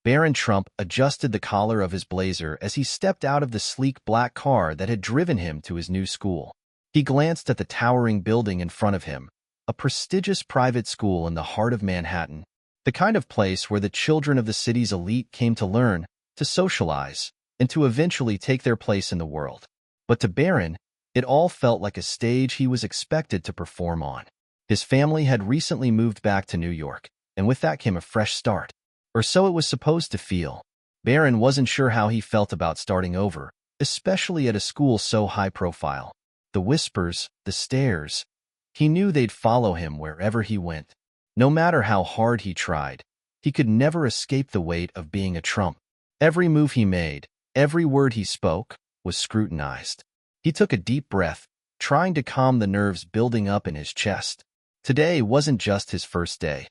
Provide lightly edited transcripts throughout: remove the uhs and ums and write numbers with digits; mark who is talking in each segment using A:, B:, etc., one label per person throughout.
A: Barron Trump adjusted the collar of his blazer as he stepped out of the sleek black car that had driven him to his new school. He glanced at the towering building in front of him, a prestigious private school in the heart of Manhattan, the kind of place where the children of the city's elite came to learn, to socialize, and to eventually take their place in the world. But to Barron, it all felt like a stage he was expected to perform on. His family had recently moved back to New York, and with that came a fresh start. Or so it was supposed to feel. Barron wasn't sure how he felt about starting over, especially at a school so high-profile. The whispers, the stares. He knew they'd follow him wherever he went. No matter how hard he tried, he could never escape the weight of being a Trump. Every move he made, every word he spoke, was scrutinized. He took a deep breath, trying to calm the nerves building up in his chest. Today wasn't just his first day.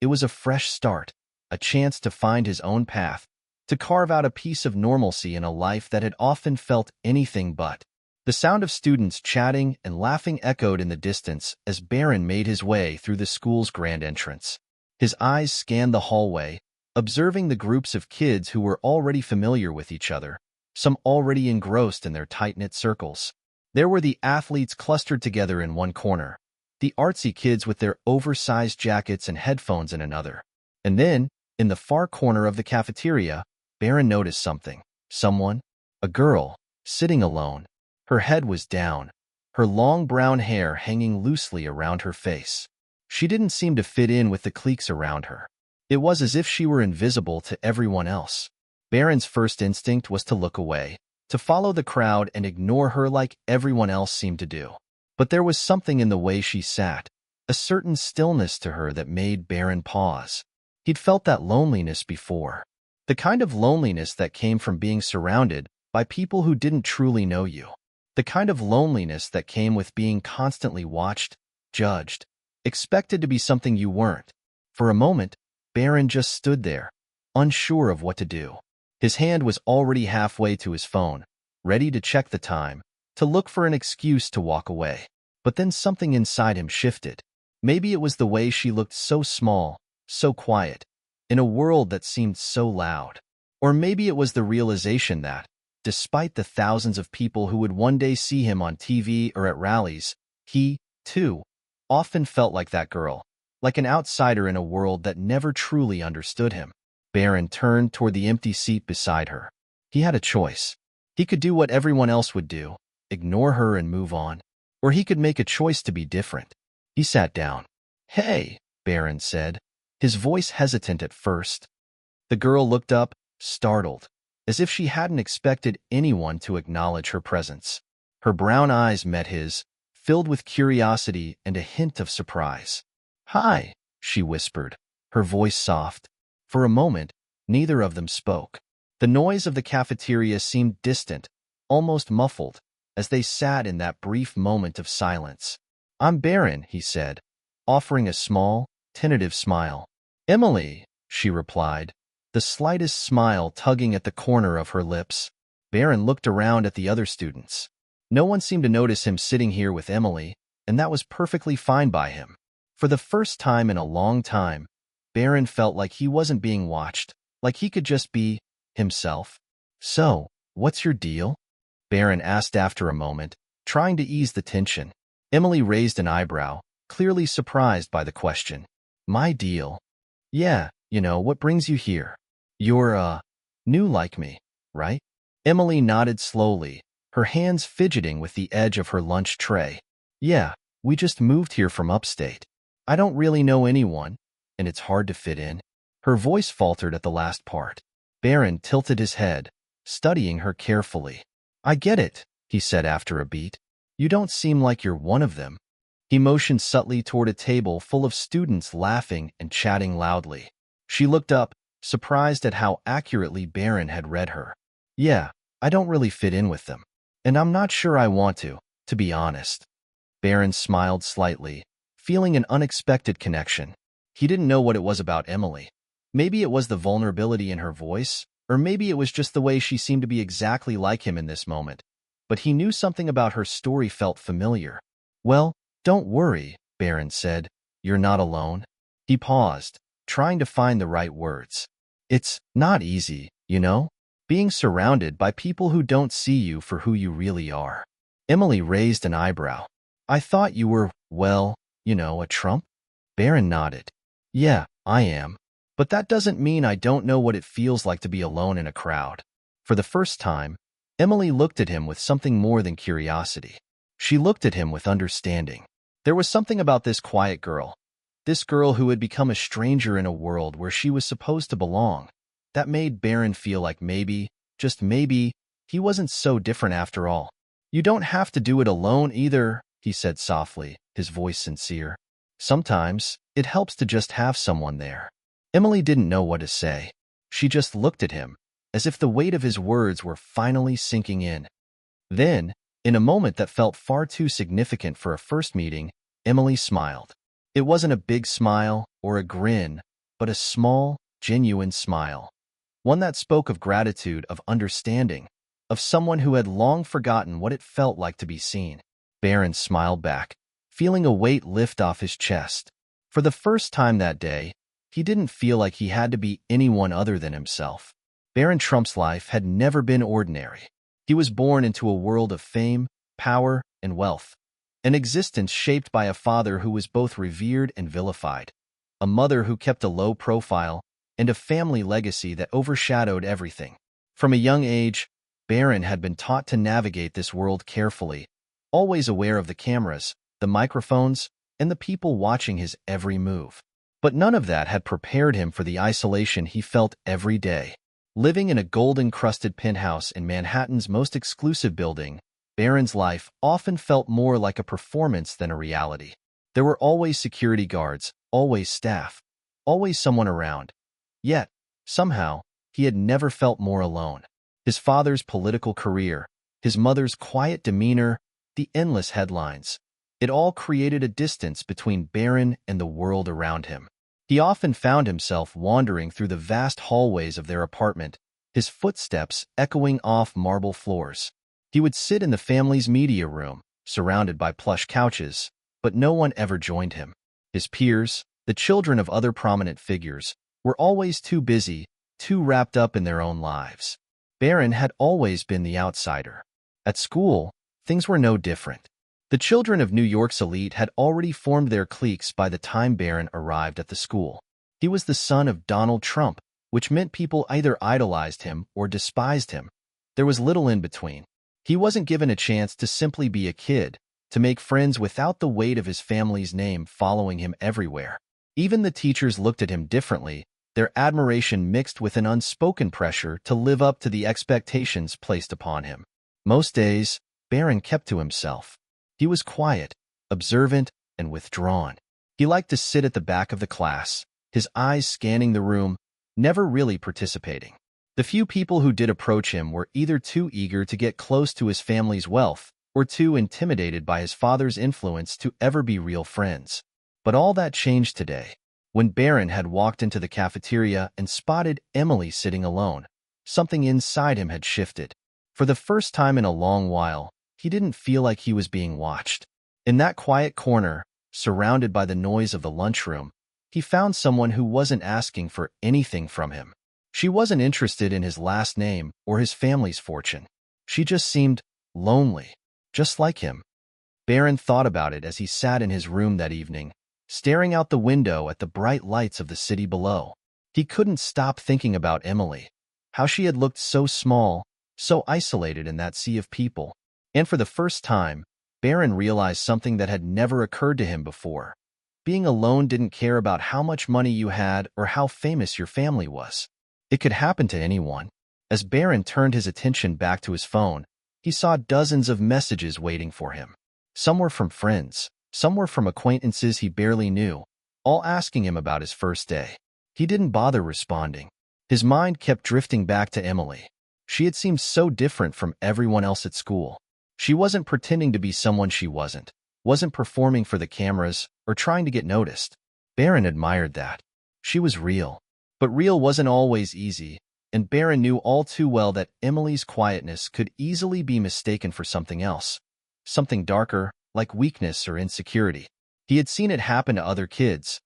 A: It was a fresh start, a chance to find his own path, to carve out a piece of normalcy in a life that had often felt anything but. The sound of students chatting and laughing echoed in the distance as Barron made his way through the school's grand entrance. His eyes scanned the hallway, observing the groups of kids who were already familiar with each other, some already engrossed in their tight-knit circles. There were the athletes clustered together in one corner, the artsy kids with their oversized jackets and headphones in another. And then, in the far corner of the cafeteria, Barron noticed something. Someone, a girl, sitting alone. Her head was down, her long brown hair hanging loosely around her face. She didn't seem to fit in with the cliques around her. It was as if she were invisible to everyone else. Barron's first instinct was to look away, to follow the crowd and ignore her like everyone else seemed to do. But there was something in the way she sat, a certain stillness to her that made Barron pause. He'd felt that loneliness before. The kind of loneliness that came from being surrounded by people who didn't truly know you. The kind of loneliness that came with being constantly watched, judged, expected to be something you weren't. For a moment, Barron just stood there, unsure of what to do. His hand was already halfway to his phone, ready to check the time, to look for an excuse to walk away. But then something inside him shifted. Maybe it was the way she looked so small, so quiet, in a world that seemed so loud. Or maybe it was the realization that, despite the thousands of people who would one day see him on TV or at rallies, he, too, often felt like that girl, like an outsider in a world that never truly understood him. Barron turned toward the empty seat beside her. He had a choice. He could do what everyone else would do, ignore her and move on. Or he could make a choice to be different. He sat down. "Hey," Barron said, his voice hesitant at first. The girl looked up, startled, as if she hadn't expected anyone to acknowledge her presence. Her brown eyes met his, filled with curiosity and a hint of surprise. "Hi," she whispered, her voice soft. For a moment, neither of them spoke. The noise of the cafeteria seemed distant, almost muffled, as they sat in that brief moment of silence. "I'm Barron," he said, offering a small, tentative smile. "Emily," she replied, the slightest smile tugging at the corner of her lips. Barron looked around at the other students. No one seemed to notice him sitting here with Emily, and that was perfectly fine by him. For the first time in a long time, Barron felt like he wasn't being watched, like he could just be himself. "So, what's your deal?" Barron asked after a moment, trying to ease the tension. Emily raised an eyebrow, clearly surprised by the question. "My deal? Yeah, what brings you here? You're, new like me, right?" Emily nodded slowly, her hands fidgeting with the edge of her lunch tray. "Yeah, we just moved here from upstate. I don't really know anyone, and it's hard to fit in." Her voice faltered at the last part. Barron tilted his head, studying her carefully. "I get it," he said after a beat. "You don't seem like you're one of them." He motioned subtly toward a table full of students laughing and chatting loudly. She looked up, surprised at how accurately Barron had read her. "Yeah, I don't really fit in with them. And I'm not sure I want to be honest." Barron smiled slightly, feeling an unexpected connection. He didn't know what it was about Emily. Maybe it was the vulnerability in her voice, or maybe it was just the way she seemed to be exactly like him in this moment. But he knew something about her story felt familiar. "Well, don't worry," Barron said. "You're not alone." He paused, trying to find the right words. It's not easy, you know? Being surrounded by people who don't see you for who you really are. Emily raised an eyebrow. I thought you were, well, a Trump? Barron nodded. Yeah, I am. But that doesn't mean I don't know what it feels like to be alone in a crowd. For the first time, Emily looked at him with something more than curiosity. She looked at him with understanding. There was something about this girl who had become a stranger in a world where she was supposed to belong, that made Barron feel like maybe, just maybe, he wasn't so different after all. You don't have to do it alone either, he said softly, his voice sincere. Sometimes, it helps to just have someone there. Emily didn't know what to say. She just looked at him, as if the weight of his words were finally sinking in. Then, in a moment that felt far too significant for a first meeting, Emily smiled. It wasn't a big smile or a grin, but a small, genuine smile. One that spoke of gratitude, of understanding, of someone who had long forgotten what it felt like to be seen. Barron smiled back, feeling a weight lift off his chest. For the first time that day, he didn't feel like he had to be anyone other than himself. Barron Trump's life had never been ordinary. He was born into a world of fame, power, and wealth. An existence shaped by a father who was both revered and vilified, a mother who kept a low profile, and a family legacy that overshadowed everything. From a young age, Barron had been taught to navigate this world carefully, always aware of the cameras, the microphones, and the people watching his every move. But none of that had prepared him for the isolation he felt every day. Living in a gold-encrusted penthouse in Manhattan's most exclusive building, Barron's life often felt more like a performance than a reality. There were always security guards, always staff, always someone around. Yet, somehow, he had never felt more alone. His father's political career, his mother's quiet demeanor, the endless headlines. It all created a distance between Barron and the world around him. He often found himself wandering through the vast hallways of their apartment, his footsteps echoing off marble floors. He would sit in the family's media room, surrounded by plush couches, but no one ever joined him. His peers, the children of other prominent figures, were always too busy, too wrapped up in their own lives. Barron had always been the outsider. At school, things were no different. The children of New York's elite had already formed their cliques by the time Barron arrived at the school. He was the son of Donald Trump, which meant people either idolized him or despised him. There was little in between. He wasn't given a chance to simply be a kid, to make friends without the weight of his family's name following him everywhere. Even the teachers looked at him differently, their admiration mixed with an unspoken pressure to live up to the expectations placed upon him. Most days, Barron kept to himself. He was quiet, observant, and withdrawn. He liked to sit at the back of the class, his eyes scanning the room, never really participating. The few people who did approach him were either too eager to get close to his family's wealth or too intimidated by his father's influence to ever be real friends. But all that changed today. When Barron had walked into the cafeteria and spotted Emily sitting alone, something inside him had shifted. For the first time in a long while, he didn't feel like he was being watched. In that quiet corner, surrounded by the noise of the lunchroom, he found someone who wasn't asking for anything from him. She wasn't interested in his last name or his family's fortune. She just seemed lonely, just like him. Barron thought about it as he sat in his room that evening, staring out the window at the bright lights of the city below. He couldn't stop thinking about Emily, how she had looked so small, so isolated in that sea of people. And for the first time, Barron realized something that had never occurred to him before. Being alone didn't care about how much money you had or how famous your family was. It could happen to anyone. As Barron turned his attention back to his phone, he saw dozens of messages waiting for him. Some were from friends, some were from acquaintances he barely knew, all asking him about his first day. He didn't bother responding. His mind kept drifting back to Emily. She had seemed so different from everyone else at school. She wasn't pretending to be someone she wasn't performing for the cameras or trying to get noticed. Barron admired that. She was real. But real wasn't always easy, and Barron knew all too well that Emily's quietness could easily be mistaken for something else, something darker, like weakness or insecurity. He had seen it happen to other kids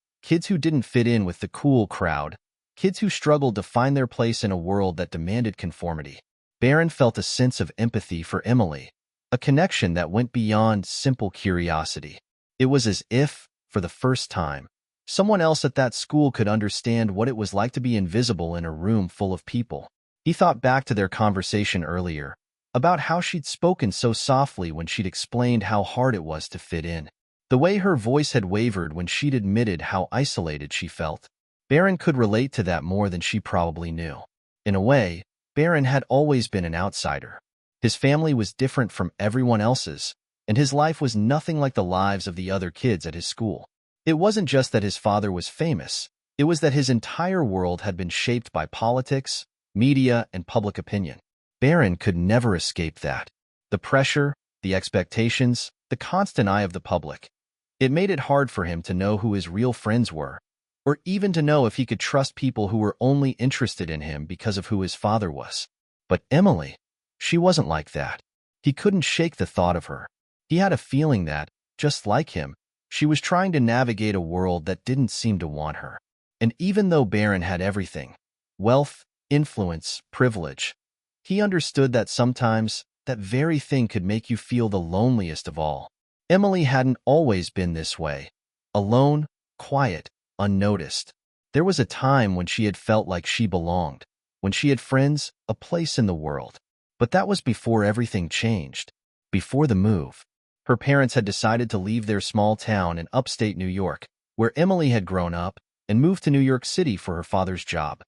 A: who didn't fit in with the cool crowd, kids who struggled to find their place in a world that demanded conformity. Barron felt a sense of empathy for Emily, a connection that went beyond simple curiosity. It was as if, for the first time, someone else at that school could understand what it was like to be invisible in a room full of people. He thought back to their conversation earlier, about how she'd spoken so softly when she'd explained how hard it was to fit in. The way her voice had wavered when she'd admitted how isolated she felt. Barron could relate to that more than she probably knew. In a way, Barron had always been an outsider. His family was different from everyone else's, and his life was nothing like the lives of the other kids at his school. It wasn't just that his father was famous, it was that his entire world had been shaped by politics, media, and public opinion. Barron could never escape that. The pressure, the expectations, the constant eye of the public. It made it hard for him to know who his real friends were, or even to know if he could trust people who were only interested in him because of who his father was. But Emily, she wasn't like that. He couldn't shake the thought of her. He had a feeling that, just like him, she was trying to navigate a world that didn't seem to want her. And even though Barron had everything, wealth, influence, privilege, he understood that sometimes that very thing could make you feel the loneliest of all. Emily hadn't always been this way. Alone, quiet, unnoticed. There was a time when she had felt like she belonged, when she had friends, a place in the world. But that was before everything changed. Before the move. Her parents had decided to leave their small town in upstate New York, where Emily had grown up, and move to New York City for her father's job.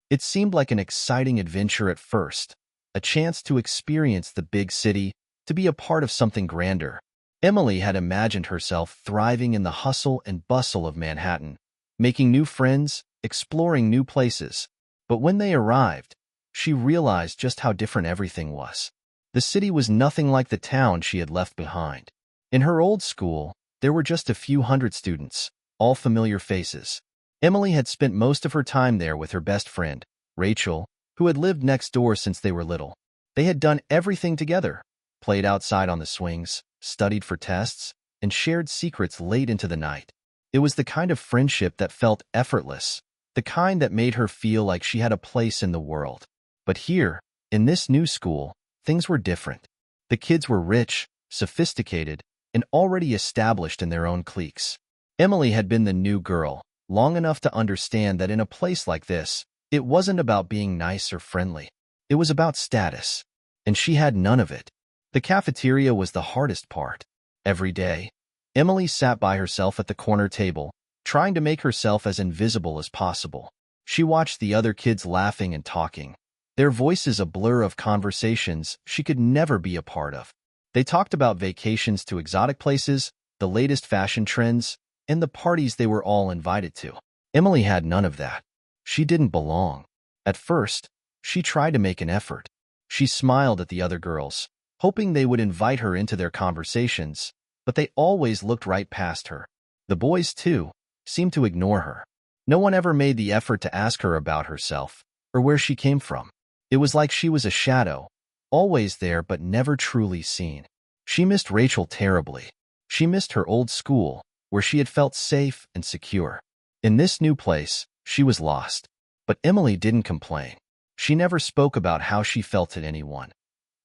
A: It seemed like an exciting adventure at first, a chance to experience the big city, to be a part of something grander. Emily had imagined herself thriving in the hustle and bustle of Manhattan, making new friends, exploring new places. But when they arrived, she realized just how different everything was. The city was nothing like the town she had left behind. In her old school, there were just a few hundred students, all familiar faces. Emily had spent most of her time there with her best friend, Rachel, who had lived next door since they were little. They had done everything together, played outside on the swings, studied for tests, and shared secrets late into the night. It was the kind of friendship that felt effortless, the kind that made her feel like she had a place in the world. But here, in this new school, things were different. The kids were rich, sophisticated, and already established in their own cliques. Emily had been the new girl, long enough to understand that in a place like this, it wasn't about being nice or friendly. It was about status. And she had none of it. The cafeteria was the hardest part. Every day, Emily sat by herself at the corner table, trying to make herself as invisible as possible. She watched the other kids laughing and talking, their voices a blur of conversations she could never be a part of. They talked about vacations to exotic places, the latest fashion trends, and the parties they were all invited to. Emily had none of that. She didn't belong. At first, she tried to make an effort. She smiled at the other girls, hoping they would invite her into their conversations, but they always looked right past her. The boys, too, seemed to ignore her. No one ever made the effort to ask her about herself, or where she came from. It was like she was a shadow, always there but never truly seen. She missed Rachel terribly. She missed her old school, where she had felt safe and secure. In this new place, she was lost. But Emily didn't complain. She never spoke about how she felt to anyone.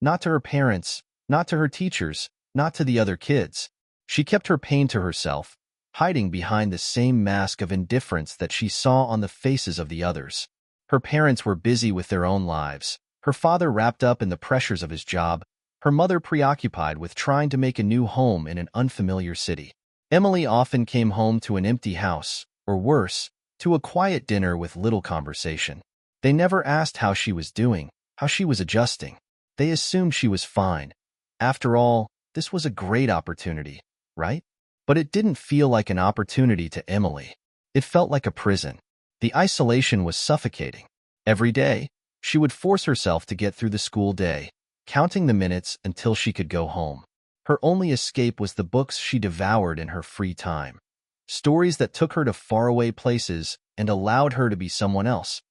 A: Not to her parents, not to her teachers, not to the other kids. She kept her pain to herself, hiding behind the same mask of indifference that she saw on the faces of the others. Her parents were busy with their own lives, her father wrapped up in the pressures of his job, her mother preoccupied with trying to make a new home in an unfamiliar city. Emily often came home to an empty house, or worse, to a quiet dinner with little conversation. They never asked how she was doing, how she was adjusting. They assumed she was fine. After all, this was a great opportunity, right? But it didn't feel like an opportunity to Emily. It felt like a prison. The isolation was suffocating. Every day, she would force herself to get through the school day, counting the minutes until she could go home. Her only escape was the books she devoured in her free time. Stories that took her to faraway places and allowed her to be someone else.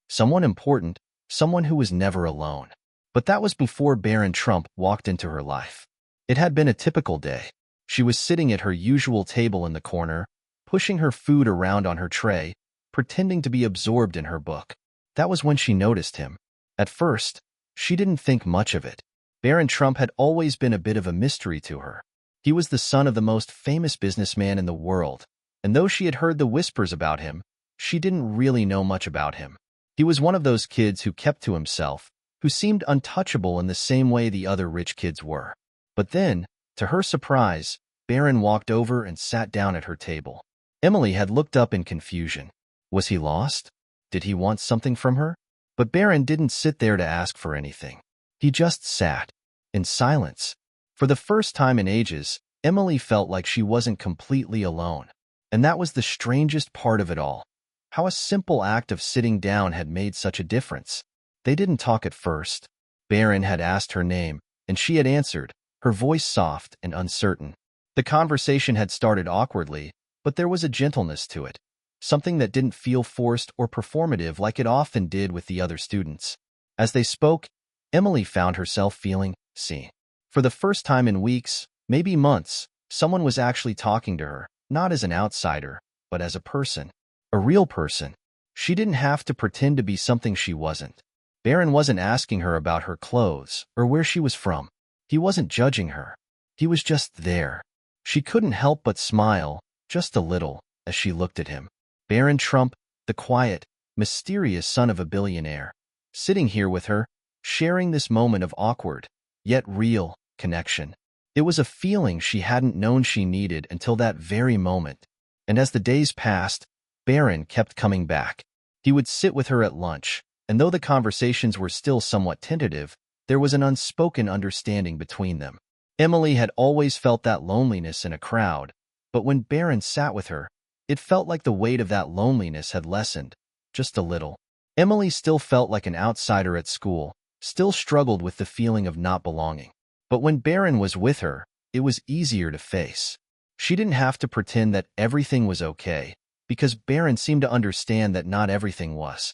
A: Someone important, someone who was never alone. But that was before Barron Trump walked into her life. It had been a typical day. She was sitting at her usual table in the corner, pushing her food around on her tray, pretending to be absorbed in her book. That was when she noticed him. At first, she didn't think much of it. Barron Trump had always been a bit of a mystery to her. He was the son of the most famous businessman in the world, and though she had heard the whispers about him, she didn't really know much about him. He was one of those kids who kept to himself, who seemed untouchable in the same way the other rich kids were. But then, to her surprise, Barron walked over and sat down at her table. Emily had looked up in confusion. Was he lost? Did he want something from her? But Barron didn't sit there to ask for anything. He just sat, in silence. For the first time in ages, Emily felt like she wasn't completely alone. And that was the strangest part of it all. How a simple act of sitting down had made such a difference. They didn't talk at first. Barron had asked her name, and she had answered, her voice soft and uncertain. The conversation had started awkwardly, but there was a gentleness to it, something that didn't feel forced or performative like it often did with the other students. As they spoke, Emily found herself feeling seen. For the first time in weeks, maybe months, someone was actually talking to her, not as an outsider, but as a person. A real person. She didn't have to pretend to be something she wasn't. Barron wasn't asking her about her clothes or where she was from. He wasn't judging her. He was just there. She couldn't help but smile, just a little, as she looked at him. Barron Trump, the quiet, mysterious son of a billionaire, sitting here with her, sharing this moment of awkward, yet real, connection. It was a feeling she hadn't known she needed until that very moment. And as the days passed, Barron kept coming back. He would sit with her at lunch, and though the conversations were still somewhat tentative, there was an unspoken understanding between them. Emily had always felt that loneliness in a crowd, but when Barron sat with her, it felt like the weight of that loneliness had lessened, just a little. Emily still felt like an outsider at school, still struggled with the feeling of not belonging. But when Barron was with her, it was easier to face. She didn't have to pretend that everything was okay, because Barron seemed to understand that not everything was.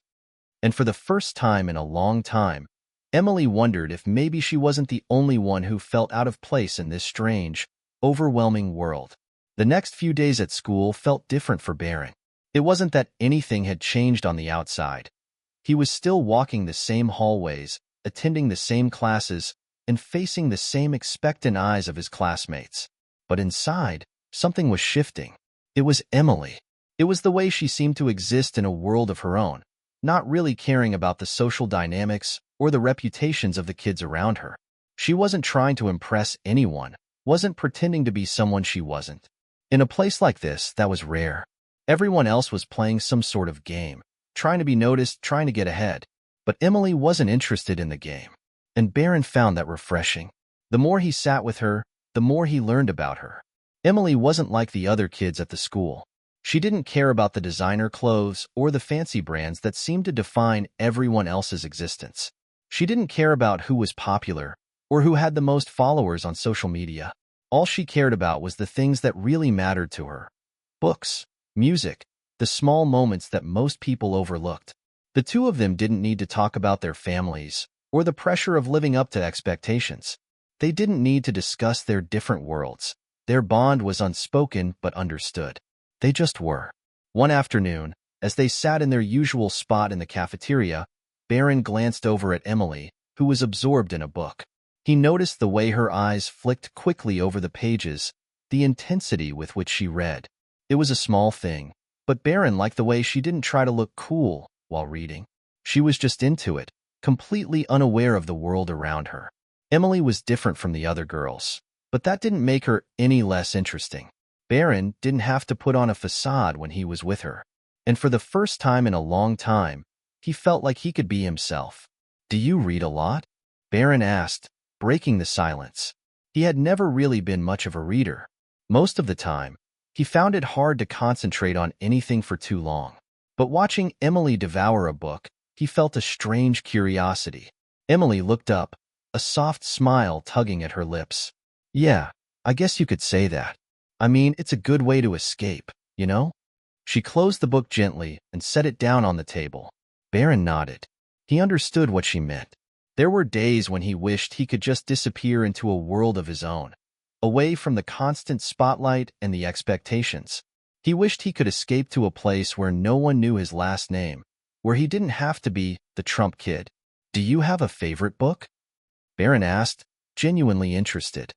A: And for the first time in a long time, Emily wondered if maybe she wasn't the only one who felt out of place in this strange, overwhelming world. The next few days at school felt different for Barron. It wasn't that anything had changed on the outside. He was still walking the same hallways, attending the same classes, and facing the same expectant eyes of his classmates. But inside, something was shifting. It was Emily. It was the way she seemed to exist in a world of her own, not really caring about the social dynamics or the reputations of the kids around her. She wasn't trying to impress anyone, wasn't pretending to be someone she wasn't. In a place like this, that was rare. Everyone else was playing some sort of game, trying to be noticed, trying to get ahead. But Emily wasn't interested in the game. And Barron found that refreshing. The more he sat with her, the more he learned about her. Emily wasn't like the other kids at the school. She didn't care about the designer clothes or the fancy brands that seemed to define everyone else's existence. She didn't care about who was popular or who had the most followers on social media. All she cared about was the things that really mattered to her. Books, music, the small moments that most people overlooked. The two of them didn't need to talk about their families or the pressure of living up to expectations. They didn't need to discuss their different worlds. Their bond was unspoken but understood. They just were. One afternoon, as they sat in their usual spot in the cafeteria, Barron glanced over at Emily, who was absorbed in a book. He noticed the way her eyes flicked quickly over the pages, the intensity with which she read. It was a small thing, but Barron liked the way she didn't try to look cool while reading. She was just into it, completely unaware of the world around her. Emily was different from the other girls, but that didn't make her any less interesting. Barron didn't have to put on a facade when he was with her. And for the first time in a long time, he felt like he could be himself. "Do you read a lot?" Barron asked, breaking the silence. He had never really been much of a reader. Most of the time, he found it hard to concentrate on anything for too long. But watching Emily devour a book, he felt a strange curiosity. Emily looked up, a soft smile tugging at her lips. "Yeah, I guess you could say that. I mean, it's a good way to escape, you know?" She closed the book gently and set it down on the table. Barron nodded. He understood what she meant. There were days when he wished he could just disappear into a world of his own, away from the constant spotlight and the expectations. He wished he could escape to a place where no one knew his last name, where he didn't have to be the Trump kid. "Do you have a favorite book?" Barron asked, genuinely interested.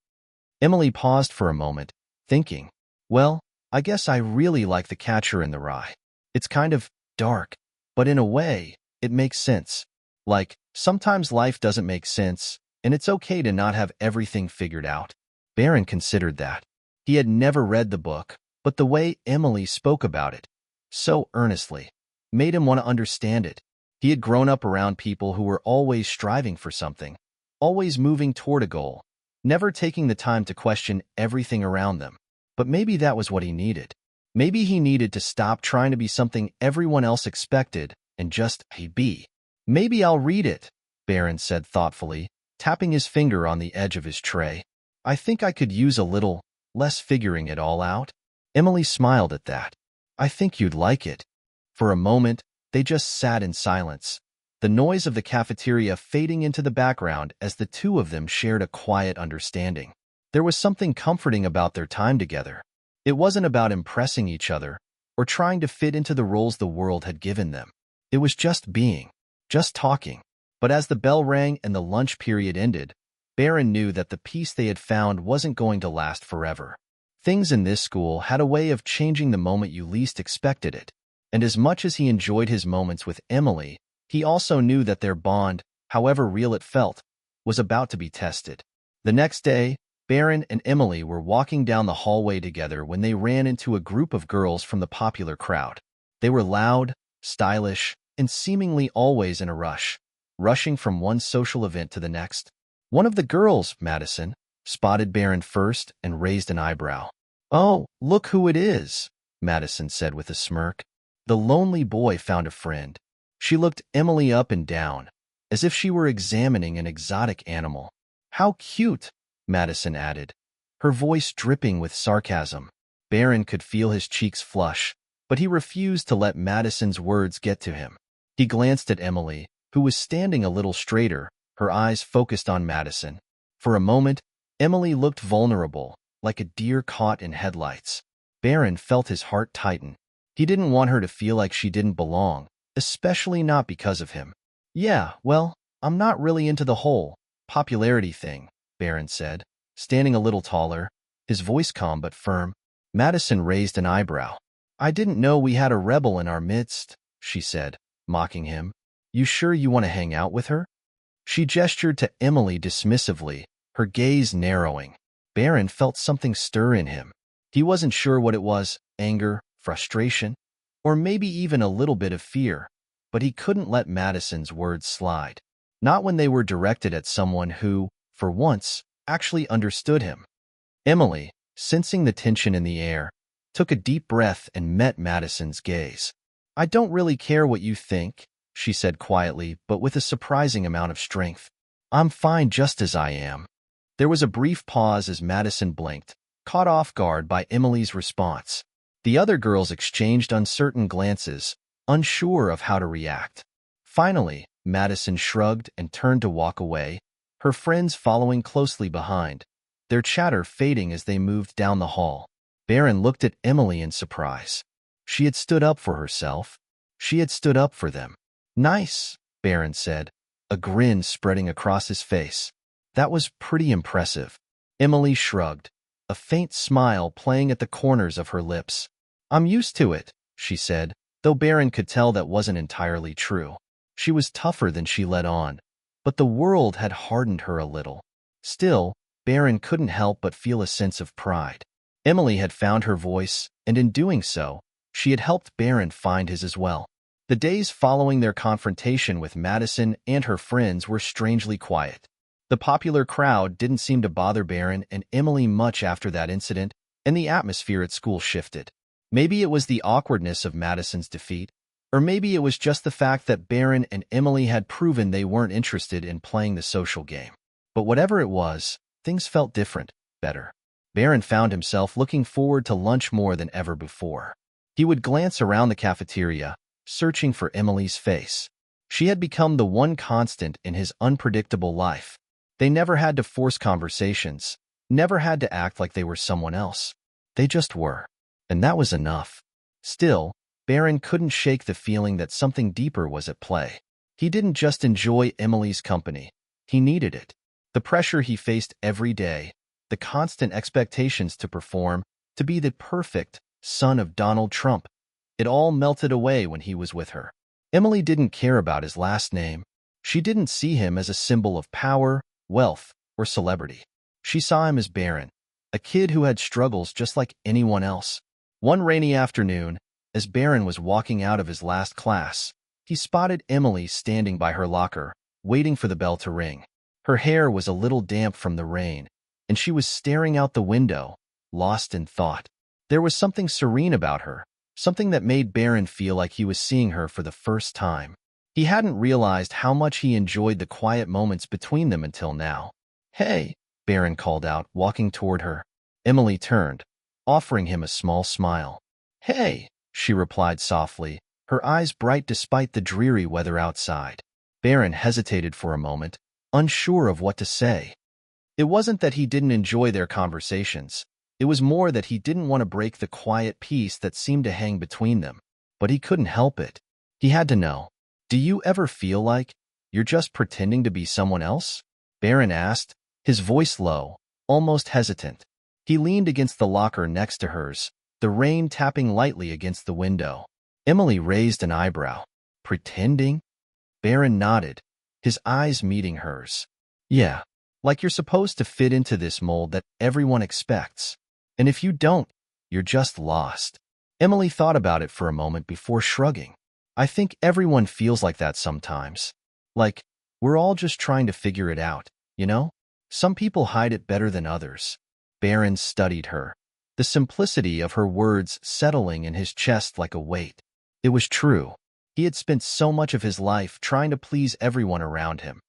A: Emily paused for a moment, thinking, "Well, I guess I really like The Catcher in the Rye. It's kind of dark, but in a way, it makes sense. Like, sometimes life doesn't make sense, and it's okay to not have everything figured out." Barron considered that. He had never read the book, but the way Emily spoke about it, so earnestly, made him want to understand it. He had grown up around people who were always striving for something, always moving toward a goal, never taking the time to question everything around them. But maybe that was what he needed. Maybe he needed to stop trying to be something everyone else expected and just be. "Maybe I'll read it," Barron said thoughtfully, tapping his finger on the edge of his tray. "I think I could use a little less figuring it all out." Emily smiled at that. "I think you'd like it." For a moment, they just sat in silence, the noise of the cafeteria fading into the background as the two of them shared a quiet understanding. There was something comforting about their time together. It wasn't about impressing each other or trying to fit into the roles the world had given them. It was just being, just talking. But as the bell rang and the lunch period ended, Barron knew that the peace they had found wasn't going to last forever. Things in this school had a way of changing the moment you least expected it. And as much as he enjoyed his moments with Emily, he also knew that their bond, however real it felt, was about to be tested. The next day, Barron and Emily were walking down the hallway together when they ran into a group of girls from the popular crowd. They were loud, stylish, and seemingly always in a rush, rushing from one social event to the next. One of the girls, Madison, spotted Barron first and raised an eyebrow. "Oh, look who it is," Madison said with a smirk. The lonely boy found a friend. She looked Emily up and down, as if she were examining an exotic animal. "How cute," Madison added, her voice dripping with sarcasm. Barron could feel his cheeks flush, but he refused to let Madison's words get to him. He glanced at Emily, who was standing a little straighter, her eyes focused on Madison. For a moment, Emily looked vulnerable, like a deer caught in headlights. Barron felt his heart tighten. He didn't want her to feel like she didn't belong, especially not because of him. "Yeah, well, I'm not really into the whole popularity thing," Barron said, standing a little taller, his voice calm but firm. Madison raised an eyebrow. "I didn't know we had a rebel in our midst," she said, mocking him. "You sure you want to hang out with her?" She gestured to Emily dismissively, her gaze narrowing. Barron felt something stir in him. He wasn't sure what it was, anger, frustration, or maybe even a little bit of fear, but he couldn't let Madison's words slide. Not when they were directed at someone who, for once, actually understood him. Emily, sensing the tension in the air, took a deep breath and met Madison's gaze. "I don't really care what you think," she said quietly, but with a surprising amount of strength. "I'm fine just as I am." There was a brief pause as Madison blinked, caught off guard by Emily's response. The other girls exchanged uncertain glances, unsure of how to react. Finally, Madison shrugged and turned to walk away, her friends following closely behind, their chatter fading as they moved down the hall. Barron looked at Emily in surprise. She had stood up for herself. She had stood up for them. "Nice," Barron said, a grin spreading across his face. "That was pretty impressive." Emily shrugged, a faint smile playing at the corners of her lips. "I'm used to it," she said, though Barron could tell that wasn't entirely true. She was tougher than she let on, but the world had hardened her a little. Still, Barron couldn't help but feel a sense of pride. Emily had found her voice, and in doing so, she had helped Barron find his as well. The days following their confrontation with Madison and her friends were strangely quiet. The popular crowd didn't seem to bother Barron and Emily much after that incident, and the atmosphere at school shifted. Maybe it was the awkwardness of Madison's defeat, or maybe it was just the fact that Barron and Emily had proven they weren't interested in playing the social game. But whatever it was, things felt different, better. Barron found himself looking forward to lunch more than ever before. He would glance around the cafeteria, searching for Emily's face. She had become the one constant in his unpredictable life. They never had to force conversations, never had to act like they were someone else. They just were. and that was enough. Still, Barron couldn't shake the feeling that something deeper was at play. He didn't just enjoy Emily's company. He needed it. The pressure he faced every day, the constant expectations to perform, to be the perfect son of Donald Trump, it all melted away when he was with her. Emily didn't care about his last name. She didn't see him as a symbol of power, wealth, or celebrity. She saw him as Barron, a kid who had struggles just like anyone else. One rainy afternoon, as Barron was walking out of his last class, he spotted Emily standing by her locker, waiting for the bell to ring. Her hair was a little damp from the rain, and she was staring out the window, lost in thought. There was something serene about her, something that made Barron feel like he was seeing her for the first time. He hadn't realized how much he enjoyed the quiet moments between them until now. "Hey," Barron called out, walking toward her. Emily turned, offering him a small smile. "Hey," she replied softly, her eyes bright despite the dreary weather outside. Barron hesitated for a moment, unsure of what to say. It wasn't that he didn't enjoy their conversations. It was more that he didn't want to break the quiet peace that seemed to hang between them. But he couldn't help it. He had to know. "Do you ever feel like you're just pretending to be someone else?" Barron asked, his voice low, almost hesitant. He leaned against the locker next to hers, the rain tapping lightly against the window. Emily raised an eyebrow. "Pretending?" Barron nodded, his eyes meeting hers. "Yeah, like you're supposed to fit into this mold that everyone expects. And if you don't, you're just lost." Emily thought about it for a moment before shrugging. "I think everyone feels like that sometimes. Like, we're all just trying to figure it out, you know? Some people hide it better than others." Barron studied her, the simplicity of her words settling in his chest like a weight. It was true. He had spent so much of his life trying to please everyone around him.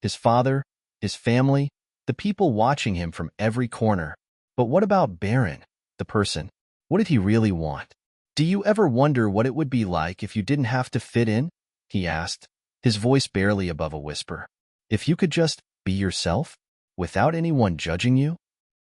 A: His father, his family, the people watching him from every corner. But what about Barron, the person? What did he really want? "Do you ever wonder what it would be like if you didn't have to fit in?" he asked, his voice barely above a whisper. "If you could just be yourself, without anyone judging you?"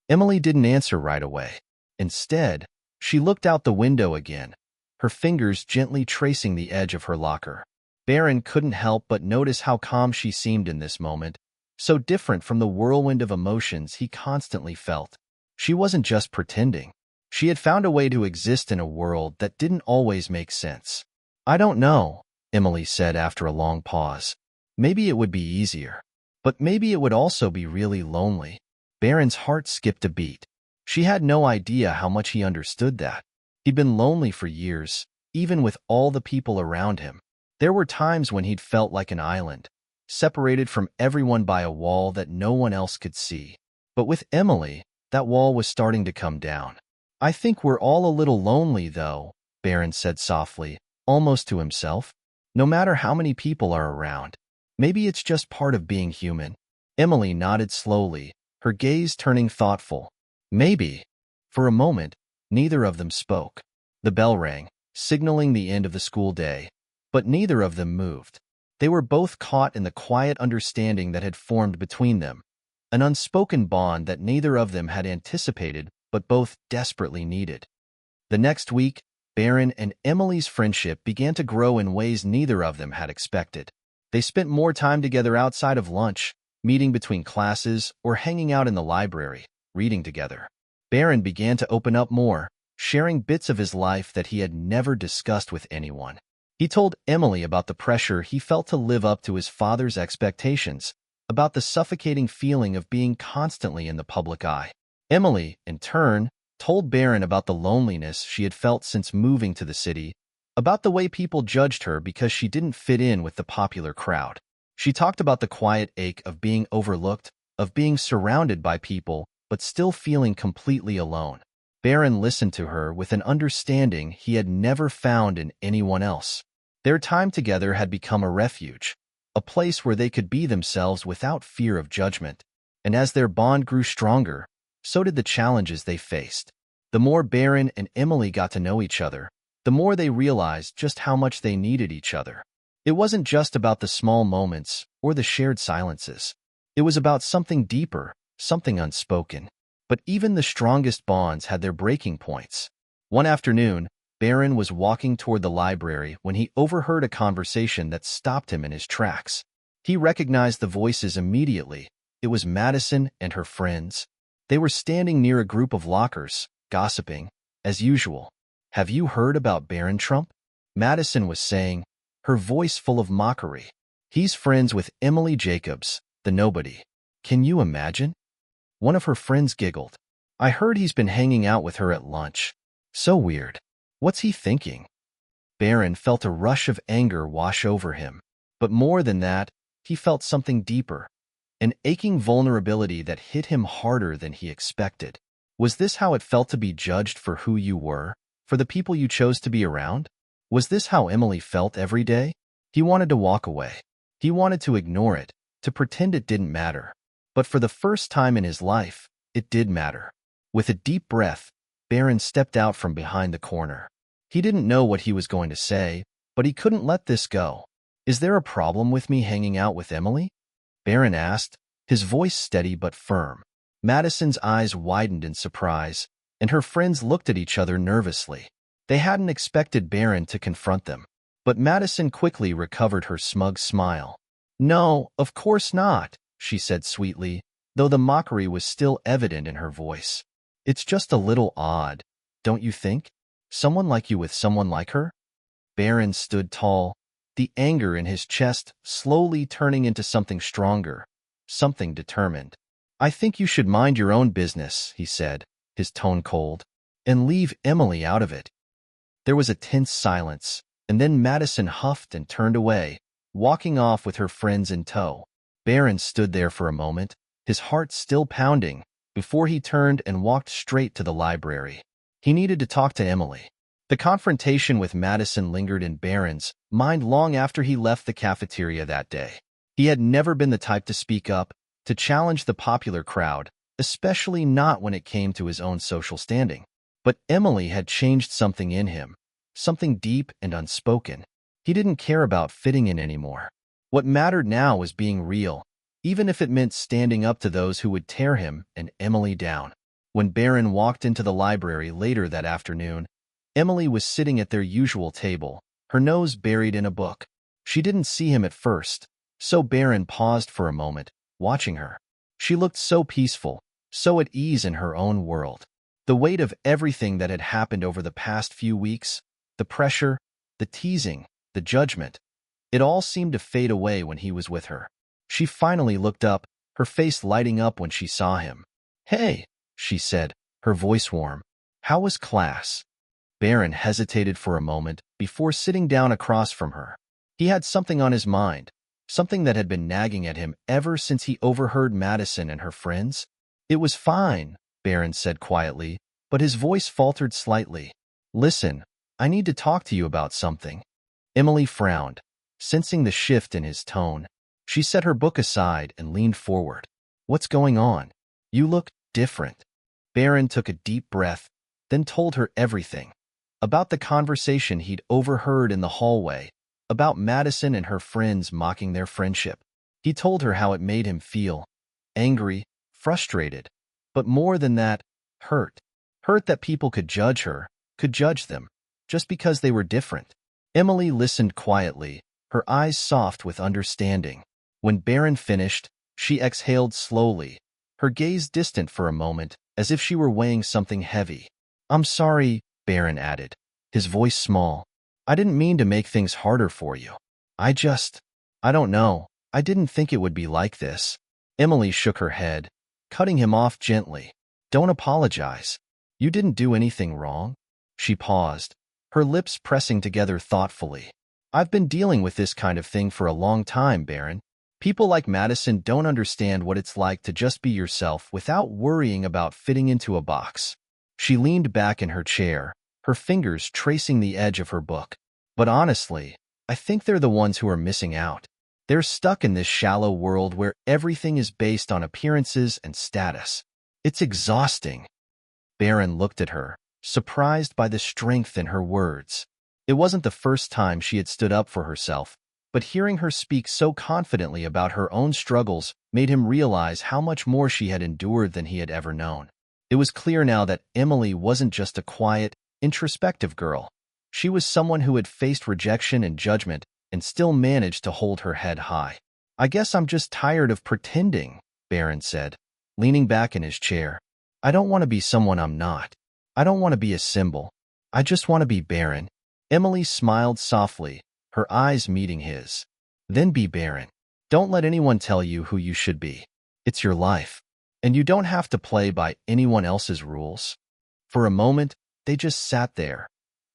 A: Emily didn't answer right away. Instead, she looked out the window again, her fingers gently tracing the edge of her locker. Barron couldn't help but notice how calm she seemed in this moment, so different from the whirlwind of emotions he constantly felt. She wasn't just pretending. She had found a way to exist in a world that didn't always make sense. "I don't know," Emily said after a long pause. "Maybe it would be easier. But maybe it would also be really lonely." Barron's heart skipped a beat. She had no idea how much he understood that. He'd been lonely for years, even with all the people around him. There were times when he'd felt like an island, separated from everyone by a wall that no one else could see. But with Emily, that wall was starting to come down. "I think we're all a little lonely, though," Barron said softly, almost to himself. "No matter how many people are around. Maybe it's just part of being human." Emily nodded slowly, her gaze turning thoughtful. "Maybe." For a moment, neither of them spoke. The bell rang, signaling the end of the school day, but neither of them moved. They were both caught in the quiet understanding that had formed between them, an unspoken bond that neither of them had anticipated but both desperately needed. The next week, Barron and Emily's friendship began to grow in ways neither of them had expected. They spent more time together outside of lunch, meeting between classes, or hanging out in the library, reading together. Barron began to open up more, sharing bits of his life that he had never discussed with anyone. He told Emily about the pressure he felt to live up to his father's expectations, about the suffocating feeling of being constantly in the public eye. Emily, in turn, told Barron about the loneliness she had felt since moving to the city, about the way people judged her because she didn't fit in with the popular crowd. She talked about the quiet ache of being overlooked, of being surrounded by people, but still feeling completely alone. Barron listened to her with an understanding he had never found in anyone else. Their time together had become a refuge, a place where they could be themselves without fear of judgment. And as their bond grew stronger, so did the challenges they faced. The more Barron and Emily got to know each other, the more they realized just how much they needed each other. It wasn't just about the small moments or the shared silences. It was about something deeper, something unspoken. But even the strongest bonds had their breaking points. One afternoon, Barron was walking toward the library when he overheard a conversation that stopped him in his tracks. He recognized the voices immediately. It was Madison and her friends. They were standing near a group of lockers, gossiping, as usual. "Have you heard about Barron Trump?" Madison was saying, her voice full of mockery. "He's friends with Emily Jacobs, the nobody. Can you imagine?" One of her friends giggled. "I heard he's been hanging out with her at lunch. So weird. What's he thinking?" Barron felt a rush of anger wash over him. But more than that, he felt something deeper. An aching vulnerability that hit him harder than he expected. Was this how it felt to be judged for who you were, for the people you chose to be around? Was this how Emily felt every day? He wanted to walk away. He wanted to ignore it, to pretend it didn't matter. But for the first time in his life, it did matter. With a deep breath, Barron stepped out from behind the corner. He didn't know what he was going to say, but he couldn't let this go. "Is there a problem with me hanging out with Emily?" Barron asked, his voice steady but firm. Madison's eyes widened in surprise, and her friends looked at each other nervously. They hadn't expected Barron to confront them. But Madison quickly recovered her smug smile. "No, of course not," she said sweetly, though the mockery was still evident in her voice. "It's just a little odd, don't you think? Someone like you with someone like her?" Barron stood tall, the anger in his chest slowly turning into something stronger, something determined. "I think you should mind your own business," he said, his tone cold, "and leave Emily out of it." There was a tense silence, and then Madison huffed and turned away, walking off with her friends in tow. Barron stood there for a moment, his heart still pounding, before he turned and walked straight to the library. He needed to talk to Emily. The confrontation with Madison lingered in Barron's mind long after he left the cafeteria that day. He had never been the type to speak up, to challenge the popular crowd, especially not when it came to his own social standing. But Emily had changed something in him, something deep and unspoken. He didn't care about fitting in anymore. What mattered now was being real, even if it meant standing up to those who would tear him and Emily down. When Barron walked into the library later that afternoon, Emily was sitting at their usual table, her nose buried in a book. She didn't see him at first, so Barron paused for a moment, watching her. She looked so peaceful, so at ease in her own world. The weight of everything that had happened over the past few weeks, the pressure, the teasing, the judgment, it all seemed to fade away when he was with her. She finally looked up, her face lighting up when she saw him. "Hey," she said, her voice warm. "How was class?" Barron hesitated for a moment before sitting down across from her. He had something on his mind, something that had been nagging at him ever since he overheard Madison and her friends. "It was fine," Barron said quietly, but his voice faltered slightly. "Listen, I need to talk to you about something." Emily frowned, sensing the shift in his tone. She set her book aside and leaned forward. "What's going on? You look different." Barron took a deep breath, then told her everything. About the conversation he'd overheard in the hallway, about Madison and her friends mocking their friendship. He told her how it made him feel, angry, frustrated, but more than that, hurt. Hurt that people could judge her, could judge them, just because they were different. Emily listened quietly, her eyes soft with understanding. When Barron finished, she exhaled slowly, her gaze distant for a moment, as if she were weighing something heavy. "I'm sorry," Barron added, his voice small. "I didn't mean to make things harder for you. I don't know, I didn't think it would be like this." Emily shook her head, cutting him off gently. "Don't apologize. You didn't do anything wrong." She paused, her lips pressing together thoughtfully. "I've been dealing with this kind of thing for a long time, Barron. People like Madison don't understand what it's like to just be yourself without worrying about fitting into a box." She leaned back in her chair, her fingers tracing the edge of her book. "But honestly, I think they're the ones who are missing out. They're stuck in this shallow world where everything is based on appearances and status. It's exhausting." Barron looked at her, surprised by the strength in her words. It wasn't the first time she had stood up for herself, but hearing her speak so confidently about her own struggles made him realize how much more she had endured than he had ever known. It was clear now that Emily wasn't just a quiet, introspective girl. She was someone who had faced rejection and judgment and still managed to hold her head high. "I guess I'm just tired of pretending," Barron said, leaning back in his chair. "I don't want to be someone I'm not. I don't want to be a symbol. I just want to be Barron." Emily smiled softly, her eyes meeting his. "Then be Barron. Don't let anyone tell you who you should be. It's your life, and you don't have to play by anyone else's rules." For a moment, they just sat there,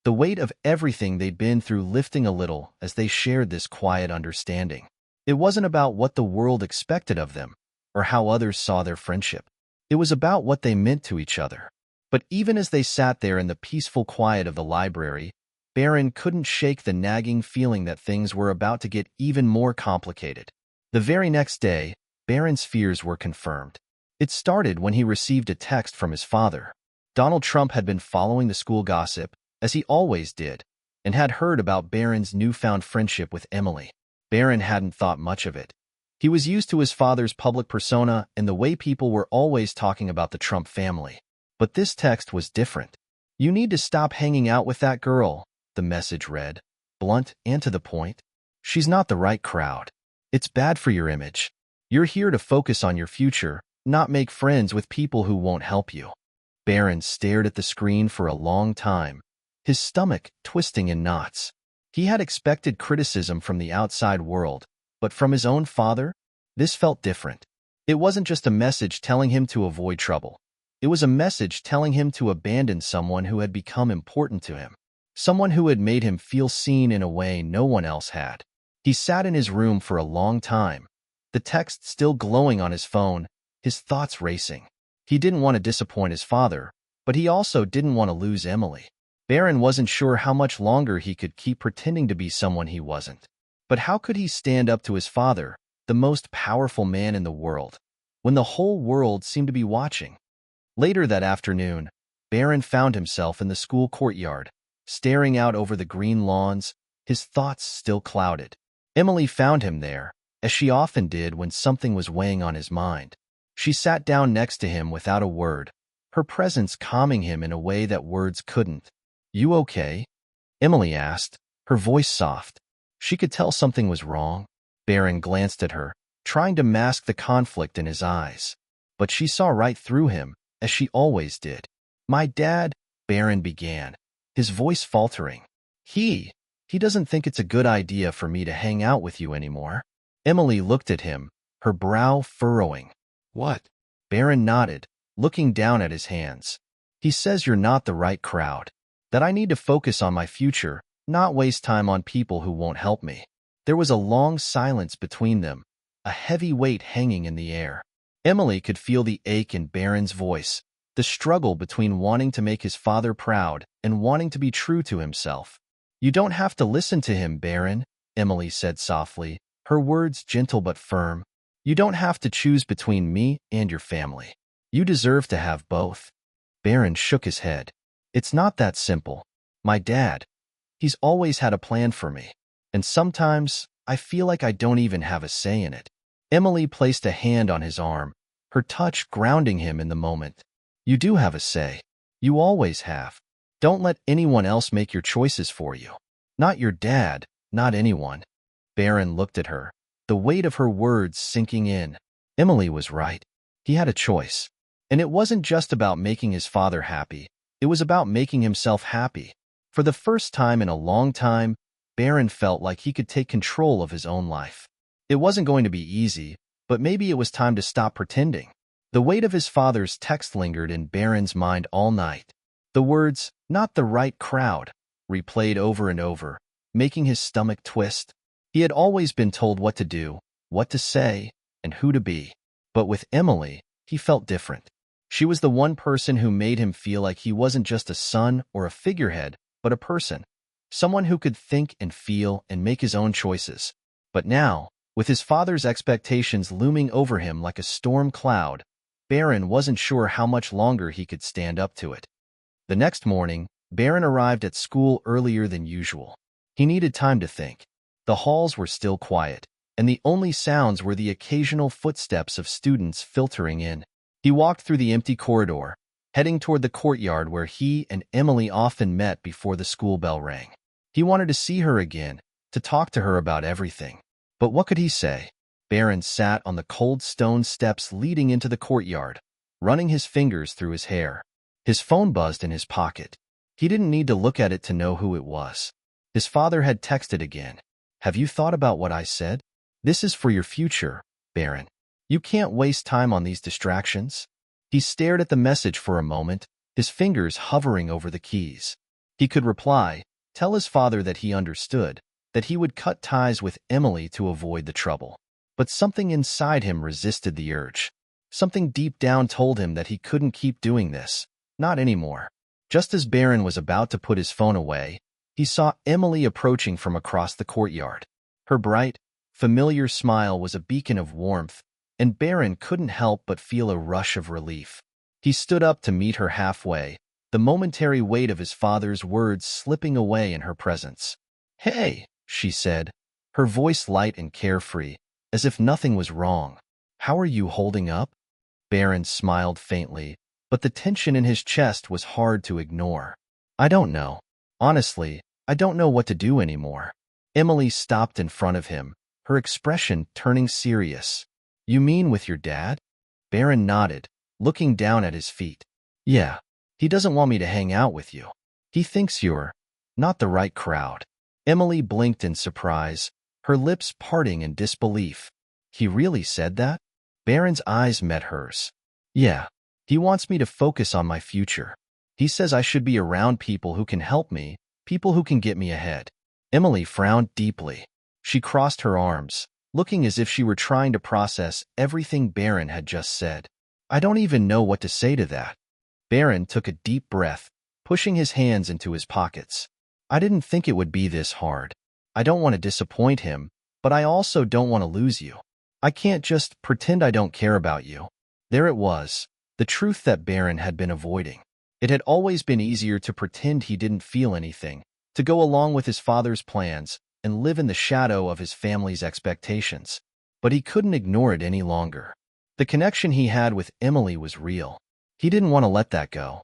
A: the weight of everything they'd been through lifting a little as they shared this quiet understanding. It wasn't about what the world expected of them or how others saw their friendship. It was about what they meant to each other. But even as they sat there in the peaceful quiet of the library, Barron couldn't shake the nagging feeling that things were about to get even more complicated. The very next day, Barron's fears were confirmed. It started when he received a text from his father. Donald Trump had been following the school gossip, as he always did, and had heard about Barron's newfound friendship with Emily. Barron hadn't thought much of it. He was used to his father's public persona and the way people were always talking about the Trump family. But this text was different. "You need to stop hanging out with that girl," the message read, blunt and to the point. "She's not the right crowd. It's bad for your image. You're here to focus on your future, not make friends with people who won't help you." Barron stared at the screen for a long time, his stomach twisting in knots. He had expected criticism from the outside world, but from his own father, this felt different. It wasn't just a message telling him to avoid trouble. It was a message telling him to abandon someone who had become important to him, someone who had made him feel seen in a way no one else had. He sat in his room for a long time, the text still glowing on his phone, his thoughts racing. He didn't want to disappoint his father, but he also didn't want to lose Emily. Barron wasn't sure how much longer he could keep pretending to be someone he wasn't. But how could he stand up to his father, the most powerful man in the world, when the whole world seemed to be watching? Later that afternoon, Barron found himself in the school courtyard, staring out over the green lawns, his thoughts still clouded. Emily found him there, as she often did when something was weighing on his mind. She sat down next to him without a word, her presence calming him in a way that words couldn't. "You okay?" Emily asked, her voice soft. She could tell something was wrong. Barron glanced at her, trying to mask the conflict in his eyes. But she saw right through him, as she always did. "My dad," Barron began, his voice faltering. He doesn't think it's a good idea for me to hang out with you anymore." Emily looked at him, her brow furrowing. "What?" Barron nodded, looking down at his hands. "He says you're not the right crowd, that I need to focus on my future, not waste time on people who won't help me." There was a long silence between them, a heavy weight hanging in the air. Emily could feel the ache in Barron's voice, the struggle between wanting to make his father proud and wanting to be true to himself. "You don't have to listen to him, Barron," Emily said softly, her words gentle but firm. "You don't have to choose between me and your family. You deserve to have both." Barron shook his head. "It's not that simple. My dad, he's always had a plan for me, and sometimes I feel like I don't even have a say in it." Emily placed a hand on his arm, her touch grounding him in the moment. "You do have a say. You always have. Don't let anyone else make your choices for you. Not your dad, not anyone." Barron looked at her, the weight of her words sinking in. Emily was right. He had a choice. And it wasn't just about making his father happy. It was about making himself happy. For the first time in a long time, Barron felt like he could take control of his own life. It wasn't going to be easy, but maybe it was time to stop pretending. The weight of his father's text lingered in Barron's mind all night. The words, "not the right crowd," replayed over and over, making his stomach twist. He had always been told what to do, what to say, and who to be. But with Emily, he felt different. She was the one person who made him feel like he wasn't just a son or a figurehead, but a person. Someone who could think and feel and make his own choices. But now, with his father's expectations looming over him like a storm cloud, Barron wasn't sure how much longer he could stand up to it. The next morning, Barron arrived at school earlier than usual. He needed time to think. The halls were still quiet, and the only sounds were the occasional footsteps of students filtering in. He walked through the empty corridor, heading toward the courtyard where he and Emily often met before the school bell rang. He wanted to see her again, to talk to her about everything. But what could he say? Barron sat on the cold stone steps leading into the courtyard, running his fingers through his hair. His phone buzzed in his pocket. He didn't need to look at it to know who it was. His father had texted again. "Have you thought about what I said? This is for your future, Barron. You can't waste time on these distractions." He stared at the message for a moment, his fingers hovering over the keys. He could reply, tell his father that he understood, that he would cut ties with Emily to avoid the trouble. But something inside him resisted the urge. Something deep down told him that he couldn't keep doing this. Not anymore. Just as Barron was about to put his phone away, he saw Emily approaching from across the courtyard. Her bright, familiar smile was a beacon of warmth, and Barron couldn't help but feel a rush of relief. He stood up to meet her halfway, the momentary weight of his father's words slipping away in her presence. "Hey," she said, her voice light and carefree, as if nothing was wrong. "How are you holding up?" Barron smiled faintly, but the tension in his chest was hard to ignore. "I don't know. Honestly, I don't know what to do anymore." Emily stopped in front of him, her expression turning serious. "You mean with your dad?" Barron nodded, looking down at his feet. "Yeah, he doesn't want me to hang out with you. He thinks you're not the right crowd." Emily blinked in surprise, her lips parting in disbelief. "He really said that?" Barron's eyes met hers. "Yeah, he wants me to focus on my future. He says I should be around people who can help me, people who can get me ahead." Emily frowned deeply. She crossed her arms, looking as if she were trying to process everything Barron had just said. "I don't even know what to say to that." Barron took a deep breath, pushing his hands into his pockets. "I didn't think it would be this hard. I don't want to disappoint him, but I also don't want to lose you. I can't just pretend I don't care about you." There it was, the truth that Barron had been avoiding. It had always been easier to pretend he didn't feel anything, to go along with his father's plans and live in the shadow of his family's expectations. But he couldn't ignore it any longer. The connection he had with Emily was real. He didn't want to let that go.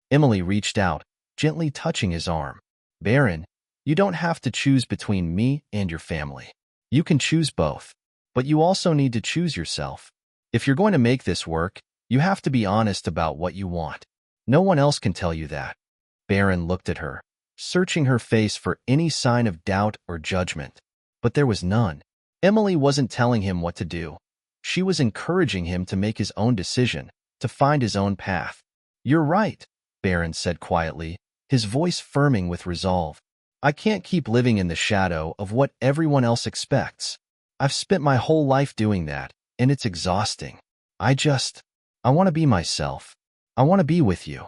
A: Emily reached out, gently touching his arm. "Barron, you don't have to choose between me and your family. You can choose both. But you also need to choose yourself. If you're going to make this work, you have to be honest about what you want. No one else can tell you that." Barron looked at her, searching her face for any sign of doubt or judgment. But there was none. Emily wasn't telling him what to do. She was encouraging him to make his own decision, to find his own path. "You're right," Barron said quietly, his voice firming with resolve. "I can't keep living in the shadow of what everyone else expects. I've spent my whole life doing that, and it's exhausting. I want to be myself. I want to be with you."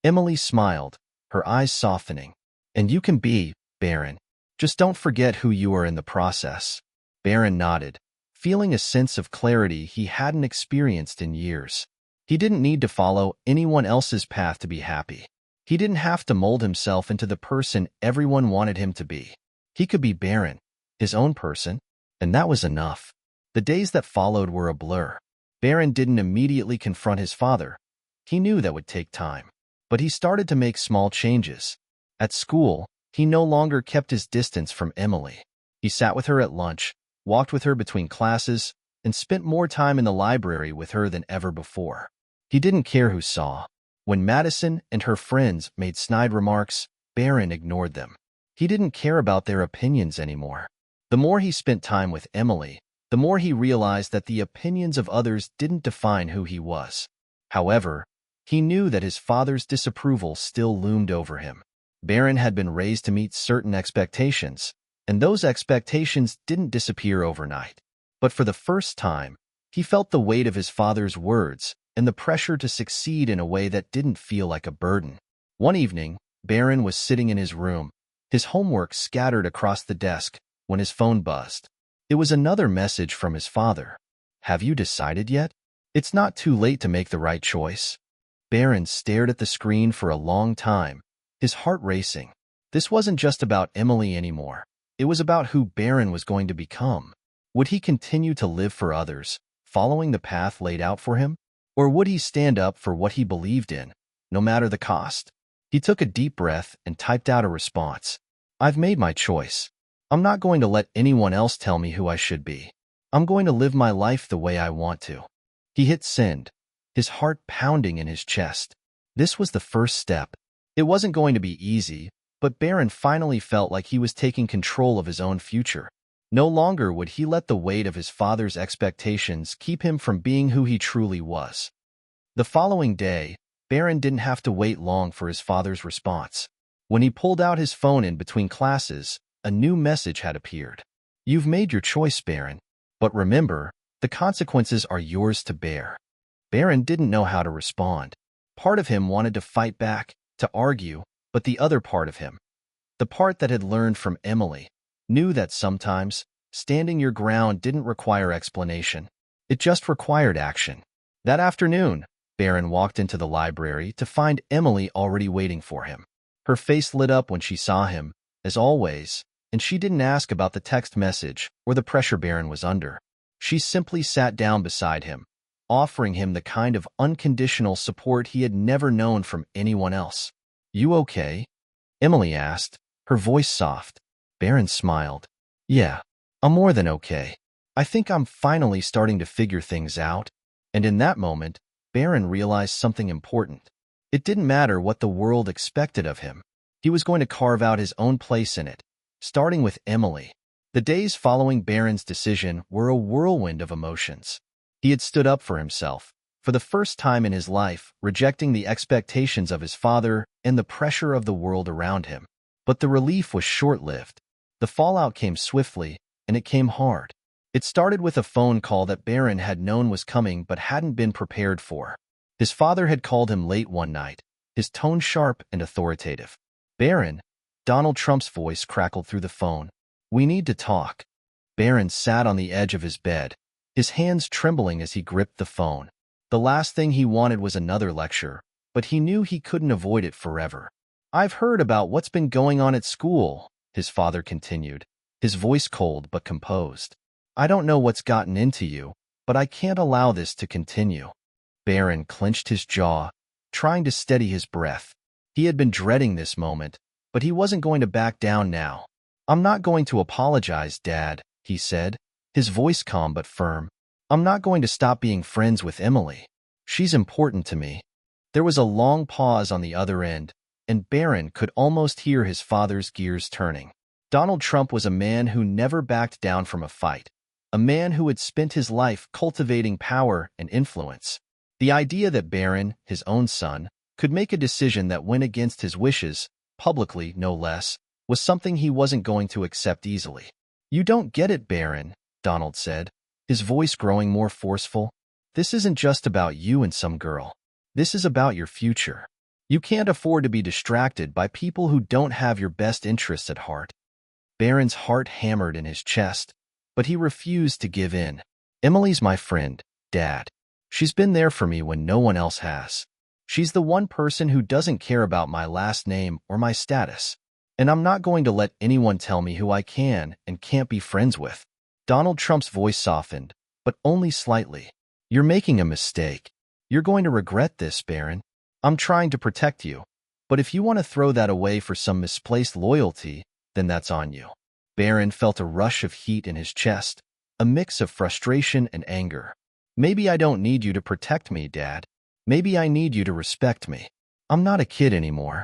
A: Emily smiled, her eyes softening. "And you can be, Barron. Just don't forget who you are in the process." Barron nodded, feeling a sense of clarity he hadn't experienced in years. He didn't need to follow anyone else's path to be happy. He didn't have to mold himself into the person everyone wanted him to be. He could be Barron, his own person, and that was enough. The days that followed were a blur. Barron didn't immediately confront his father. He knew that would take time. But he started to make small changes. At school, he no longer kept his distance from Emily. He sat with her at lunch, walked with her between classes, and spent more time in the library with her than ever before. He didn't care who saw. When Madison and her friends made snide remarks, Barron ignored them. He didn't care about their opinions anymore. The more he spent time with Emily, the more he realized that the opinions of others didn't define who he was. However, he knew that his father's disapproval still loomed over him. Barron had been raised to meet certain expectations, and those expectations didn't disappear overnight. But for the first time, he felt the weight of his father's words and the pressure to succeed in a way that didn't feel like a burden. One evening, Barron was sitting in his room, his homework scattered across the desk, when his phone buzzed. It was another message from his father. "Have you decided yet? It's not too late to make the right choice." Barron stared at the screen for a long time, his heart racing. This wasn't just about Emily anymore. It was about who Barron was going to become. Would he continue to live for others, following the path laid out for him? Or would he stand up for what he believed in, no matter the cost. He took a deep breath and typed out a response. I've made my choice. I'm not going to let anyone else tell me who I should be. I'm going to live my life the way I want to. He hit send, his heart pounding in his chest. This was the first step. It wasn't going to be easy, but Barron finally felt like he was taking control of his own future. No longer would he let the weight of his father's expectations keep him from being who he truly was. The following day, Barron didn't have to wait long for his father's response. When he pulled out his phone in between classes, a new message had appeared. You've made your choice, Barron. But remember, the consequences are yours to bear. Barron didn't know how to respond. Part of him wanted to fight back, to argue, but the other part of him, the part that had learned from Emily, knew that sometimes standing your ground didn't require explanation. It just required action. That afternoon, Barron walked into the library to find Emily already waiting for him. Her face lit up when she saw him, as always, and she didn't ask about the text message or the pressure Barron was under. She simply sat down beside him, offering him the kind of unconditional support he had never known from anyone else. You okay? Emily asked, her voice soft. Barron smiled. Yeah, I'm more than okay. I think I'm finally starting to figure things out. And in that moment, Barron realized something important. It didn't matter what the world expected of him. He was going to carve out his own place in it, starting with Emily. The days following Barron's decision were a whirlwind of emotions. He had stood up for himself, for the first time in his life, rejecting the expectations of his father and the pressure of the world around him. But the relief was short-lived. The fallout came swiftly, and it came hard. It started with a phone call that Barron had known was coming but hadn't been prepared for. His father had called him late one night, his tone sharp and authoritative. Barron, Donald Trump's voice crackled through the phone. We need to talk. Barron sat on the edge of his bed, his hands trembling as he gripped the phone. The last thing he wanted was another lecture, but he knew he couldn't avoid it forever. I've heard about what's been going on at school, his father continued, his voice cold but composed. I don't know what's gotten into you, but I can't allow this to continue. Barron clenched his jaw, trying to steady his breath. He had been dreading this moment, but he wasn't going to back down now. I'm not going to apologize, Dad, he said, his voice calm but firm. I'm not going to stop being friends with Emily. She's important to me. There was a long pause on the other end, and Barron could almost hear his father's gears turning. Donald Trump was a man who never backed down from a fight, a man who had spent his life cultivating power and influence. The idea that Barron, his own son, could make a decision that went against his wishes, publicly no less, was something he wasn't going to accept easily. You don't get it, Barron, Donald said, his voice growing more forceful. This isn't just about you and some girl. This is about your future. You can't afford to be distracted by people who don't have your best interests at heart. Barron's heart hammered in his chest, but he refused to give in. Emily's my friend, Dad. She's been there for me when no one else has. She's the one person who doesn't care about my last name or my status. And I'm not going to let anyone tell me who I can and can't be friends with. Donald Trump's voice softened, but only slightly. You're making a mistake. You're going to regret this, Barron. I'm trying to protect you. But if you want to throw that away for some misplaced loyalty, then that's on you. Barron felt a rush of heat in his chest, a mix of frustration and anger. Maybe I don't need you to protect me, Dad. Maybe I need you to respect me. I'm not a kid anymore.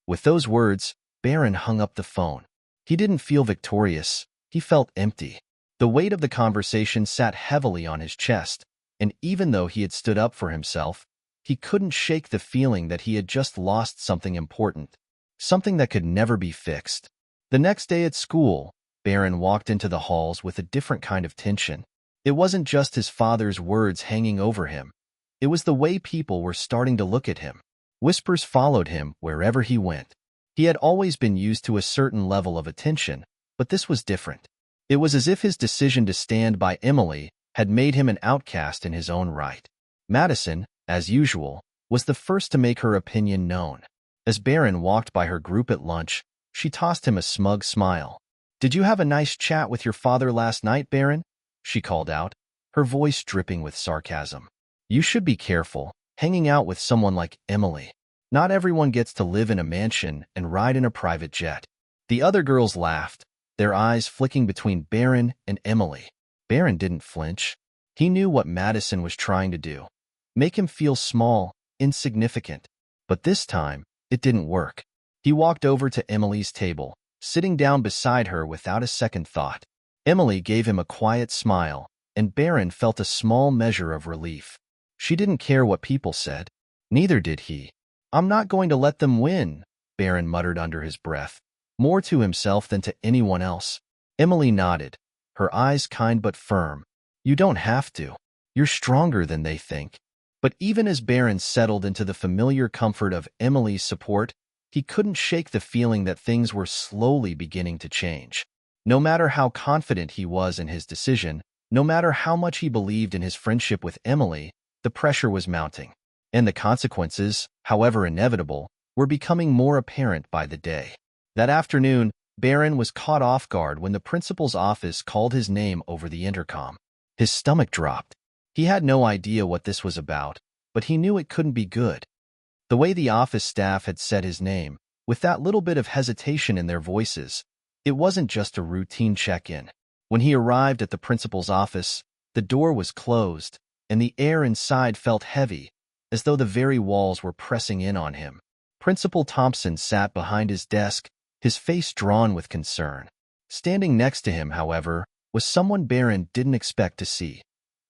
A: With those words, Barron hung up the phone. He didn't feel victorious. He felt empty. The weight of the conversation sat heavily on his chest, and even though he had stood up for himself, he couldn't shake the feeling that he had just lost something important, something that could never be fixed. The next day at school, Barron walked into the halls with a different kind of tension. It wasn't just his father's words hanging over him. It was the way people were starting to look at him. Whispers followed him wherever he went. He had always been used to a certain level of attention, but this was different. It was as if his decision to stand by Emily had made him an outcast in his own right. Madison, as usual, was the first to make her opinion known. As Barron walked by her group at lunch, she tossed him a smug smile. "Did you have a nice chat with your father last night, Barron?" she called out, her voice dripping with sarcasm. "You should be careful, hanging out with someone like Emily." Not everyone gets to live in a mansion and ride in a private jet. The other girls laughed, their eyes flicking between Barron and Emily. Barron didn't flinch. He knew what Madison was trying to do. Make him feel small, insignificant. But this time, it didn't work. He walked over to Emily's table, sitting down beside her without a second thought. Emily gave him a quiet smile, and Barron felt a small measure of relief. She didn't care what people said. Neither did he. "I'm not going to let them win," Barron muttered under his breath, more to himself than to anyone else. Emily nodded, her eyes kind but firm. "You don't have to. You're stronger than they think." But even as Barron settled into the familiar comfort of Emily's support, he couldn't shake the feeling that things were slowly beginning to change. No matter how confident he was in his decision, no matter how much he believed in his friendship with Emily, the pressure was mounting. And the consequences, however inevitable, were becoming more apparent by the day. That afternoon, Barron was caught off guard when the principal's office called his name over the intercom. His stomach dropped. He had no idea what this was about, but he knew it couldn't be good. The way the office staff had said his name, with that little bit of hesitation in their voices, it wasn't just a routine check-in. When he arrived at the principal's office, the door was closed, and the air inside felt heavy, as though the very walls were pressing in on him. Principal Thompson sat behind his desk, his face drawn with concern. Standing next to him, however, was someone Barron didn't expect to see.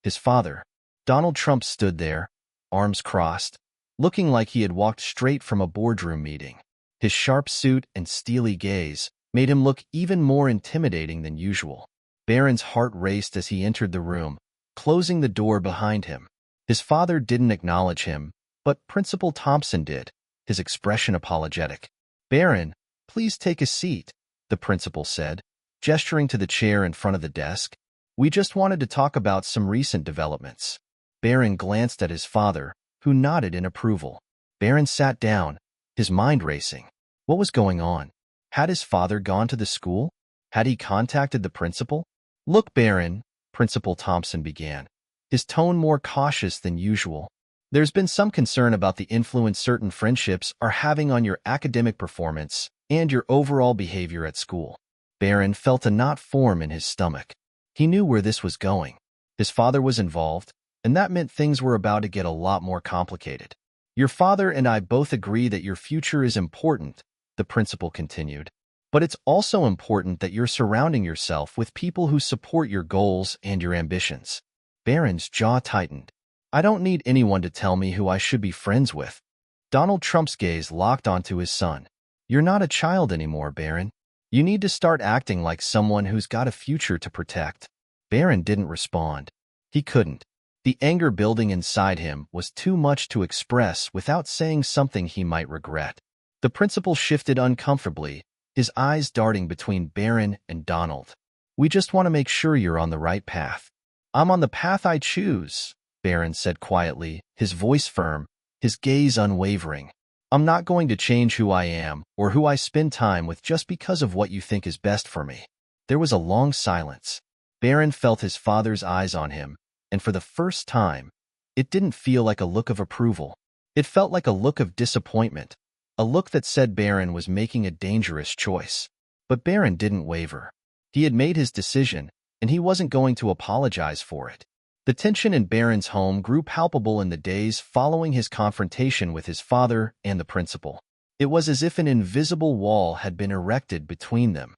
A: His father. Donald Trump stood there, arms crossed, looking like he had walked straight from a boardroom meeting. His sharp suit and steely gaze made him look even more intimidating than usual. Barron's heart raced as he entered the room, closing the door behind him. His father didn't acknowledge him, but Principal Thompson did, his expression apologetic. "Barron, please take a seat," the principal said, gesturing to the chair in front of the desk. "We just wanted to talk about some recent developments." Barron glanced at his father, who nodded in approval. Barron sat down, his mind racing. What was going on? Had his father gone to the school? Had he contacted the principal? "Look, Barron," Principal Thompson began, his tone more cautious than usual. "There's been some concern about the influence certain friendships are having on your academic performance and your overall behavior at school." Barron felt a knot form in his stomach. He knew where this was going. His father was involved, and that meant things were about to get a lot more complicated. "Your father and I both agree that your future is important," the principal continued. "But it's also important that you're surrounding yourself with people who support your goals and your ambitions." Barron's jaw tightened. "I don't need anyone to tell me who I should be friends with." Donald Trump's gaze locked onto his son. "You're not a child anymore, Barron. You need to start acting like someone who's got a future to protect." Barron didn't respond. He couldn't. The anger building inside him was too much to express without saying something he might regret. The principal shifted uncomfortably, his eyes darting between Barron and Donald. "We just want to make sure you're on the right path." "I'm on the path I choose," Barron said quietly, his voice firm, his gaze unwavering. "I'm not going to change who I am or who I spend time with just because of what you think is best for me." There was a long silence. Barron felt his father's eyes on him, and for the first time, it didn't feel like a look of approval. It felt like a look of disappointment, a look that said Barron was making a dangerous choice. But Barron didn't waver. He had made his decision, and he wasn't going to apologize for it. The tension in Barron's home grew palpable in the days following his confrontation with his father and the principal. It was as if an invisible wall had been erected between them.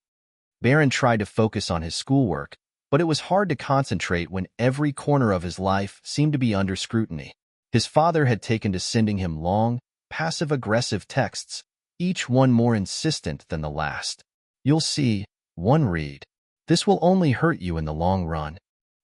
A: Barron tried to focus on his schoolwork, but it was hard to concentrate when every corner of his life seemed to be under scrutiny. His father had taken to sending him long, passive-aggressive texts, each one more insistent than the last. "You'll see," one read. "This will only hurt you in the long run."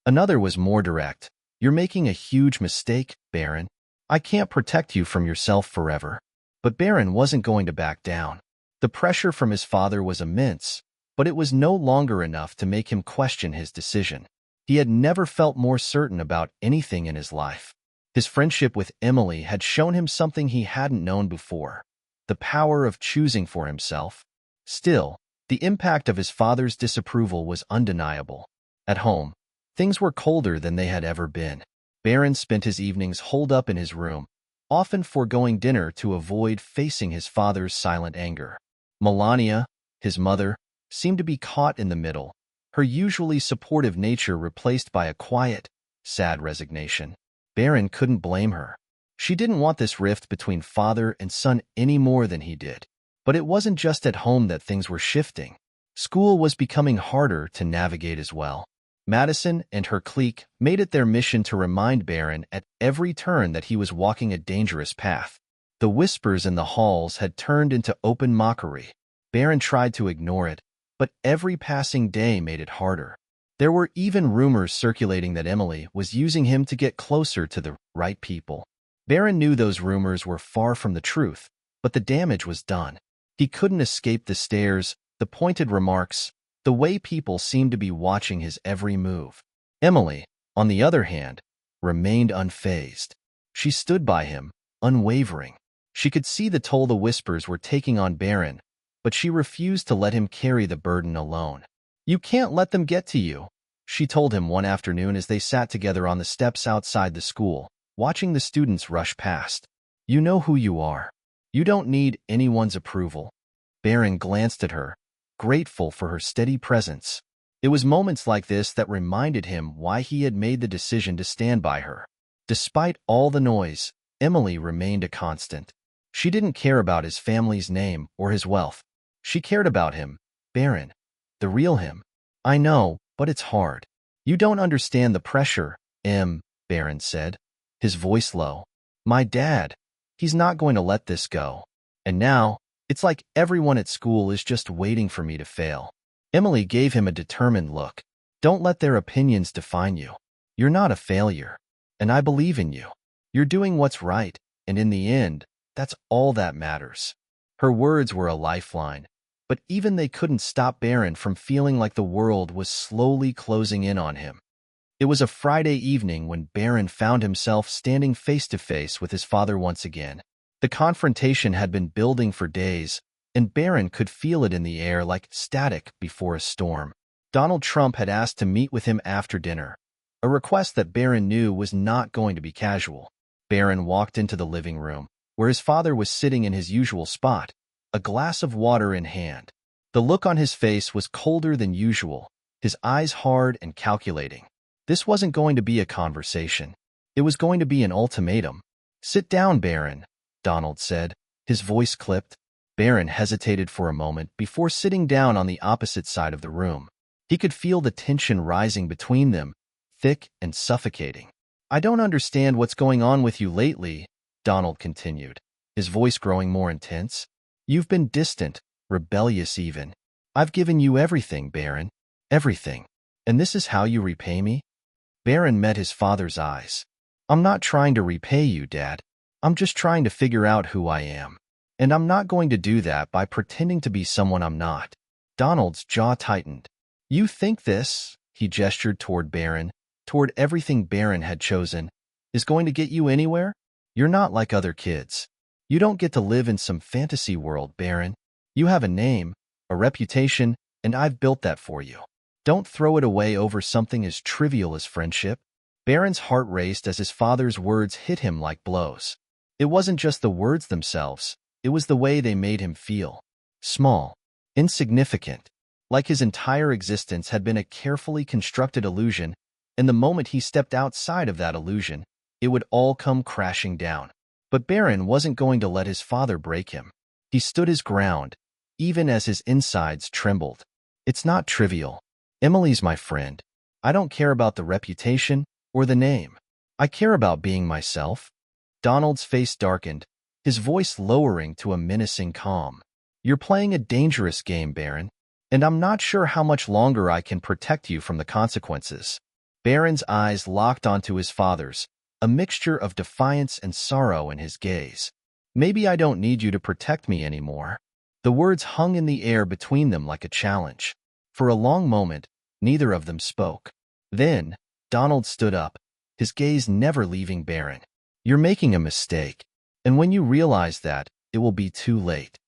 A: Another was more direct. "You're making a huge mistake, Barron. I can't protect you from yourself forever." But Barron wasn't going to back down. The pressure from his father was immense, but it was no longer enough to make him question his decision. He had never felt more certain about anything in his life. His friendship with Emily had shown him something he hadn't known before, the power of choosing for himself. Still, the impact of his father's disapproval was undeniable. At home, things were colder than they had ever been. Barron spent his evenings holed up in his room, often foregoing dinner to avoid facing his father's silent anger. Melania, his mother, seemed to be caught in the middle, her usually supportive nature replaced by a quiet, sad resignation. Barron couldn't blame her. She didn't want this rift between father and son any more than he did. But it wasn't just at home that things were shifting. School was becoming harder to navigate as well. Madison and her clique made it their mission to remind Barron at every turn that he was walking a dangerous path. The whispers in the halls had turned into open mockery. Barron tried to ignore it, but every passing day made it harder. There were even rumors circulating that Emily was using him to get closer to the right people. Barron knew those rumors were far from the truth, but the damage was done. He couldn't escape the stares, the pointed remarks, the way people seemed to be watching his every move. Emily, on the other hand, remained unfazed. She stood by him, unwavering. She could see the toll the whispers were taking on Barron, but she refused to let him carry the burden alone. "You can't let them get to you," she told him one afternoon as they sat together on the steps outside the school, watching the students rush past. "You know who you are. You don't need anyone's approval." Barron glanced at her, grateful for her steady presence. It was moments like this that reminded him why he had made the decision to stand by her. Despite all the noise, Emily remained a constant. She didn't care about his family's name or his wealth. She cared about him, Barron, the real him. "I know, but it's hard. You don't understand the pressure," Barron said, his voice low. "My dad, he's not going to let this go. And now, it's like everyone at school is just waiting for me to fail." Emily gave him a determined look. "Don't let their opinions define you. You're not a failure. And I believe in you. You're doing what's right, and in the end, that's all that matters." Her words were a lifeline, but even they couldn't stop Barron from feeling like the world was slowly closing in on him. It was a Friday evening when Barron found himself standing face to face with his father once again. The confrontation had been building for days, and Barron could feel it in the air like static before a storm. Donald Trump had asked to meet with him after dinner, a request that Barron knew was not going to be casual. Barron walked into the living room, where his father was sitting in his usual spot, a glass of water in hand. The look on his face was colder than usual, his eyes hard and calculating. This wasn't going to be a conversation. It was going to be an ultimatum. "Sit down, Barron," Donald said, his voice clipped. Barron hesitated for a moment before sitting down on the opposite side of the room. He could feel the tension rising between them, thick and suffocating. "I don't understand what's going on with you lately," Donald continued, his voice growing more intense. "You've been distant, rebellious even. I've given you everything, Barron, everything. And this is how you repay me?" Barron met his father's eyes. "I'm not trying to repay you, Dad. I'm just trying to figure out who I am. And I'm not going to do that by pretending to be someone I'm not." Donald's jaw tightened. "You think this," he gestured toward Barron, toward everything Barron had chosen, "is going to get you anywhere? You're not like other kids. You don't get to live in some fantasy world, Barron. You have a name, a reputation, and I've built that for you. Don't throw it away over something as trivial as friendship." Barron's heart raced as his father's words hit him like blows. It wasn't just the words themselves, it was the way they made him feel. Small, insignificant, like his entire existence had been a carefully constructed illusion, and the moment he stepped outside of that illusion, it would all come crashing down. But Barron wasn't going to let his father break him. He stood his ground, even as his insides trembled. "It's not trivial. Emily's my friend. I don't care about the reputation or the name. I care about being myself." Donald's face darkened, his voice lowering to a menacing calm. "You're playing a dangerous game, Barron, and I'm not sure how much longer I can protect you from the consequences." Barron's eyes locked onto his father's, a mixture of defiance and sorrow in his gaze. "Maybe I don't need you to protect me anymore." The words hung in the air between them like a challenge. For a long moment, neither of them spoke. Then, Donald stood up, his gaze never leaving Barron. "You're making a mistake, and when you realize that, it will be too late."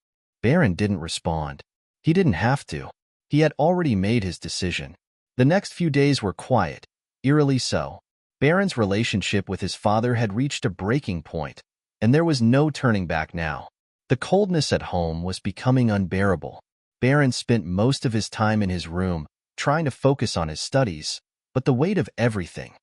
A: Barron didn't respond. He didn't have to. He had already made his decision. The next few days were quiet, eerily so. Barron's relationship with his father had reached a breaking point, and there was no turning back now. The coldness at home was becoming unbearable. Barron spent most of his time in his room, trying to focus on his studies, but the weight of everything,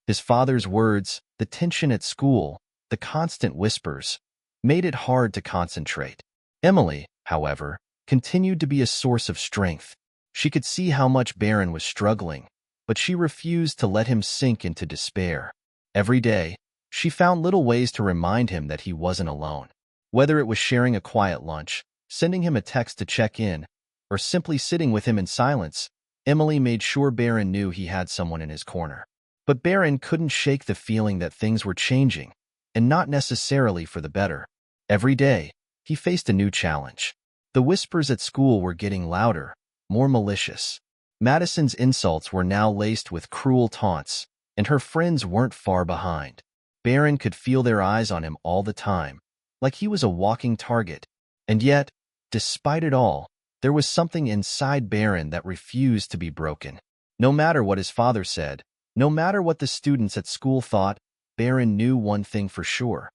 A: his father's words, the tension at school, the constant whispers, made it hard to concentrate. Emily, however, continued to be a source of strength. She could see how much Barron was struggling, but she refused to let him sink into despair. Every day, she found little ways to remind him that he wasn't alone. Whether it was sharing a quiet lunch, sending him a text to check in, or simply sitting with him in silence, Emily made sure Barron knew he had someone in his corner. But Barron couldn't shake the feeling that things were changing, and not necessarily for the better. Every day, he faced a new challenge. The whispers at school were getting louder, more malicious. Madison's insults were now laced with cruel taunts, and her friends weren't far behind. Barron could feel their eyes on him all the time, like he was a walking target. And yet, despite it all, there was something inside Barron that refused to be broken. No matter what his father said, no matter what the students at school thought, Barron knew one thing for sure.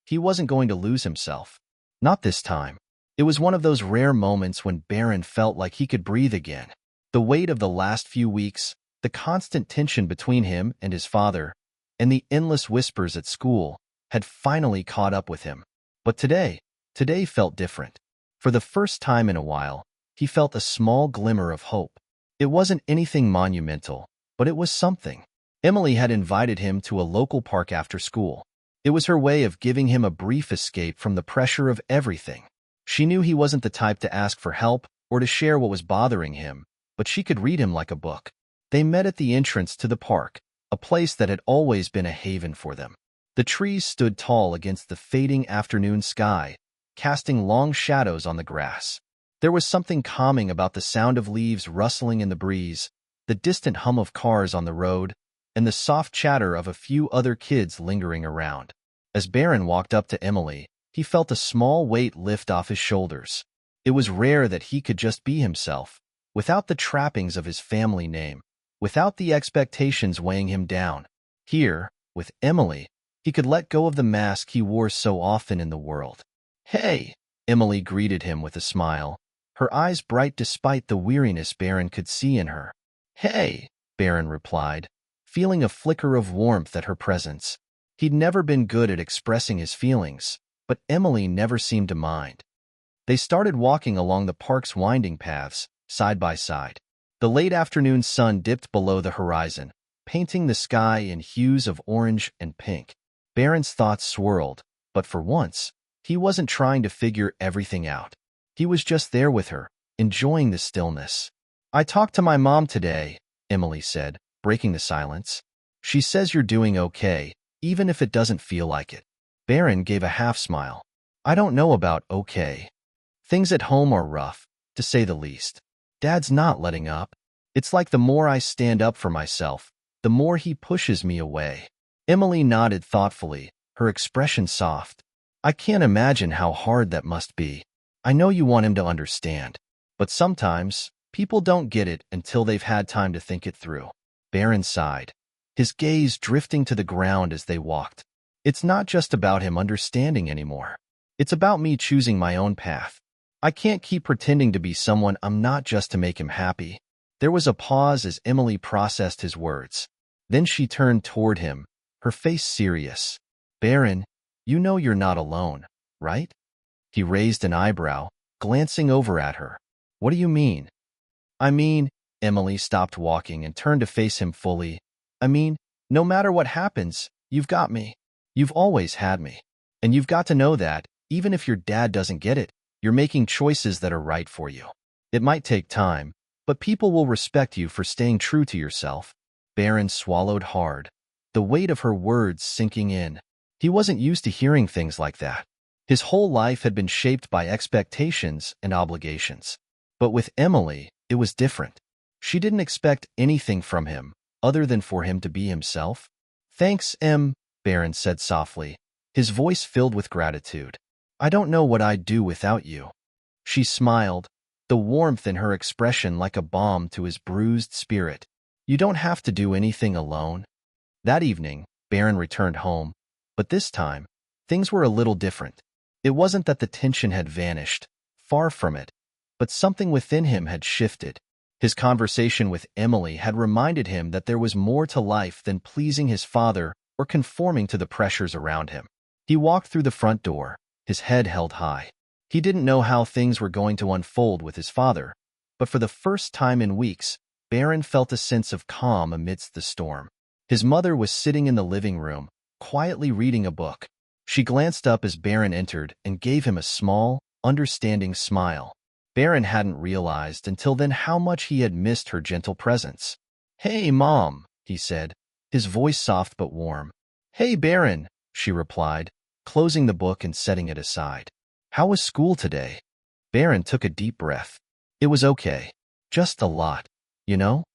A: He wasn't going to lose himself. Not this time. It was one of those rare moments when Barron felt like he could breathe again. The weight of the last few weeks, the constant tension between him and his father, and the endless whispers at school had finally caught up with him. But today felt different. For the first time in a while, he felt a small glimmer of hope. It wasn't anything monumental, but it was something. Emily had invited him to a local park after school. It was her way of giving him a brief escape from the pressure of everything. She knew he wasn't the type to ask for help or to share what was bothering him, but she could read him like a book. They met at the entrance to the park, a place that had always been a haven for them. The trees stood tall against the fading afternoon sky, casting long shadows on the grass. There was something calming about the sound of leaves rustling in the breeze, the distant hum of cars on the road, and the soft chatter of a few other kids lingering around. As Barron walked up to Emily, he felt a small weight lift off his shoulders. It was rare that he could just be himself, without the trappings of his family name, without the expectations weighing him down. Here, with Emily, he could let go of the mask he wore so often in the world. "Hey!" Emily greeted him with a smile, her eyes bright despite the weariness Barron could see in her. "Hey!" Barron replied, feeling a flicker of warmth at her presence. He'd never been good at expressing his feelings, but Emily never seemed to mind. They started walking along the park's winding paths, side by side. The late afternoon sun dipped below the horizon, painting the sky in hues of orange and pink. Barron's thoughts swirled, but for once, he wasn't trying to figure everything out. He was just there with her, enjoying the stillness. "I talked to my mom today," Emily said, breaking the silence. "She says you're doing okay, even if it doesn't feel like it." Barron gave a half-smile. "I don't know about okay. Things at home are rough, to say the least. Dad's not letting up. It's like the more I stand up for myself, the more he pushes me away." Emily nodded thoughtfully, her expression soft. "I can't imagine how hard that must be. I know you want him to understand, but sometimes people don't get it until they've had time to think it through." Barron sighed, his gaze drifting to the ground as they walked. "It's not just about him understanding anymore. It's about me choosing my own path. I can't keep pretending to be someone I'm not just to make him happy." There was a pause as Emily processed his words. Then she turned toward him, her face serious. "Barron, you know you're not alone, right?" He raised an eyebrow, glancing over at her. "What do you mean?" "I mean," Emily stopped walking and turned to face him fully. "I mean, no matter what happens, you've got me. You've always had me. And you've got to know that, even if your dad doesn't get it, you're making choices that are right for you. It might take time, but people will respect you for staying true to yourself." Barron swallowed hard, the weight of her words sinking in. He wasn't used to hearing things like that. His whole life had been shaped by expectations and obligations. But with Emily, it was different. She didn't expect anything from him, other than for him to be himself. "Thanks, Em," Barron said softly, his voice filled with gratitude. "I don't know what I'd do without you." She smiled, the warmth in her expression like a balm to his bruised spirit. "You don't have to do anything alone." That evening, Barron returned home, but this time, things were a little different. It wasn't that the tension had vanished, far from it, but something within him had shifted. His conversation with Emily had reminded him that there was more to life than pleasing his father or conforming to the pressures around him. He walked through the front door, his head held high. He didn't know how things were going to unfold with his father, but for the first time in weeks, Barron felt a sense of calm amidst the storm. His mother was sitting in the living room, quietly reading a book. She glanced up as Barron entered and gave him a small, understanding smile. Barron hadn't realized until then how much he had missed her gentle presence. "Hey, Mom," he said, his voice soft but warm. "Hey, Barron," she replied, closing the book and setting it aside. "How was school today?" Barron took a deep breath. "It was okay. Just a lot, you know?"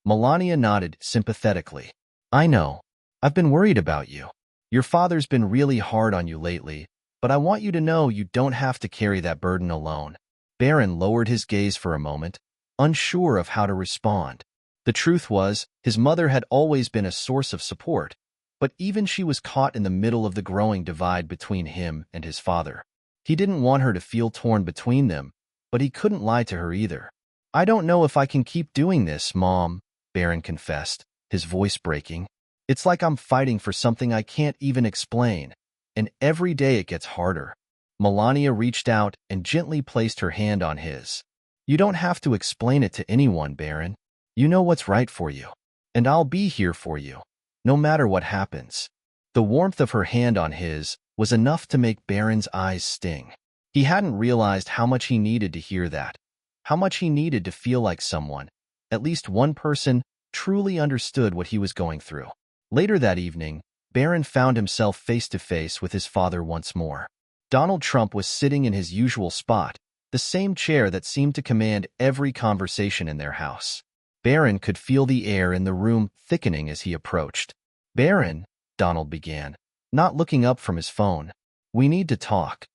A: Melania nodded sympathetically. "I know. I've been worried about you. Your father's been really hard on you lately, but I want you to know you don't have to carry that burden alone." Barron lowered his gaze for a moment, unsure of how to respond. The truth was, his mother had always been a source of support, but even she was caught in the middle of the growing divide between him and his father. He didn't want her to feel torn between them, but he couldn't lie to her either. "I don't know if I can keep doing this, Mom," Barron confessed, his voice breaking. "It's like I'm fighting for something I can't even explain, and every day it gets harder." Melania reached out and gently placed her hand on his. "You don't have to explain it to anyone, Barron. You know what's right for you, and I'll be here for you, no matter what happens." The warmth of her hand on his was enough to make Barron's eyes sting. He hadn't realized how much he needed to hear that, how much he needed to feel like someone, at least one person, truly understood what he was going through. Later that evening, Barron found himself face to face with his father once more. Donald Trump was sitting in his usual spot, the same chair that seemed to command every conversation in their house. Barron could feel the air in the room thickening as he approached. "Barron," Donald began, not looking up from his phone. "We need to talk."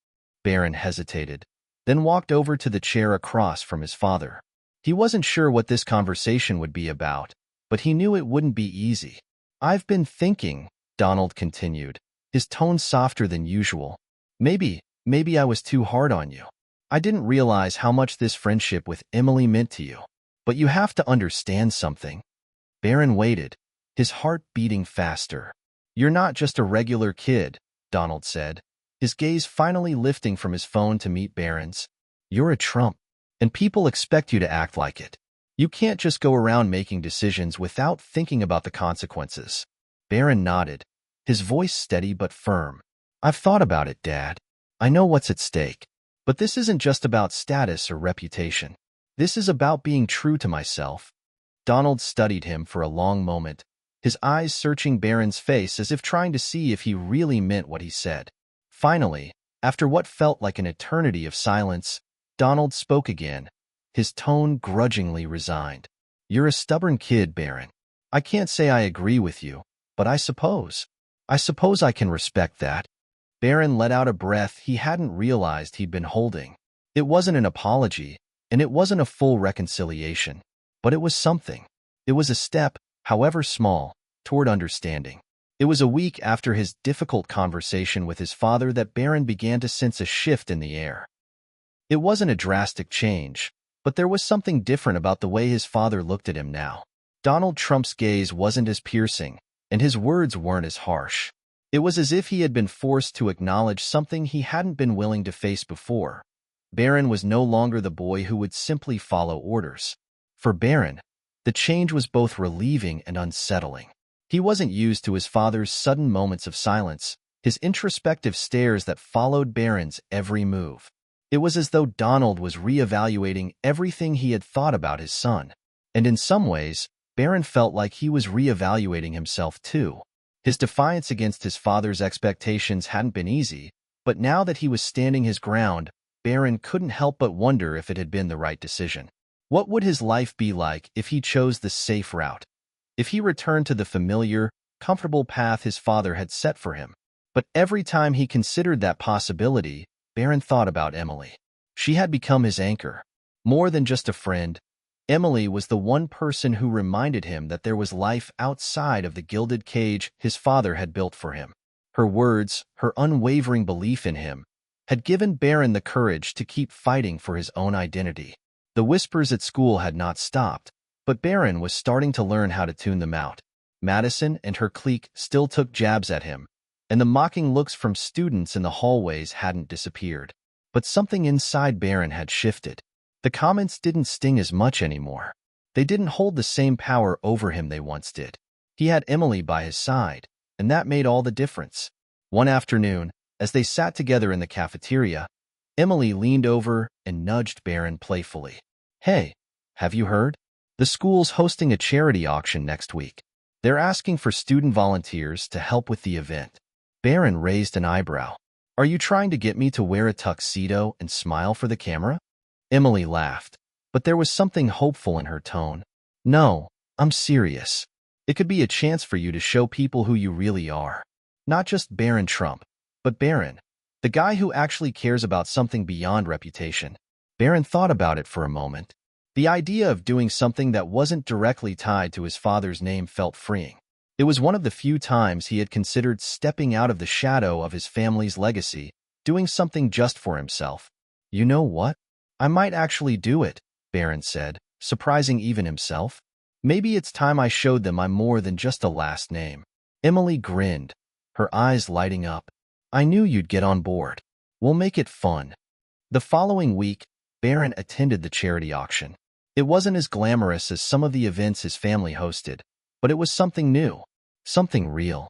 A: Barron hesitated, then walked over to the chair across from his father. He wasn't sure what this conversation would be about, but he knew it wouldn't be easy. "I've been thinking," Donald continued, his tone softer than usual. Maybe I was too hard on you. I didn't realize how much this friendship with Emily meant to you. But you have to understand something." Barron waited, his heart beating faster. "You're not just a regular kid," Donald said, his gaze finally lifting from his phone to meet Barron's. "You're a Trump, and people expect you to act like it. You can't just go around making decisions without thinking about the consequences." Barron nodded, his voice steady but firm. "I've thought about it, Dad. I know what's at stake. But this isn't just about status or reputation. This is about being true to myself." Donald studied him for a long moment, his eyes searching Barron's face as if trying to see if he really meant what he said. Finally, after what felt like an eternity of silence, Donald spoke again, his tone grudgingly resigned. "You're a stubborn kid, Barron. I can't say I agree with you, but I suppose I can respect that." Barron let out a breath he hadn't realized he'd been holding. It wasn't an apology, and it wasn't a full reconciliation, but it was something. It was a step, however small, toward understanding. It was a week after his difficult conversation with his father that Barron began to sense a shift in the air. It wasn't a drastic change, but there was something different about the way his father looked at him now. Donald Trump's gaze wasn't as piercing, and his words weren't as harsh. It was as if he had been forced to acknowledge something he hadn't been willing to face before. Barron was no longer the boy who would simply follow orders. For Barron, the change was both relieving and unsettling. He wasn't used to his father's sudden moments of silence, his introspective stares that followed Barron's every move. It was as though Donald was reevaluating everything he had thought about his son. And in some ways, Barron felt like he was reevaluating himself too. His defiance against his father's expectations hadn't been easy, but now that he was standing his ground, Barron couldn't help but wonder if it had been the right decision. What would his life be like if he chose the safe route? If he returned to the familiar, comfortable path his father had set for him? But every time he considered that possibility, Barron thought about Emily. She had become his anchor. More than just a friend, Emily was the one person who reminded him that there was life outside of the gilded cage his father had built for him. Her words, her unwavering belief in him, had given Barron the courage to keep fighting for his own identity. The whispers at school had not stopped, but Barron was starting to learn how to tune them out. Madison and her clique still took jabs at him, and the mocking looks from students in the hallways hadn't disappeared. But something inside Barron had shifted. The comments didn't sting as much anymore. They didn't hold the same power over him they once did. He had Emily by his side, and that made all the difference. One afternoon, as they sat together in the cafeteria, Emily leaned over and nudged Barron playfully. "Hey, have you heard? The school's hosting a charity auction next week. They're asking for student volunteers to help with the event." Barron raised an eyebrow. "Are you trying to get me to wear a tuxedo and smile for the camera?" Emily laughed, but there was something hopeful in her tone. "No, I'm serious. It could be a chance for you to show people who you really are. Not just Barron Trump, but Barron, the guy who actually cares about something beyond reputation." Barron thought about it for a moment. The idea of doing something that wasn't directly tied to his father's name felt freeing. It was one of the few times he had considered stepping out of the shadow of his family's legacy, doing something just for himself. "You know what? I might actually do it," Barron said, surprising even himself. "Maybe it's time I showed them I'm more than just a last name." Emily grinned, her eyes lighting up. "I knew you'd get on board. We'll make it fun." The following week, Barron attended the charity auction. It wasn't as glamorous as some of the events his family hosted, but it was something new, something real.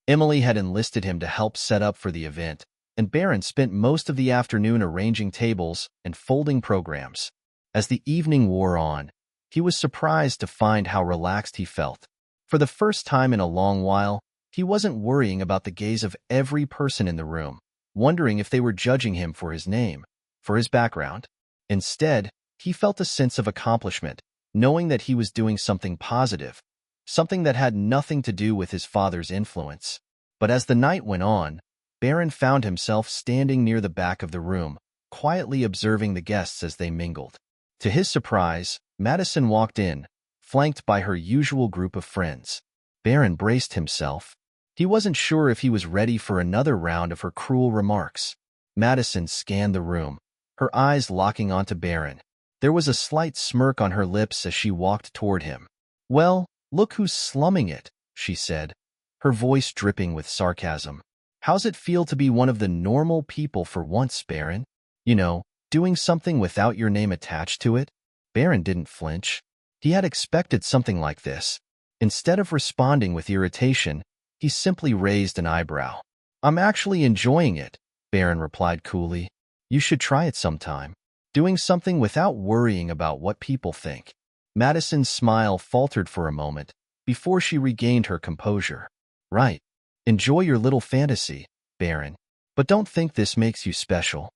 A: Emily had enlisted him to help set up for the event, and Barron spent most of the afternoon arranging tables and folding programs. As the evening wore on, he was surprised to find how relaxed he felt. For the first time in a long while, he wasn't worrying about the gaze of every person in the room, wondering if they were judging him for his name, for his background. Instead, he felt a sense of accomplishment, knowing that he was doing something positive, something that had nothing to do with his father's influence. But as the night went on, Barron found himself standing near the back of the room, quietly observing the guests as they mingled. To his surprise, Madison walked in, flanked by her usual group of friends. Barron braced himself. He wasn't sure if he was ready for another round of her cruel remarks. Madison scanned the room, her eyes locking onto Barron. There was a slight smirk on her lips as she walked toward him. "Well, look who's slumming it," she said, her voice dripping with sarcasm. "How's it feel to be one of the normal people for once, Barron? You know, doing something without your name attached to it?" Barron didn't flinch. He had expected something like this. Instead of responding with irritation, he simply raised an eyebrow. "I'm actually enjoying it," Barron replied coolly. "You should try it sometime. Doing something without worrying about what people think." Madison's smile faltered for a moment before she regained her composure. "Right. Enjoy your little fantasy, Barron. But don't think this makes you special."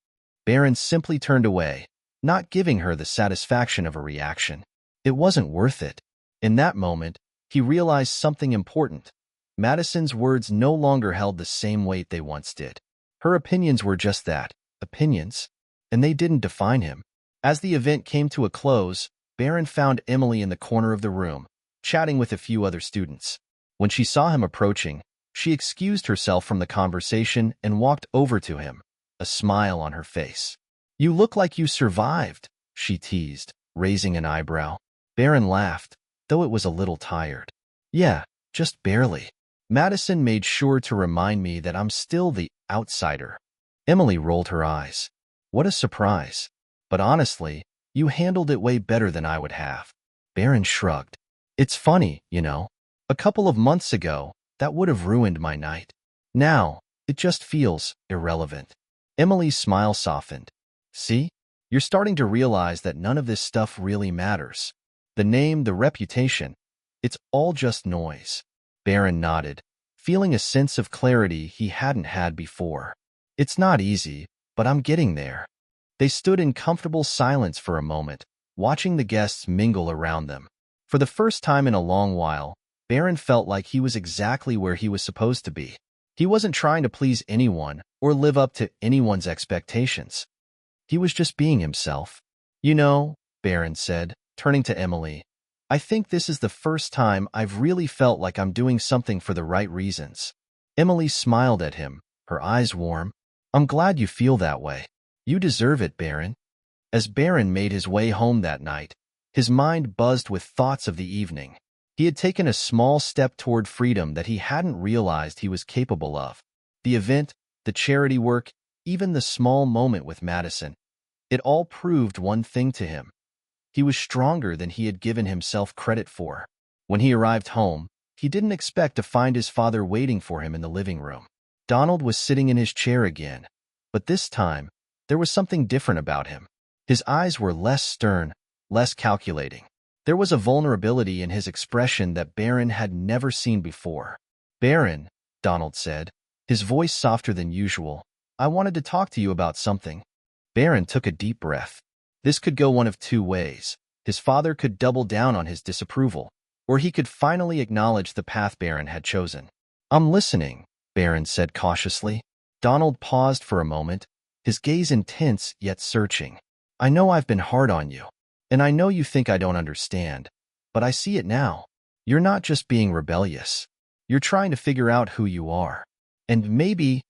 A: Barron simply turned away, not giving her the satisfaction of a reaction. It wasn't worth it. In that moment, he realized something important. Madison's words no longer held the same weight they once did. Her opinions were just that, opinions, and they didn't define him. As the event came to a close, Barron found Emily in the corner of the room, chatting with a few other students. When she saw him approaching, she excused herself from the conversation and walked over to him, a smile on her face. "You look like you survived," she teased, raising an eyebrow. Barron laughed, though it was a little tired. "Yeah, just barely. Madison made sure to remind me that I'm still the outsider." Emily rolled her eyes. "What a surprise. But honestly, you handled it way better than I would have." Barron shrugged. "It's funny, you know. A couple of months ago, that would have ruined my night. Now, it just feels irrelevant." Emily's smile softened. "See? You're starting to realize that none of this stuff really matters. The name, the reputation, it's all just noise." Barron nodded, feeling a sense of clarity he hadn't had before. "It's not easy, but I'm getting there." They stood in comfortable silence for a moment, watching the guests mingle around them. For the first time in a long while, Barron felt like he was exactly where he was supposed to be. He wasn't trying to please anyone or live up to anyone's expectations. He was just being himself. "You know," Barron said, turning to Emily, "I think this is the first time I've really felt like I'm doing something for the right reasons." Emily smiled at him, her eyes warm. I'm glad you feel that way. You deserve it, Barron. As Barron made his way home that night, his mind buzzed with thoughts of the evening. He had taken a small step toward freedom that he hadn't realized he was capable of. The event, the charity work, even the small moment with Madison, it all proved one thing to him. He was stronger than he had given himself credit for. When he arrived home, he didn't expect to find his father waiting for him in the living room. Donald was sitting in his chair again, but this time, there was something different about him. His eyes were less stern, less calculating. There was a vulnerability in his expression that Barron had never seen before. Barron, Donald said, his voice softer than usual, I wanted to talk to you about something. Barron took a deep breath. This could go one of two ways. His father could double down on his disapproval, or he could finally acknowledge the path Barron had chosen. I'm listening, Barron said cautiously. Donald paused for a moment, his gaze intense yet searching. I know I've been hard on you, and I know you think I don't understand, but I see it now. You're not just being rebellious. You're trying to figure out who you are. And maybe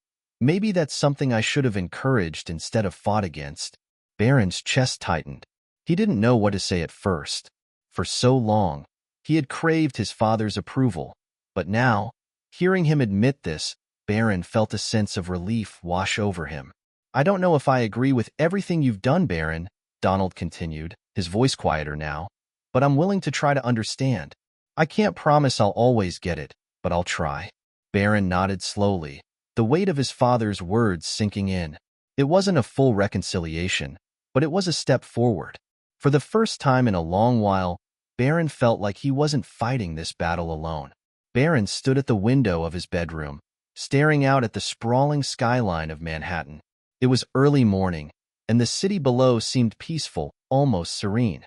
A: that's something I should have encouraged instead of fought against. Barron's chest tightened. He didn't know what to say at first. For so long, he had craved his father's approval, but now, hearing him admit this, Barron felt a sense of relief wash over him. I don't know if I agree with everything you've done, Barron, Donald continued, his voice quieter now, but I'm willing to try to understand. I can't promise I'll always get it, but I'll try. Barron nodded slowly, the weight of his father's words sinking in. It wasn't a full reconciliation, but it was a step forward. For the first time in a long while, Barron felt like he wasn't fighting this battle alone. Barron stood at the window of his bedroom, staring out at the sprawling skyline of Manhattan. It was early morning, and the city below seemed peaceful, almost serene,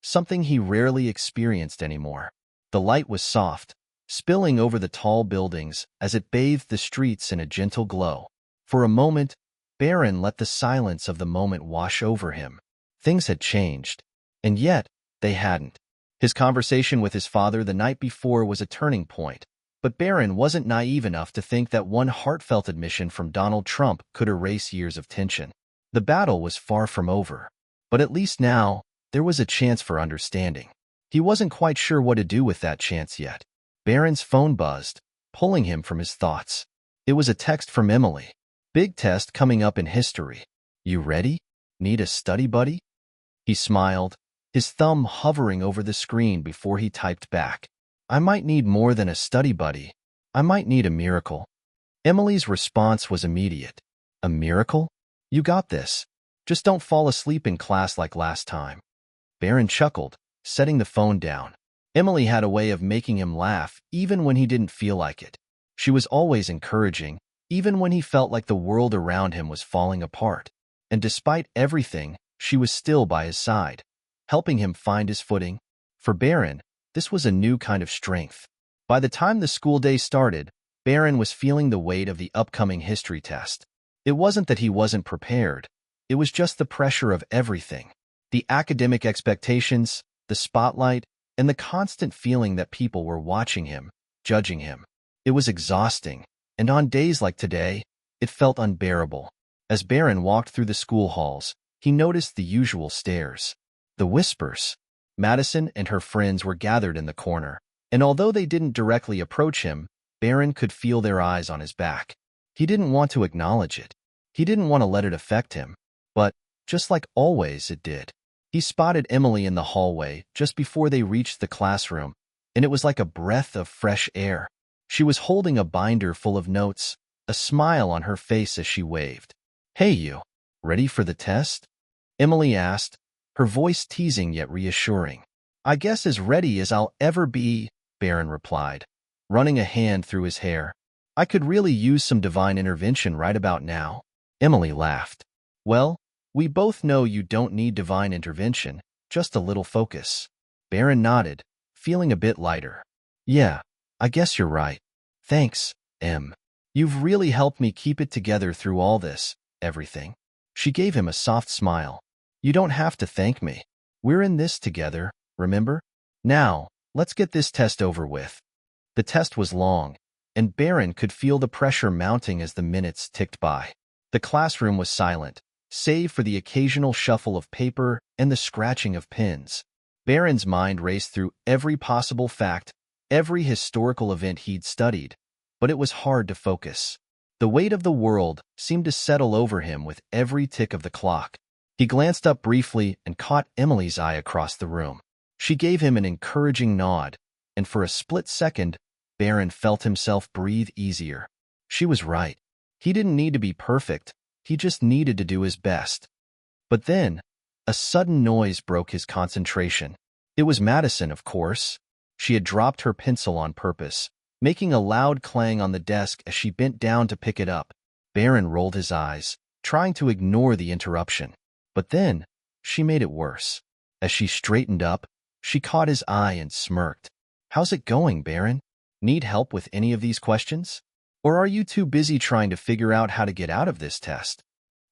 A: something he rarely experienced anymore. The light was soft, spilling over the tall buildings as it bathed the streets in a gentle glow. For a moment, Barron let the silence of the moment wash over him. Things had changed, and yet they hadn't. His conversation with his father the night before was a turning point, but Barron wasn't naive enough to think that one heartfelt admission from Donald Trump could erase years of tension. The battle was far from over, but at least now, there was a chance for understanding. He wasn't quite sure what to do with that chance yet. Barron's phone buzzed, pulling him from his thoughts. It was a text from Emily. Big test coming up in history. You ready? Need a study buddy? He smiled, his thumb hovering over the screen before he typed back. I might need more than a study buddy. I might need a miracle. Emily's response was immediate. A miracle? You got this. Just don't fall asleep in class like last time. Barron chuckled, setting the phone down. Emily had a way of making him laugh even when he didn't feel like it. She was always encouraging, even when he felt like the world around him was falling apart. And despite everything, she was still by his side, helping him find his footing. For Barron, this was a new kind of strength. By the time the school day started, Barron was feeling the weight of the upcoming history test. It wasn't that he wasn't prepared. It was just the pressure of everything. The academic expectations, the spotlight, and the constant feeling that people were watching him, judging him. It was exhausting, and on days like today, it felt unbearable. As Barron walked through the school halls, he noticed the usual stares, the whispers. Madison and her friends were gathered in the corner, and although they didn't directly approach him, Barron could feel their eyes on his back. He didn't want to acknowledge it. He didn't want to let it affect him. But, just like always it did, he spotted Emily in the hallway just before they reached the classroom, and it was like a breath of fresh air. She was holding a binder full of notes, a smile on her face as she waved. Hey you, ready for the test? Emily asked, her voice teasing yet reassuring. I guess as ready as I'll ever be, Barron replied, running a hand through his hair. I could really use some divine intervention right about now. Emily laughed. Well, we both know you don't need divine intervention, just a little focus. Barron nodded, feeling a bit lighter. Yeah, I guess you're right. Thanks, Em. You've really helped me keep it together through all this, everything. She gave him a soft smile. You don't have to thank me. We're in this together, remember? Now, let's get this test over with. The test was long, and Barron could feel the pressure mounting as the minutes ticked by. The classroom was silent, save for the occasional shuffle of paper and the scratching of pens. Barron's mind raced through every possible fact, every historical event he'd studied, but it was hard to focus. The weight of the world seemed to settle over him with every tick of the clock. He glanced up briefly and caught Emily's eye across the room. She gave him an encouraging nod, and for a split second, Barron felt himself breathe easier. She was right. He didn't need to be perfect. He just needed to do his best. But then, a sudden noise broke his concentration. It was Madison, of course. She had dropped her pencil on purpose, making a loud clang on the desk as she bent down to pick it up. Barron rolled his eyes, trying to ignore the interruption. But then, she made it worse. As she straightened up, she caught his eye and smirked. "How's it going, Barron? Need help with any of these questions? Or are you too busy trying to figure out how to get out of this test?"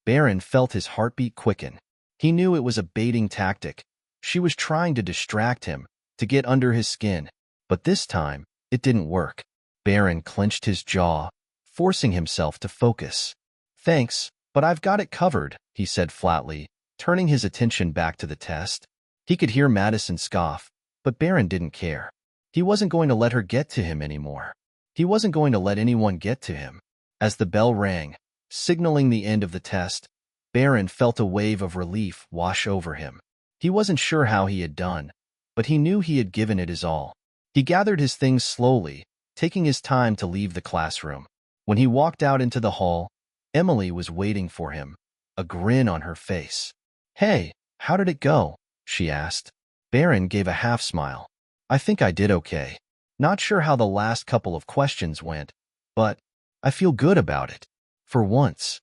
A: Barron felt his heartbeat quicken. He knew it was a baiting tactic. She was trying to distract him, to get under his skin. But this time, it didn't work. Barron clenched his jaw, forcing himself to focus. "Thanks, but I've got it covered," he said flatly, turning his attention back to the test. He could hear Madison scoff, but Barron didn't care. He wasn't going to let her get to him anymore. He wasn't going to let anyone get to him. As the bell rang, signaling the end of the test, Barron felt a wave of relief wash over him. He wasn't sure how he had done, but he knew he had given it his all. He gathered his things slowly, taking his time to leave the classroom. When he walked out into the hall, Emily was waiting for him, a grin on her face. "Hey, how did it go?" she asked. Barron gave a half-smile. "I think I did okay. Not sure how the last couple of questions went, but I feel good about it. For once."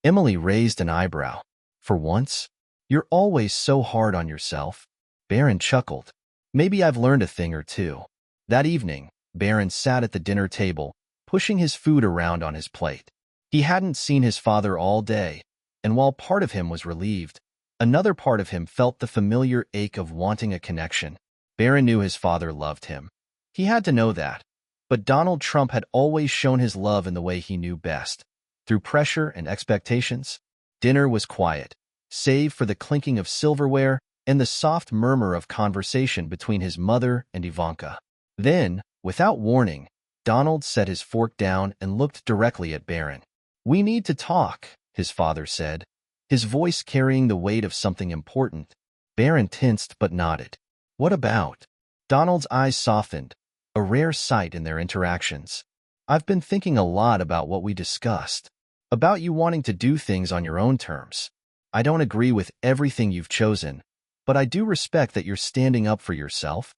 A: Emily raised an eyebrow. "For once? You're always so hard on yourself." Barron chuckled. "Maybe I've learned a thing or two." That evening, Barron sat at the dinner table, pushing his food around on his plate. He hadn't seen his father all day, and while part of him was relieved, another part of him felt the familiar ache of wanting a connection. Barron knew his father loved him. He had to know that. But Donald Trump had always shown his love in the way he knew best, through pressure and expectations. Dinner was quiet, save for the clinking of silverware and the soft murmur of conversation between his mother and Ivanka. Then, without warning, Donald set his fork down and looked directly at Barron. "We need to talk," his father said, his voice carrying the weight of something important. Barron tensed but nodded. "What about?" Donald's eyes softened, a rare sight in their interactions. "I've been thinking a lot about what we discussed, about you wanting to do things on your own terms. I don't agree with everything you've chosen, but I do respect that you're standing up for yourself."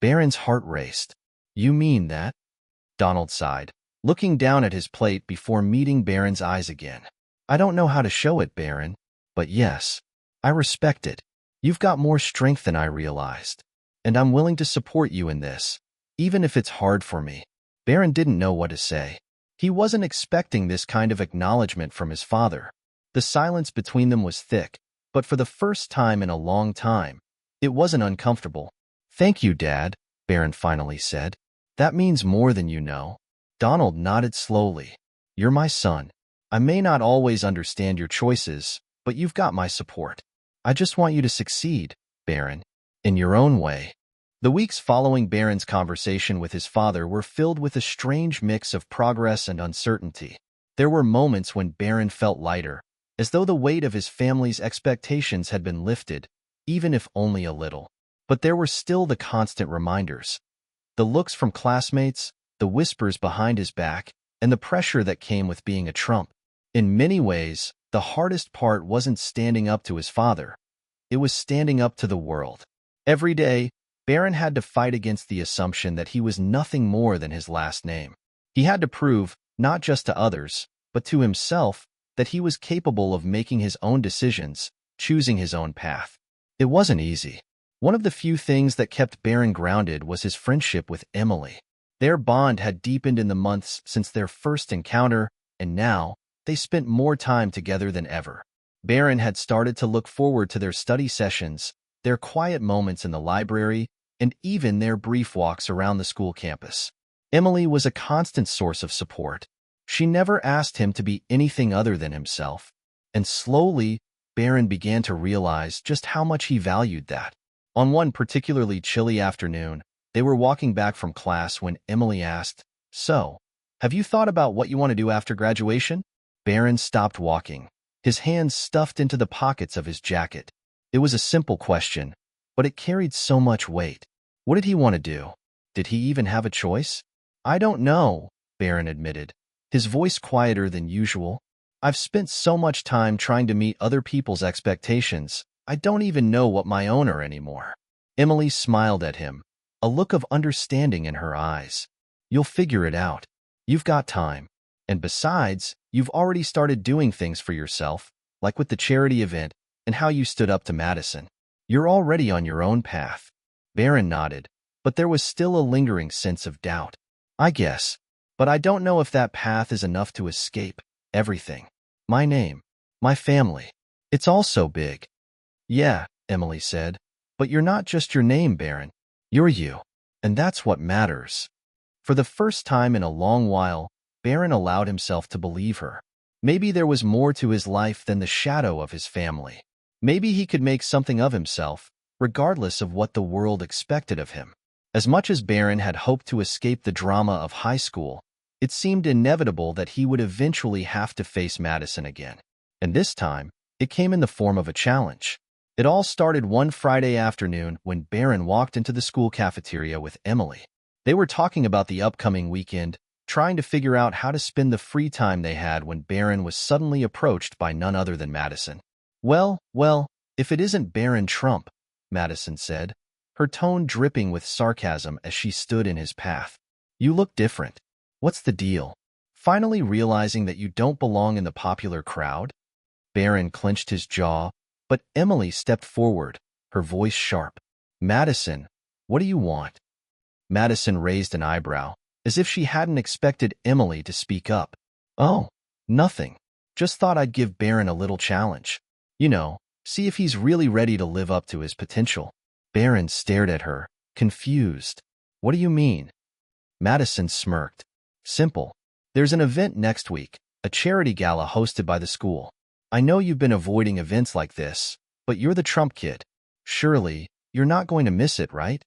A: Barron's heart raced. "You mean that?" Donald sighed, looking down at his plate before meeting Barron's eyes again. "I don't know how to show it, Barron, but yes, I respect it. You've got more strength than I realized, and I'm willing to support you in this, even if it's hard for me." Barron didn't know what to say. He wasn't expecting this kind of acknowledgement from his father. The silence between them was thick, but for the first time in a long time, it wasn't uncomfortable. "Thank you, Dad," Barron finally said. "That means more than you know." Donald nodded slowly. "You're my son. I may not always understand your choices, but you've got my support. I just want you to succeed, Barron, in your own way." The weeks following Barron's conversation with his father were filled with a strange mix of progress and uncertainty. There were moments when Barron felt lighter, as though the weight of his family's expectations had been lifted, even if only a little. But there were still the constant reminders. The looks from classmates, the whispers behind his back, and the pressure that came with being a Trump. In many ways, the hardest part wasn't standing up to his father. It was standing up to the world. Every day, Barron had to fight against the assumption that he was nothing more than his last name. He had to prove, not just to others, but to himself, that he was capable of making his own decisions, choosing his own path. It wasn't easy. One of the few things that kept Barron grounded was his friendship with Emily. Their bond had deepened in the months since their first encounter, and now they spent more time together than ever. Barron had started to look forward to their study sessions, their quiet moments in the library, and even their brief walks around the school campus. Emily was a constant source of support. She never asked him to be anything other than himself. And slowly, Barron began to realize just how much he valued that. On one particularly chilly afternoon, they were walking back from class when Emily asked, "So, have you thought about what you want to do after graduation?" Barron stopped walking, his hands stuffed into the pockets of his jacket. It was a simple question, but it carried so much weight. What did he want to do? Did he even have a choice? "I don't know," Barron admitted, his voice quieter than usual. "I've spent so much time trying to meet other people's expectations, I don't even know what my own are anymore." Emily smiled at him, a look of understanding in her eyes. "You'll figure it out. You've got time. And besides, you've already started doing things for yourself, like with the charity event and how you stood up to Madison. You're already on your own path." Barron nodded, but there was still a lingering sense of doubt. "I guess. But I don't know if that path is enough to escape everything. My name, my family. It's all so big." "Yeah," Emily said, "but you're not just your name, Barron. You're you. And that's what matters." For the first time in a long while, Barron allowed himself to believe her. Maybe there was more to his life than the shadow of his family. Maybe he could make something of himself, regardless of what the world expected of him. As much as Barron had hoped to escape the drama of high school, it seemed inevitable that he would eventually have to face Madison again. And this time, it came in the form of a challenge. It all started one Friday afternoon when Barron walked into the school cafeteria with Emily. They were talking about the upcoming weekend, trying to figure out how to spend the free time they had when Barron was suddenly approached by none other than Madison. Well, if it isn't Barron Trump," Madison said, her tone dripping with sarcasm as she stood in his path. "You look different. What's the deal? Finally realizing that you don't belong in the popular crowd?" Barron clenched his jaw, but Emily stepped forward, her voice sharp. "Madison, what do you want?" Madison raised an eyebrow, as if she hadn't expected Emily to speak up. "Oh, nothing. Just thought I'd give Barron a little challenge. You know, see if he's really ready to live up to his potential." Barron stared at her, confused. "What do you mean?" Madison smirked. "Simple. There's an event next week, a charity gala hosted by the school. I know you've been avoiding events like this, but you're the Trump kid. Surely, you're not going to miss it, right?"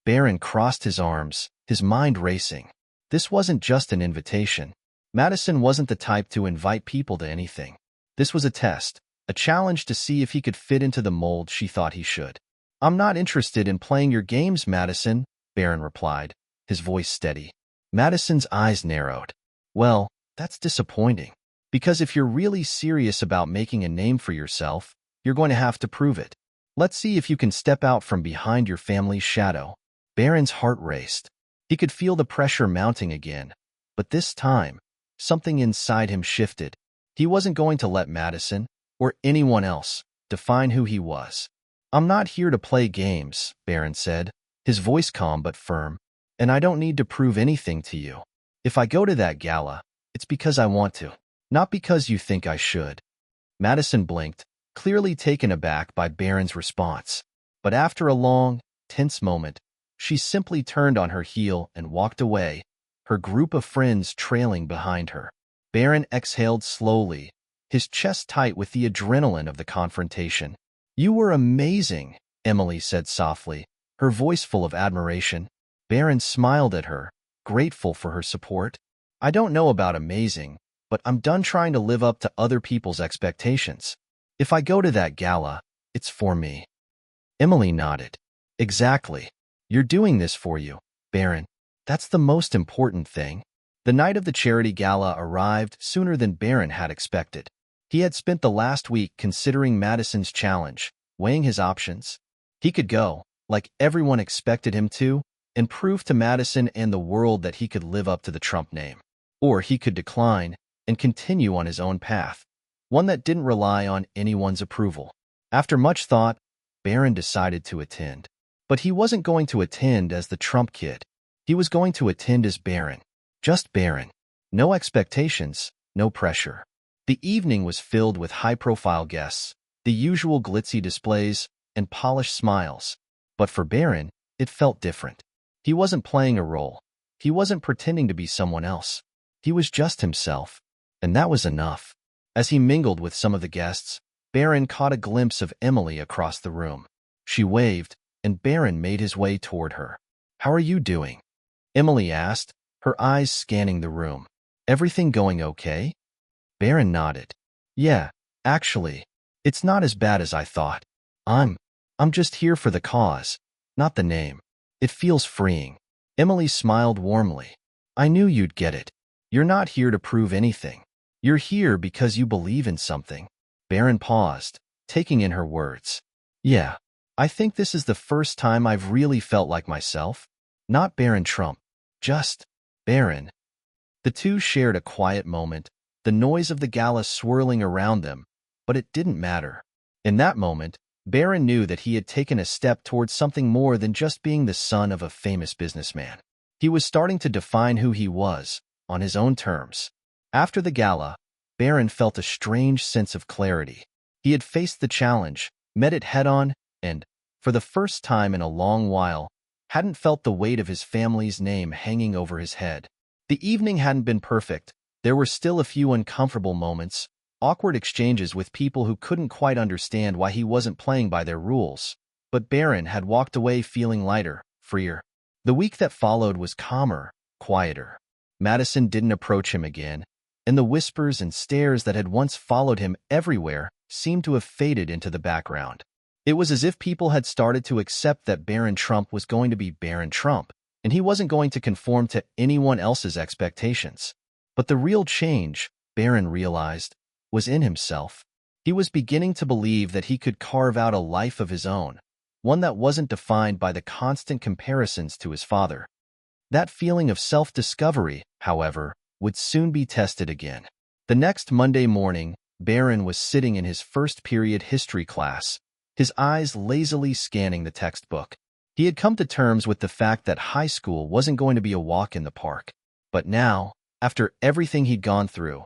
A: Barron crossed his arms, his mind racing. This wasn't just an invitation. Madison wasn't the type to invite people to anything. This was a test, a challenge to see if he could fit into the mold she thought he should. "I'm not interested in playing your games, Madison," Barron replied, his voice steady. Madison's eyes narrowed. "Well, that's disappointing. Because if you're really serious about making a name for yourself, you're going to have to prove it. Let's see if you can step out from behind your family's shadow." Barron's heart raced. He could feel the pressure mounting again, but this time, something inside him shifted. He wasn't going to let Madison, or anyone else, define who he was. "I'm not here to play games," Barron said, his voice calm but firm, "and I don't need to prove anything to you. If I go to that gala, it's because I want to, not because you think I should." Madison blinked, clearly taken aback by Barron's response. But after a long, tense moment, she simply turned on her heel and walked away, her group of friends trailing behind her. Barron exhaled slowly, his chest tight with the adrenaline of the confrontation. "You were amazing," Emily said softly, her voice full of admiration. Barron smiled at her, grateful for her support. "I don't know about amazing, but I'm done trying to live up to other people's expectations. If I go to that gala, it's for me." Emily nodded. "Exactly. You're doing this for you, Barron. That's the most important thing." The night of the charity gala arrived sooner than Barron had expected. He had spent the last week considering Madison's challenge, weighing his options. He could go, like everyone expected him to, and prove to Madison and the world that he could live up to the Trump name. Or he could decline and continue on his own path, one that didn't rely on anyone's approval. After much thought, Barron decided to attend. But he wasn't going to attend as the Trump kid. He was going to attend as Barron. Just Barron. No expectations, no pressure. The evening was filled with high-profile guests, the usual glitzy displays, and polished smiles. But for Barron, it felt different. He wasn't playing a role. He wasn't pretending to be someone else. He was just himself, and that was enough. As he mingled with some of the guests, Barron caught a glimpse of Emily across the room. She waved, and Barron made his way toward her. "How are you doing?" Emily asked, her eyes scanning the room. "Everything going okay?" Barron nodded. "Yeah, actually, it's not as bad as I thought. I'm just here for the cause, not the name. It feels freeing." Emily smiled warmly. "I knew you'd get it. You're not here to prove anything. You're here because you believe in something." Barron paused, taking in her words. "Yeah, I think this is the first time I've really felt like myself. Not Barron Trump, just Barron." The two shared a quiet moment, the noise of the gala swirling around them, but it didn't matter. In that moment, Barron knew that he had taken a step towards something more than just being the son of a famous businessman. He was starting to define who he was, on his own terms. After the gala, Barron felt a strange sense of clarity. He had faced the challenge, met it head-on, and, for the first time in a long while, hadn't felt the weight of his family's name hanging over his head. The evening hadn't been perfect. There were still a few uncomfortable moments, awkward exchanges with people who couldn't quite understand why he wasn't playing by their rules. But Barron had walked away feeling lighter, freer. The week that followed was calmer, quieter. Madison didn't approach him again, and the whispers and stares that had once followed him everywhere seemed to have faded into the background. It was as if people had started to accept that Barron Trump was going to be Barron Trump, and he wasn't going to conform to anyone else's expectations. But the real change, Barron realized, was in himself. He was beginning to believe that he could carve out a life of his own, one that wasn't defined by the constant comparisons to his father. That feeling of self-discovery, however, would soon be tested again. The next Monday morning, Barron was sitting in his first-period history class, his eyes lazily scanning the textbook. He had come to terms with the fact that high school wasn't going to be a walk in the park. But now, after everything he'd gone through,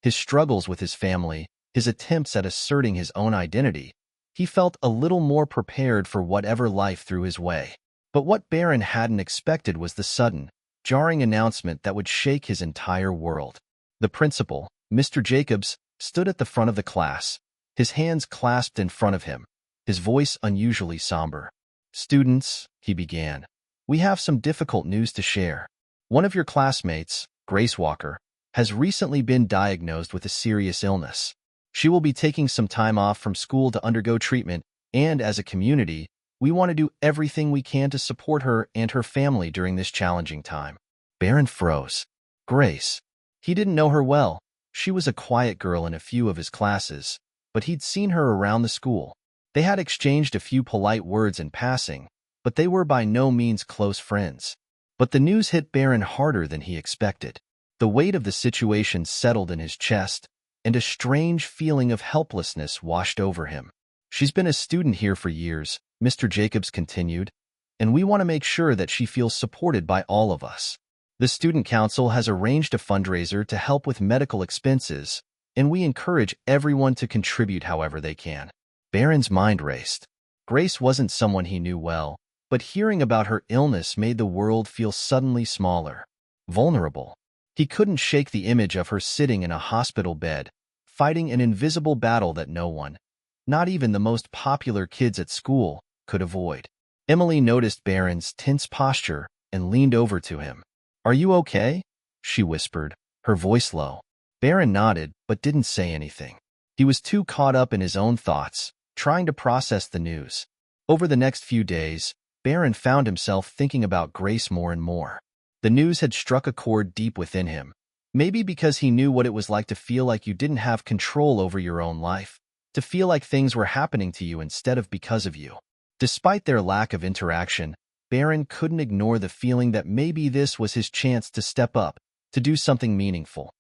A: his struggles with his family, his attempts at asserting his own identity, he felt a little more prepared for whatever life threw his way. But what Barron hadn't expected was the sudden, jarring announcement that would shake his entire world. The principal, Mr. Jacobs, stood at the front of the class, his hands clasped in front of him, his voice unusually somber. "Students," he began, "we have some difficult news to share. One of your classmates, Grace Walker, has recently been diagnosed with a serious illness. She will be taking some time off from school to undergo treatment, and as a community, we want to do everything we can to support her and her family during this challenging time." Barron froze. Grace. He didn't know her well. She was a quiet girl in a few of his classes, but he'd seen her around the school. They had exchanged a few polite words in passing, but they were by no means close friends. But the news hit Barron harder than he expected. The weight of the situation settled in his chest, and a strange feeling of helplessness washed over him. "She's been a student here for years," Mr. Jacobs continued, "and we want to make sure that she feels supported by all of us. The Student Council has arranged a fundraiser to help with medical expenses, and we encourage everyone to contribute however they can." Barron's mind raced. Grace wasn't someone he knew well, but hearing about her illness made the world feel suddenly smaller, vulnerable. He couldn't shake the image of her sitting in a hospital bed, fighting an invisible battle that no one, not even the most popular kids at school, could avoid. Emily noticed Barron's tense posture and leaned over to him. "Are you okay?" she whispered, her voice low. Barron nodded but didn't say anything. He was too caught up in his own thoughts, trying to process the news. Over the next few days, Barron found himself thinking about Grace more and more. The news had struck a chord deep within him, maybe because he knew what it was like to feel like you didn't have control over your own life, to feel like things were happening to you instead of because of you. Despite their lack of interaction, Barron couldn't ignore the feeling that maybe this was his chance to step up, to do something meaningful.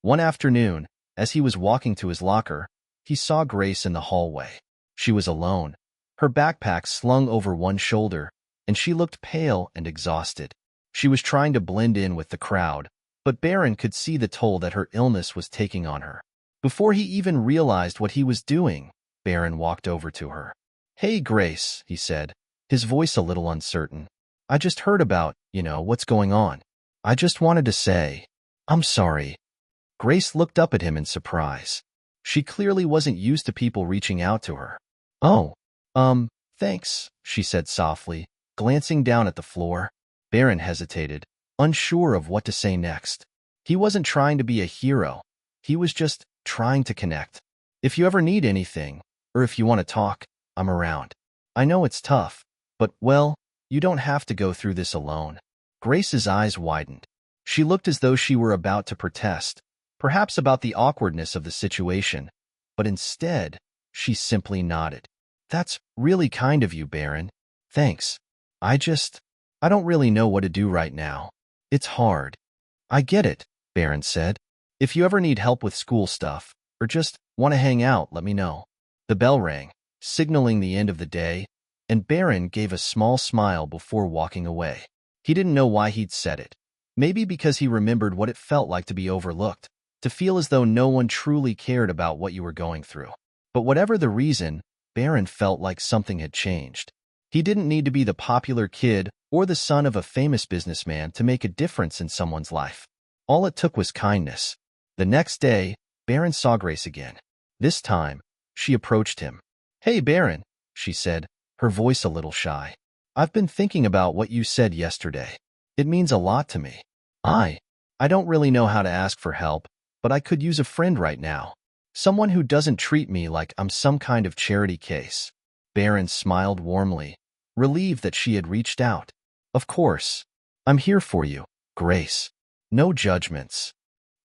A: One afternoon, as he was walking to his locker, he saw Grace in the hallway. She was alone, her backpack slung over one shoulder, and she looked pale and exhausted. She was trying to blend in with the crowd, but Barron could see the toll that her illness was taking on her. Before he even realized what he was doing, Barron walked over to her. "Hey, Grace," he said, his voice a little uncertain. "I just heard about, what's going on." I just wanted to say, I'm sorry. Grace looked up at him in surprise. She clearly wasn't used to people reaching out to her. Oh, thanks, she said softly, glancing down at the floor. Barron hesitated, unsure of what to say next. He wasn't trying to be a hero. He was just trying to connect. If you ever need anything, or if you want to talk, I'm around. I know it's tough, but, well, you don't have to go through this alone. Grace's eyes widened. She looked as though she were about to protest, perhaps about the awkwardness of the situation, but instead, she simply nodded. That's really kind of you, Barron. Thanks. I don't really know what to do right now. It's hard. I get it, Barron said. If you ever need help with school stuff, or just want to hang out, let me know. The bell rang, signaling the end of the day, and Barron gave a small smile before walking away. He didn't know why he'd said it. Maybe because he remembered what it felt like to be overlooked, to feel as though no one truly cared about what you were going through. But whatever the reason, Barron felt like something had changed. He didn't need to be the popular kid or the son of a famous businessman to make a difference in someone's life. All it took was kindness. The next day, Barron saw Grace again. This time, she approached him. Hey, Barron, she said, her voice a little shy. I've been thinking about what you said yesterday. It means a lot to me. I don't really know how to ask for help, but I could use a friend right now. Someone who doesn't treat me like I'm some kind of charity case. Barron smiled warmly, relieved that she had reached out. Of course. I'm here for you, Grace. No judgments.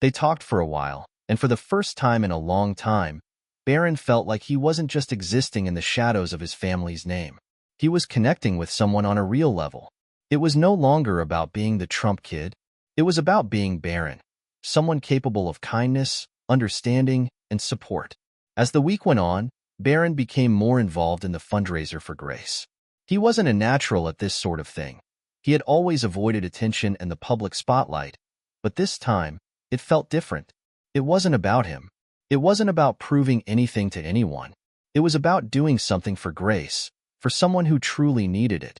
A: They talked for a while, and for the first time in a long time, Barron felt like he wasn't just existing in the shadows of his family's name. He was connecting with someone on a real level. It was no longer about being the Trump kid. It was about being Barron, someone capable of kindness, understanding, and support. As the week went on, Barron became more involved in the fundraiser for Grace. He wasn't a natural at this sort of thing. He had always avoided attention and the public spotlight, but this time, it felt different. It wasn't about him. It wasn't about proving anything to anyone. It was about doing something for Grace, for someone who truly needed it.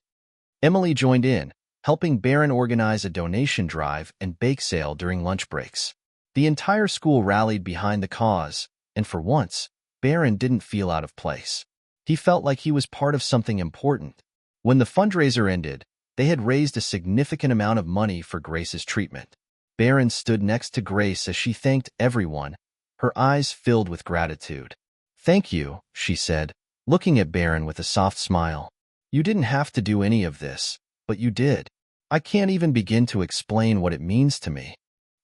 A: Emily joined in, helping Barron organize a donation drive and bake sale during lunch breaks. The entire school rallied behind the cause, and for once, Barron didn't feel out of place. He felt like he was part of something important. When the fundraiser ended, they had raised a significant amount of money for Grace's treatment. Barron stood next to Grace as she thanked everyone, her eyes filled with gratitude. Thank you, she said, looking at Barron with a soft smile. You didn't have to do any of this, but you did. I can't even begin to explain what it means to me.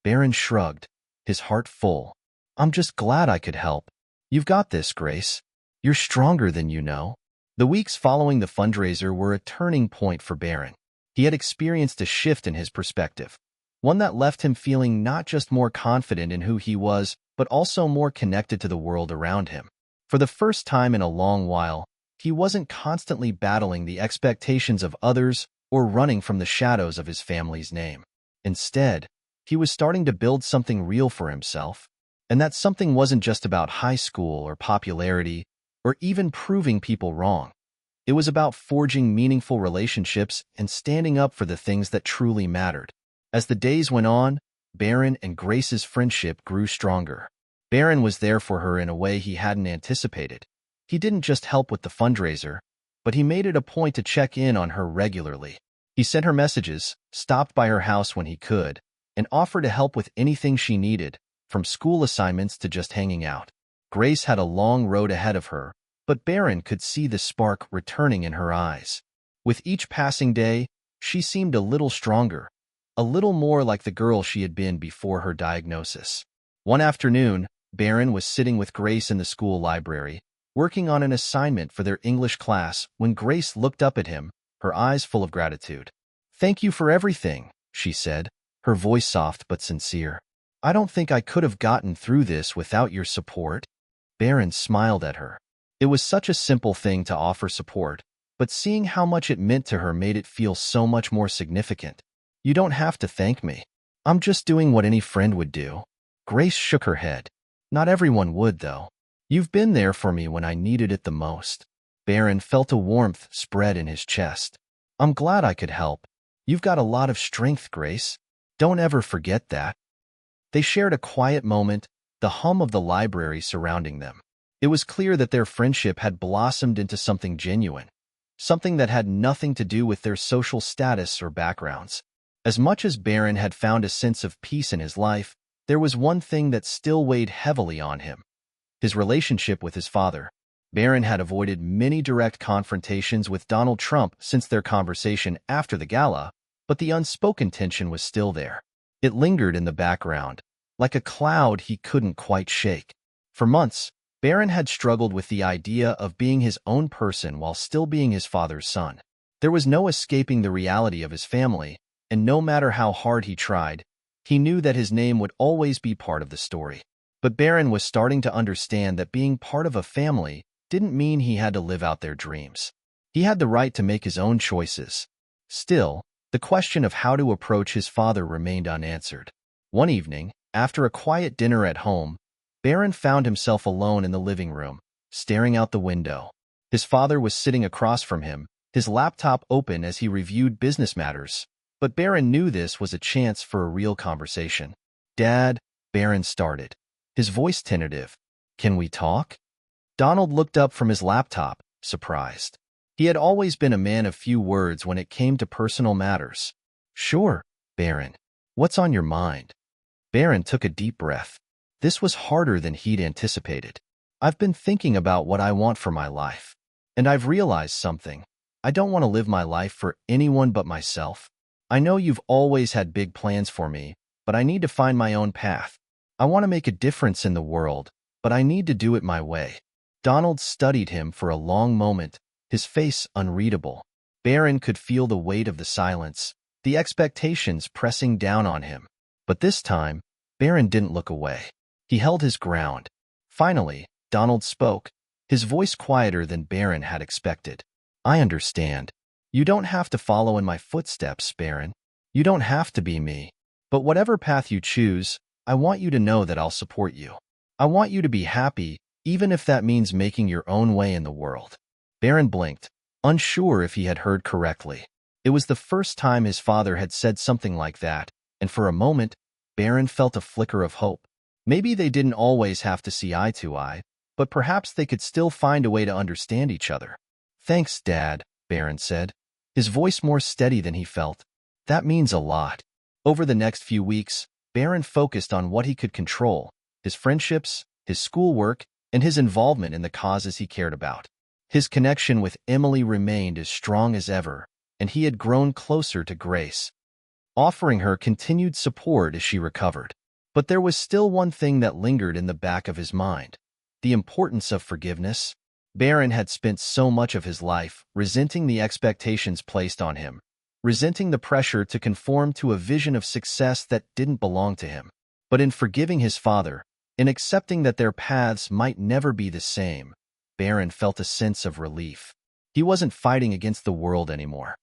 A: Barron shrugged, his heart full. I'm just glad I could help. You've got this, Grace. You're stronger than you know. The weeks following the fundraiser were a turning point for Barron. He had experienced a shift in his perspective, one that left him feeling not just more confident in who he was, but also more connected to the world around him. For the first time in a long while, he wasn't constantly battling the expectations of others or running from the shadows of his family's name. Instead, he was starting to build something real for himself, and that something wasn't just about high school or popularity or even proving people wrong. It was about forging meaningful relationships and standing up for the things that truly mattered. As the days went on, Barron and Grace's friendship grew stronger. Barron was there for her in a way he hadn't anticipated. He didn't just help with the fundraiser, but he made it a point to check in on her regularly. He sent her messages, stopped by her house when he could, and offered to help with anything she needed, from school assignments to just hanging out. Grace had a long road ahead of her, but Barron could see the spark returning in her eyes. With each passing day, she seemed a little stronger, a little more like the girl she had been before her diagnosis. One afternoon, Barron was sitting with Grace in the school library, working on an assignment for their English class when Grace looked up at him, her eyes full of gratitude. "Thank you for everything," she said, her voice soft but sincere. "I don't think I could have gotten through this without your support." Barron smiled at her. It was such a simple thing to offer support, but seeing how much it meant to her made it feel so much more significant. "You don't have to thank me. I'm just doing what any friend would do." Grace shook her head. "Not everyone would, though. You've been there for me when I needed it the most." Barron felt a warmth spread in his chest. "I'm glad I could help. You've got a lot of strength, Grace." Don't ever forget that. They shared a quiet moment, the hum of the library surrounding them. It was clear that their friendship had blossomed into something genuine, something that had nothing to do with their social status or backgrounds. As much as Barron had found a sense of peace in his life, there was one thing that still weighed heavily on him: his relationship with his father. Barron had avoided many direct confrontations with Donald Trump since their conversation after the gala, but the unspoken tension was still there. It lingered in the background, like a cloud he couldn't quite shake. For months, Barron had struggled with the idea of being his own person while still being his father's son. There was no escaping the reality of his family, and no matter how hard he tried, he knew that his name would always be part of the story. But Barron was starting to understand that being part of a family didn't mean he had to live out their dreams. He had the right to make his own choices. Still, the question of how to approach his father remained unanswered. One evening, after a quiet dinner at home, Barron found himself alone in the living room, staring out the window. His father was sitting across from him, his laptop open as he reviewed business matters. But Barron knew this was a chance for a real conversation. "Dad," Barron started, his voice tentative. "Can we talk?" Donald looked up from his laptop, surprised. He had always been a man of few words when it came to personal matters. "Sure, Barron. What's on your mind?" Barron took a deep breath. This was harder than he'd anticipated. "I've been thinking about what I want for my life. And I've realized something. I don't want to live my life for anyone but myself. I know you've always had big plans for me, but I need to find my own path. I want to make a difference in the world, but I need to do it my way." Donald studied him for a long moment, his face unreadable. Barron could feel the weight of the silence, the expectations pressing down on him. But this time, Barron didn't look away. He held his ground. Finally, Donald spoke, his voice quieter than Barron had expected. "I understand. You don't have to follow in my footsteps, Barron. You don't have to be me. But whatever path you choose, I want you to know that I'll support you. I want you to be happy, even if that means making your own way in the world." Barron blinked, unsure if he had heard correctly. It was the first time his father had said something like that, and for a moment, Barron felt a flicker of hope. Maybe they didn't always have to see eye to eye, but perhaps they could still find a way to understand each other. "Thanks, Dad," Barron said, his voice more steady than he felt. "That means a lot." Over the next few weeks, Barron focused on what he could control: his friendships, his schoolwork, and his involvement in the causes he cared about. His connection with Emily remained as strong as ever, and he had grown closer to Grace, offering her continued support as she recovered. But there was still one thing that lingered in the back of his mind: the importance of forgiveness. Barron had spent so much of his life resenting the expectations placed on him, resenting the pressure to conform to a vision of success that didn't belong to him. But in forgiving his father, in accepting that their paths might never be the same, Barron felt a sense of relief. He wasn't fighting against the world anymore.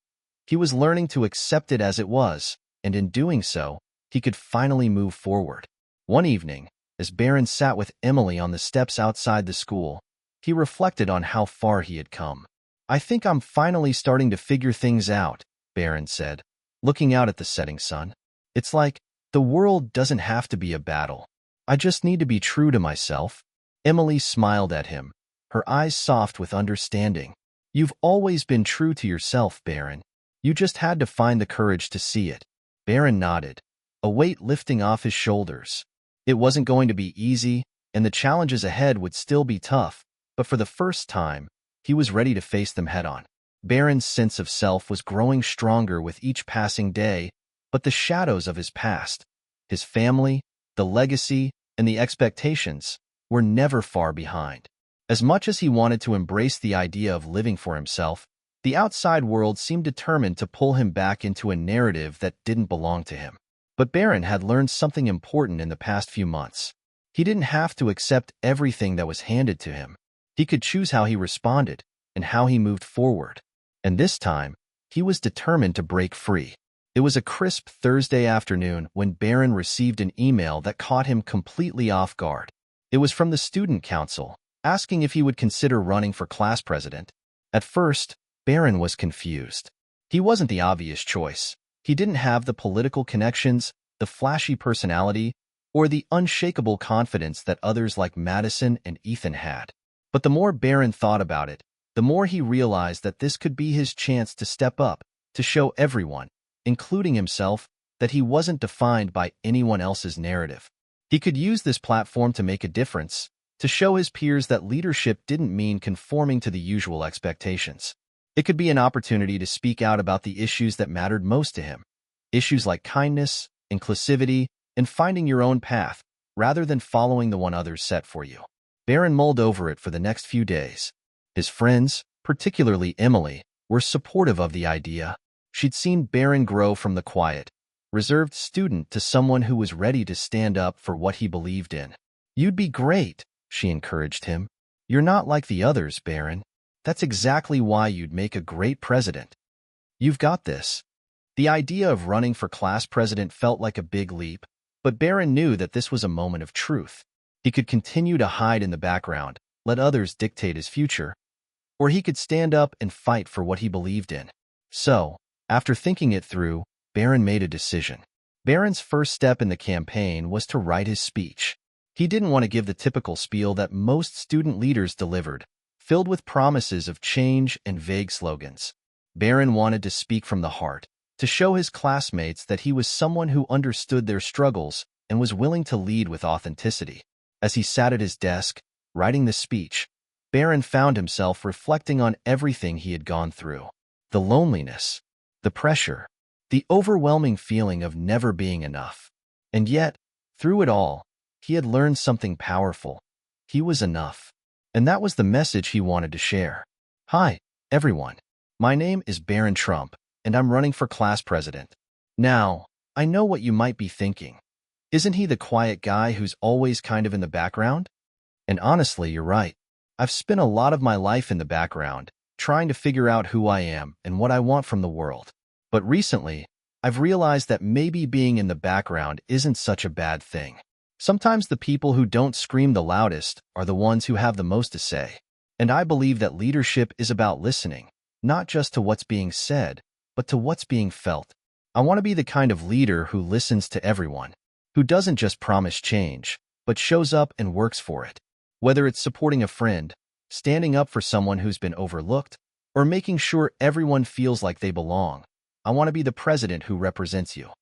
A: He was learning to accept it as it was, and in doing so, he could finally move forward. One evening, as Barron sat with Emily on the steps outside the school, he reflected on how far he had come. "I think I'm finally starting to figure things out," Barron said, looking out at the setting sun. "It's like the world doesn't have to be a battle. I just need to be true to myself." Emily smiled at him, her eyes soft with understanding. "You've always been true to yourself, Barron. You just had to find the courage to see it." Barron nodded, a weight lifting off his shoulders. It wasn't going to be easy, and the challenges ahead would still be tough, but for the first time, he was ready to face them head-on. Barron's sense of self was growing stronger with each passing day, but the shadows of his past, his family, the legacy, and the expectations, were never far behind. As much as he wanted to embrace the idea of living for himself, the outside world seemed determined to pull him back into a narrative that didn't belong to him. But Barron had learned something important in the past few months. He didn't have to accept everything that was handed to him. He could choose how he responded and how he moved forward. And this time, he was determined to break free. It was a crisp Thursday afternoon when Barron received an email that caught him completely off guard. It was from the student council, asking if he would consider running for class president. At first, Barron was confused. He wasn't the obvious choice. He didn't have the political connections, the flashy personality, or the unshakable confidence that others like Madison and Ethan had. But the more Barron thought about it, the more he realized that this could be his chance to step up, to show everyone, including himself, that he wasn't defined by anyone else's narrative. He could use this platform to make a difference, to show his peers that leadership didn't mean conforming to the usual expectations. It could be an opportunity to speak out about the issues that mattered most to him. Issues like kindness, inclusivity, and finding your own path, rather than following the one others set for you. Barron mulled over it for the next few days. His friends, particularly Emily, were supportive of the idea. She'd seen Barron grow from the quiet, reserved student to someone who was ready to stand up for what he believed in. "You'd be great," she encouraged him. "You're not like the others, Barron. That's exactly why you'd make a great president. You've got this." The idea of running for class president felt like a big leap, but Barron knew that this was a moment of truth. He could continue to hide in the background, let others dictate his future, or he could stand up and fight for what he believed in. So, after thinking it through, Barron made a decision. Barron's first step in the campaign was to write his speech. He didn't want to give the typical spiel that most student leaders delivered, filled with promises of change and vague slogans. Barron wanted to speak from the heart, to show his classmates that he was someone who understood their struggles and was willing to lead with authenticity. As he sat at his desk, writing the speech, Barron found himself reflecting on everything he had gone through. The loneliness, the pressure, the overwhelming feeling of never being enough. And yet, through it all, he had learned something powerful. He was enough. And that was the message he wanted to share. "Hi, everyone. My name is Barron Trump, and I'm running for class president. Now, I know what you might be thinking. Isn't he the quiet guy who's always kind of in the background?" And honestly, you're right. I've spent a lot of my life in the background, trying to figure out who I am and what I want from the world. But recently, I've realized that maybe being in the background isn't such a bad thing. Sometimes the people who don't scream the loudest are the ones who have the most to say. And I believe that leadership is about listening, not just to what's being said, but to what's being felt. I want to be the kind of leader who listens to everyone, who doesn't just promise change, but shows up and works for it. Whether it's supporting a friend, standing up for someone who's been overlooked, or making sure everyone feels like they belong, I want to be the president who represents you.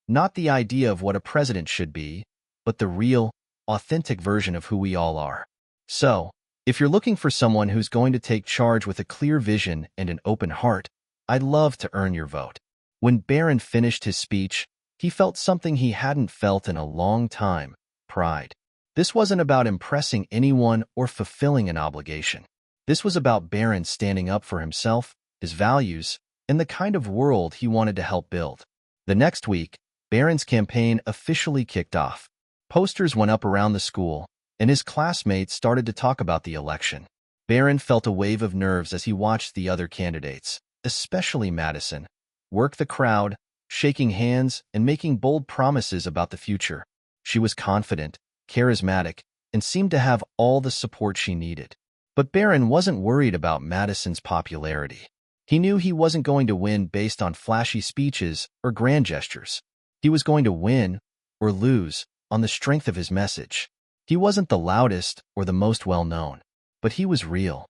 A: Not the idea of what a president should be, but the real, authentic version of who we all are. So, if you're looking for someone who's going to take charge with a clear vision and an open heart, I'd love to earn your vote. When Barron finished his speech, he felt something he hadn't felt in a long time: pride. This wasn't about impressing anyone or fulfilling an obligation. This was about Barron standing up for himself, his values, and the kind of world he wanted to help build. The next week, Barron's campaign officially kicked off. Posters went up around the school, and his classmates started to talk about the election. Barron felt a wave of nerves as he watched the other candidates, especially Madison, work the crowd, shaking hands and making bold promises about the future. She was confident, charismatic, and seemed to have all the support she needed. But Barron wasn't worried about Madison's popularity. He knew he wasn't going to win based on flashy speeches or grand gestures. He was going to win, or lose, on the strength of his message. He wasn't the loudest or the most well-known, but he was real.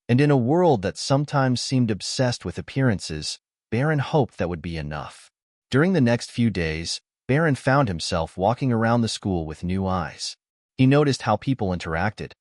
A: And in a world that sometimes seemed obsessed with appearances, Barron hoped that would be enough. During the next few days, Barron found himself walking around the school with new eyes. He noticed how people interacted,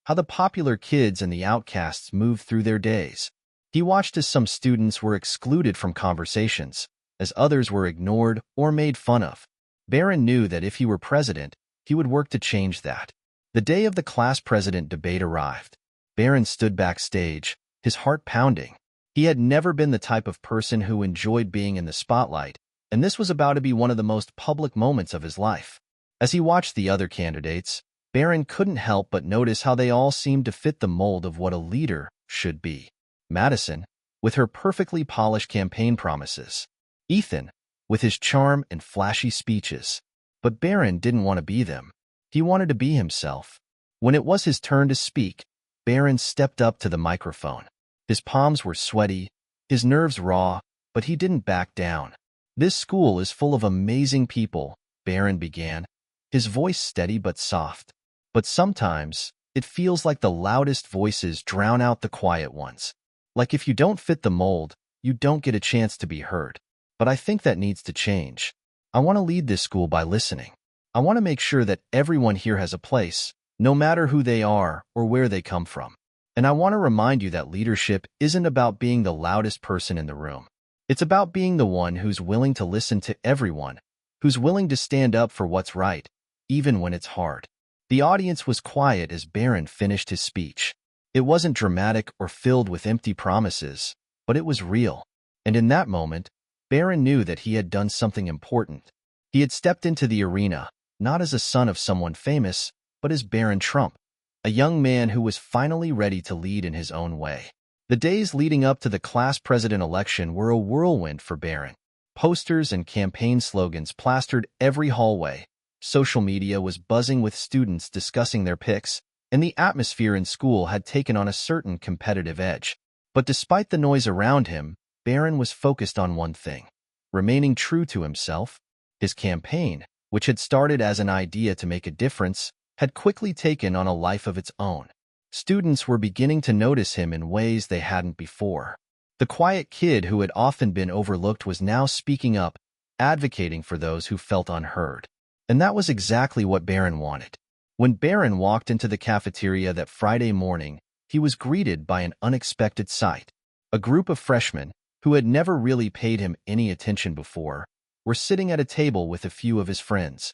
A: how the popular kids and the outcasts moved through their days. He watched as some students were excluded from conversations, as others were ignored or made fun of. Barron knew that if he were president, he would work to change that. The day of the class president debate arrived. Barron stood backstage, his heart pounding. He had never been the type of person who enjoyed being in the spotlight, and this was about to be one of the most public moments of his life. As he watched the other candidates, Barron couldn't help but notice how they all seemed to fit the mold of what a leader should be. Madison, with her perfectly polished campaign promises. Ethan, with his charm and flashy speeches. But Barron didn't want to be them. He wanted to be himself. When it was his turn to speak, Barron stepped up to the microphone. His palms were sweaty, his nerves raw, but he didn't back down. This school is full of amazing people, Barron began, his voice steady but soft. But sometimes, it feels like the loudest voices drown out the quiet ones. Like if you don't fit the mold, you don't get a chance to be heard. But I think that needs to change. I want to lead this school by listening. I want to make sure that everyone here has a place, no matter who they are or where they come from. And I want to remind you that leadership isn't about being the loudest person in the room. It's about being the one who's willing to listen to everyone, who's willing to stand up for what's right, even when it's hard. The audience was quiet as Barron finished his speech. It wasn't dramatic or filled with empty promises, but it was real. And in that moment, Barron knew that he had done something important. He had stepped into the arena, not as a son of someone famous, but as Barron Trump, a young man who was finally ready to lead in his own way. The days leading up to the class president election were a whirlwind for Barron. Posters and campaign slogans plastered every hallway. Social media was buzzing with students discussing their picks, and the atmosphere in school had taken on a certain competitive edge. But despite the noise around him, Barron was focused on one thing: remaining true to himself. His campaign, which had started as an idea to make a difference, had quickly taken on a life of its own. Students were beginning to notice him in ways they hadn't before. The quiet kid who had often been overlooked was now speaking up, advocating for those who felt unheard. And that was exactly what Barron wanted. When Barron walked into the cafeteria that Friday morning, he was greeted by an unexpected sight. A group of freshmen, who had never really paid him any attention before, were sitting at a table with a few of his friends.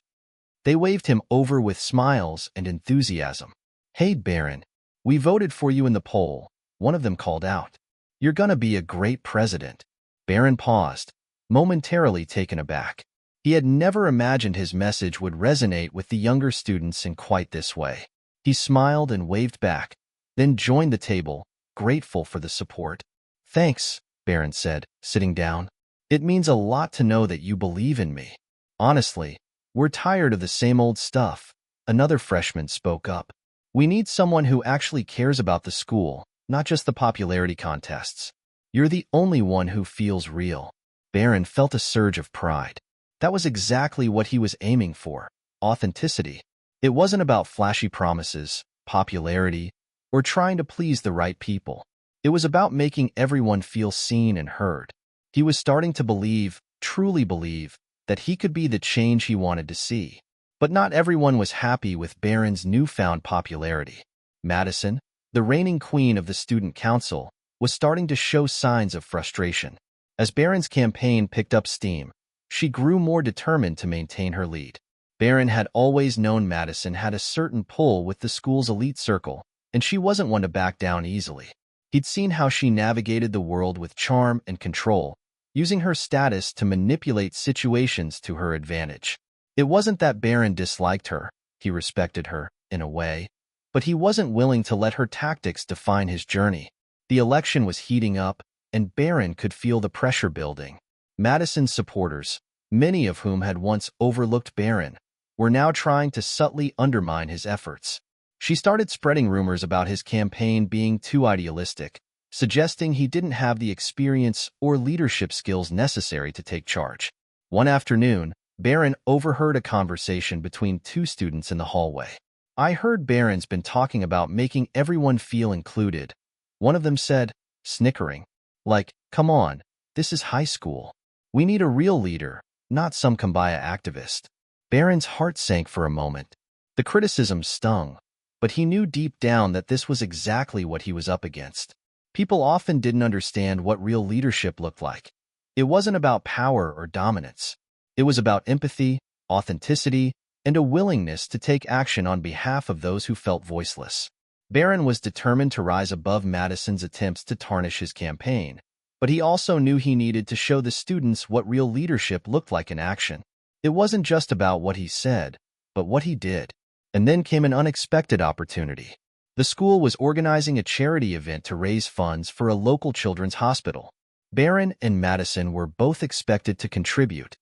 A: They waved him over with smiles and enthusiasm. "Hey, Barron, we voted for you in the poll," one of them called out. "You're gonna be a great president." Barron paused, momentarily taken aback. He had never imagined his message would resonate with the younger students in quite this way. He smiled and waved back, then joined the table, grateful for the support. "Thanks," Barron said, sitting down. "It means a lot to know that you believe in me. Honestly, we're tired of the same old stuff." Another freshman spoke up. "We need someone who actually cares about the school, not just the popularity contests. You're the only one who feels real." Barron felt a surge of pride. That was exactly what he was aiming for: authenticity. It wasn't about flashy promises, popularity, or trying to please the right people. It was about making everyone feel seen and heard. He was starting to believe, truly believe, that he could be the change he wanted to see. But not everyone was happy with Barron's newfound popularity. Madison, the reigning queen of the student council, was starting to show signs of frustration. As Barron's campaign picked up steam, she grew more determined to maintain her lead. Barron had always known Madison had a certain pull with the school's elite circle, and she wasn't one to back down easily. He'd seen how she navigated the world with charm and control, using her status to manipulate situations to her advantage. It wasn't that Barron disliked her; he respected her, in a way, but he wasn't willing to let her tactics define his journey. The election was heating up, and Barron could feel the pressure building. Madison's supporters, many of whom had once overlooked Barron, were now trying to subtly undermine his efforts. She started spreading rumors about his campaign being too idealistic, suggesting he didn't have the experience or leadership skills necessary to take charge. One afternoon, Barron overheard a conversation between two students in the hallway. "I heard Barron's been talking about making everyone feel included," one of them said, snickering. "Like, come on, this is high school. We need a real leader, not some kumbaya activist." Barron's heart sank for a moment. The criticism stung, but he knew deep down that this was exactly what he was up against. People often didn't understand what real leadership looked like. It wasn't about power or dominance. It was about empathy, authenticity, and a willingness to take action on behalf of those who felt voiceless. Barron was determined to rise above Madison's attempts to tarnish his campaign, but he also knew he needed to show the students what real leadership looked like in action. It wasn't just about what he said, but what he did. And then came an unexpected opportunity. The school was organizing a charity event to raise funds for a local children's hospital. Barron and Madison were both expected to contribute.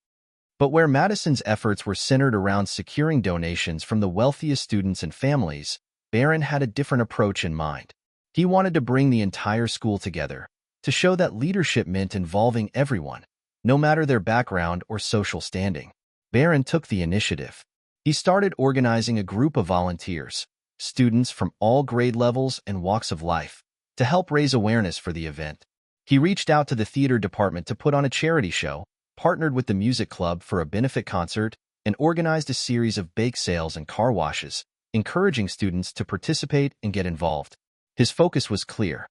A: But where Madison's efforts were centered around securing donations from the wealthiest students and families, Barron had a different approach in mind. He wanted to bring the entire school together, to show that leadership meant involving everyone, no matter their background or social standing. Barron took the initiative. He started organizing a group of volunteers, students from all grade levels and walks of life, to help raise awareness for the event. He reached out to the theater department to put on a charity show, partnered with the music club for a benefit concert, and organized a series of bake sales and car washes, encouraging students to participate and get involved. His focus was clear.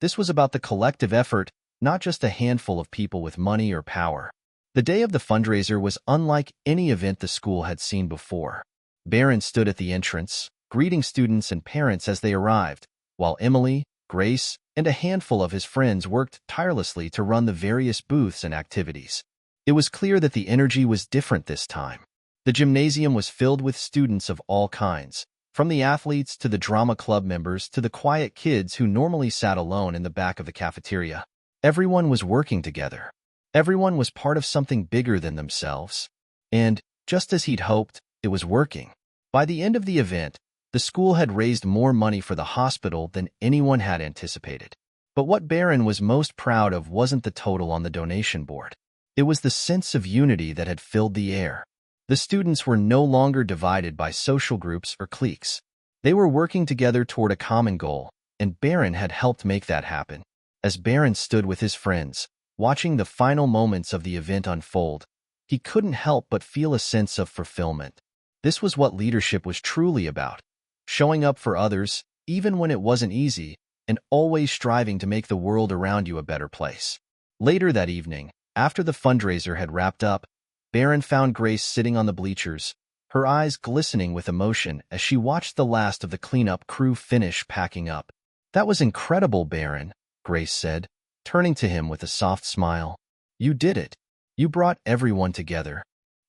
A: This was about the collective effort, not just a handful of people with money or power. The day of the fundraiser was unlike any event the school had seen before. Barron stood at the entrance, greeting students and parents as they arrived, while Emily, Grace, and a handful of his friends worked tirelessly to run the various booths and activities. It was clear that the energy was different this time. The gymnasium was filled with students of all kinds, from the athletes to the drama club members to the quiet kids who normally sat alone in the back of the cafeteria. Everyone was working together. Everyone was part of something bigger than themselves. And, just as he'd hoped, it was working. By the end of the event, the school had raised more money for the hospital than anyone had anticipated. But what Barron was most proud of wasn't the total on the donation board. It was the sense of unity that had filled the air. The students were no longer divided by social groups or cliques. They were working together toward a common goal, and Barron had helped make that happen. As Barron stood with his friends, watching the final moments of the event unfold, he couldn't help but feel a sense of fulfillment. This was what leadership was truly about, showing up for others, even when it wasn't easy, and always striving to make the world around you a better place. Later that evening, after the fundraiser had wrapped up, Barron found Grace sitting on the bleachers, her eyes glistening with emotion as she watched the last of the cleanup crew finish packing up. "That was incredible, Barron," Grace said, turning to him with a soft smile. "You did it. You brought everyone together."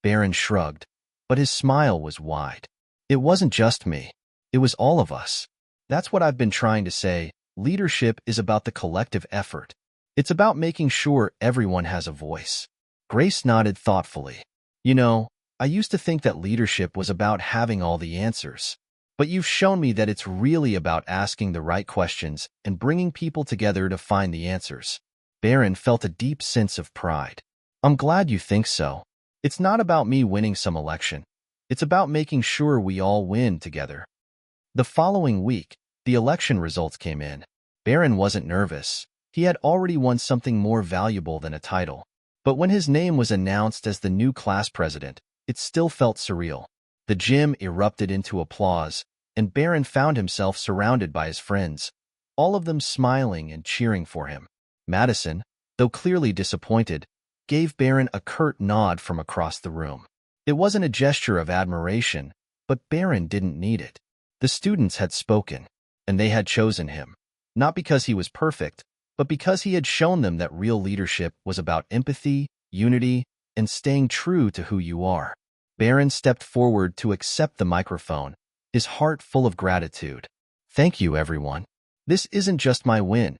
A: Barron shrugged, but his smile was wide. "It wasn't just me. It was all of us. That's what I've been trying to say. Leadership is about the collective effort. It's about making sure everyone has a voice." Grace nodded thoughtfully. "You know, I used to think that leadership was about having all the answers. But you've shown me that it's really about asking the right questions and bringing people together to find the answers." Barron felt a deep sense of pride. "I'm glad you think so. It's not about me winning some election. It's about making sure we all win together." The following week, the election results came in. Barron wasn't nervous. He had already won something more valuable than a title. But when his name was announced as the new class president, it still felt surreal. The gym erupted into applause, and Barron found himself surrounded by his friends, all of them smiling and cheering for him. Madison, though clearly disappointed, gave Barron a curt nod from across the room. It wasn't a gesture of admiration, but Barron didn't need it. The students had spoken, and they had chosen him, not because he was perfect, but because he had shown them that real leadership was about empathy, unity, and staying true to who you are. Barron stepped forward to accept the microphone, his heart full of gratitude. "Thank you, everyone. This isn't just my win.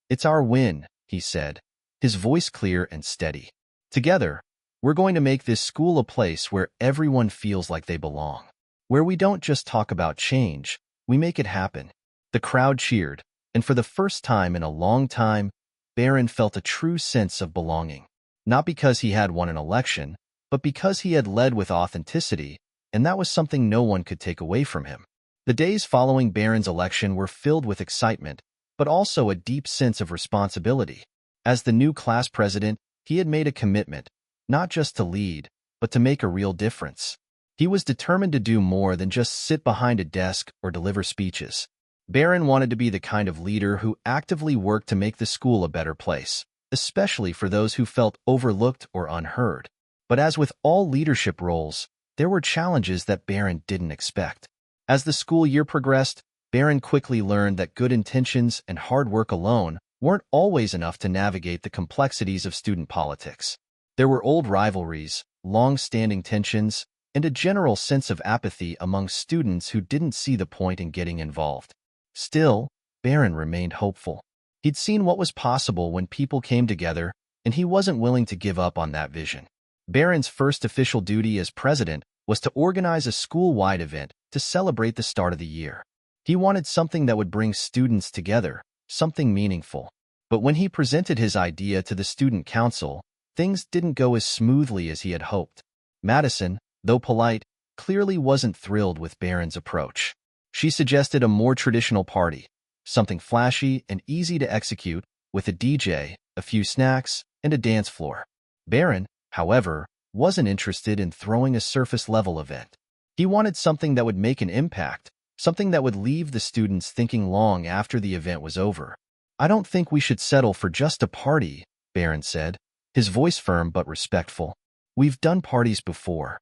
A: It's our win," he said, his voice clear and steady. "Together, we're going to make this school a place where everyone feels like they belong, where we don't just talk about change, we make it happen." The crowd cheered, and for the first time in a long time, Barron felt a true sense of belonging. Not because he had won an election, but because he had led with authenticity, and that was something no one could take away from him. The days following Barron's election were filled with excitement, but also a deep sense of responsibility. As the new class president, he had made a commitment, not just to lead, but to make a real difference. He was determined to do more than just sit behind a desk or deliver speeches. Barron wanted to be the kind of leader who actively worked to make the school a better place, especially for those who felt overlooked or unheard. But as with all leadership roles, there were challenges that Barron didn't expect. As the school year progressed, Barron quickly learned that good intentions and hard work alone weren't always enough to navigate the complexities of student politics. There were old rivalries, long-standing tensions, and a general sense of apathy among students who didn't see the point in getting involved. Still, Barron remained hopeful. He'd seen what was possible when people came together, and he wasn't willing to give up on that vision. Barron's first official duty as president was to organize a school-wide event to celebrate the start of the year. He wanted something that would bring students together, something meaningful. But when he presented his idea to the student council, things didn't go as smoothly as he had hoped. Madison, though polite, clearly wasn't thrilled with Barron's approach. She suggested a more traditional party, something flashy and easy to execute, with a DJ, a few snacks, and a dance floor. Barron, however, wasn't interested in throwing a surface-level event. He wanted something that would make an impact, something that would leave the students thinking long after the event was over. "I don't think we should settle for just a party," Barron said, his voice firm but respectful. "We've done parties before.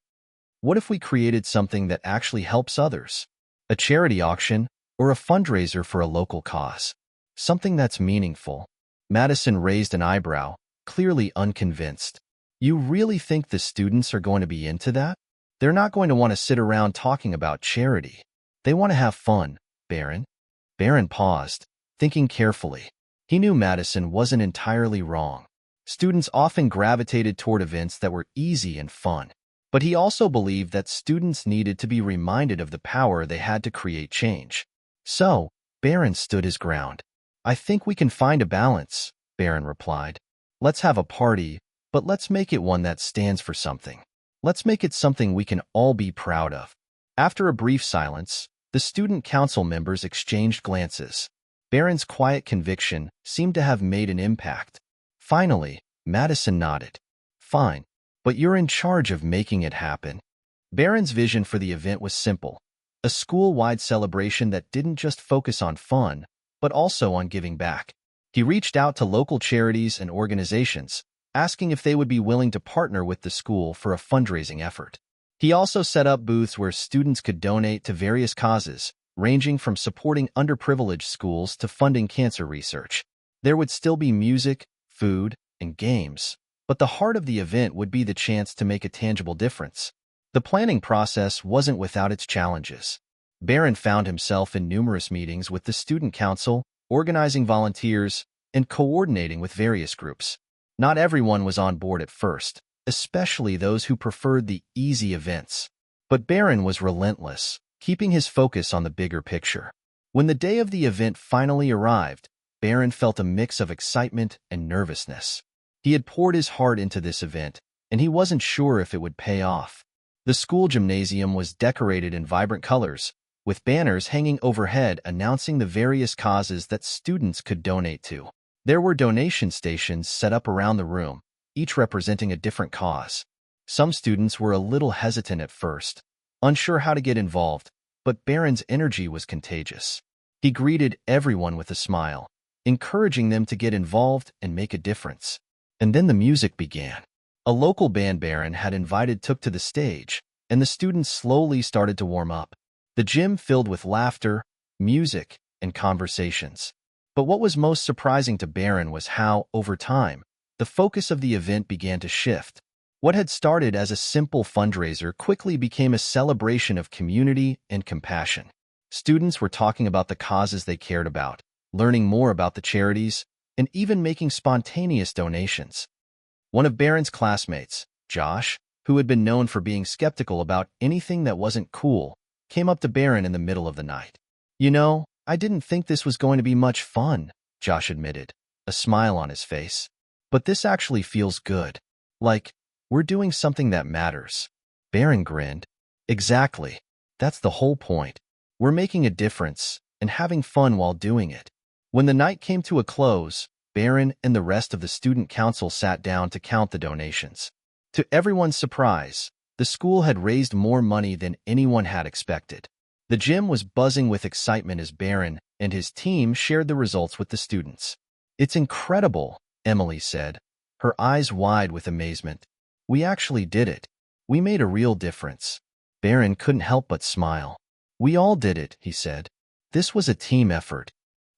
A: What if we created something that actually helps others? A charity auction or a fundraiser for a local cause? Something that's meaningful." Madison raised an eyebrow, clearly unconvinced. "You really think the students are going to be into that? They're not going to want to sit around talking about charity. They want to have fun, Barron." Barron paused, thinking carefully. He knew Madison wasn't entirely wrong. Students often gravitated toward events that were easy and fun. But he also believed that students needed to be reminded of the power they had to create change. So, Barron stood his ground. "I think we can find a balance," Barron replied. "Let's have a party, but let's make it one that stands for something. Let's make it something we can all be proud of." After a brief silence, the student council members exchanged glances. Barron's quiet conviction seemed to have made an impact. Finally, Madison nodded. "Fine, but you're in charge of making it happen." Barron's vision for the event was simple: a school-wide celebration that didn't just focus on fun, but also on giving back. He reached out to local charities and organizations, asking if they would be willing to partner with the school for a fundraising effort. He also set up booths where students could donate to various causes, ranging from supporting underprivileged schools to funding cancer research. There would still be music, food, and games, but the heart of the event would be the chance to make a tangible difference. The planning process wasn't without its challenges. Barron found himself in numerous meetings with the student council, organizing volunteers, and coordinating with various groups. Not everyone was on board at first, especially those who preferred the easy events. But Barron was relentless, keeping his focus on the bigger picture. When the day of the event finally arrived, Barron felt a mix of excitement and nervousness. He had poured his heart into this event, and he wasn't sure if it would pay off. The school gymnasium was decorated in vibrant colors, with banners hanging overhead announcing the various causes that students could donate to. There were donation stations set up around the room, each representing a different cause. Some students were a little hesitant at first, unsure how to get involved, but Barron's energy was contagious. He greeted everyone with a smile, encouraging them to get involved and make a difference. And then the music began. A local band Barron had invited took to the stage, and the students slowly started to warm up. The gym filled with laughter, music, and conversations. But what was most surprising to Barron was how, over time, the focus of the event began to shift. What had started as a simple fundraiser quickly became a celebration of community and compassion. Students were talking about the causes they cared about, learning more about the charities, and even making spontaneous donations. One of Barron's classmates, Josh, who had been known for being skeptical about anything that wasn't cool, came up to Barron in the middle of the night. "You know, I didn't think this was going to be much fun," Josh admitted, a smile on his face. "But this actually feels good. Like, we're doing something that matters." Barron grinned. "Exactly. That's the whole point. We're making a difference and having fun while doing it." When the night came to a close, Barron and the rest of the student council sat down to count the donations. To everyone's surprise, the school had raised more money than anyone had expected. The gym was buzzing with excitement as Barron and his team shared the results with the students. "It's incredible," Emily said, her eyes wide with amazement. "We actually did it. We made a real difference." Barron couldn't help but smile. "We all did it," he said. "This was a team effort."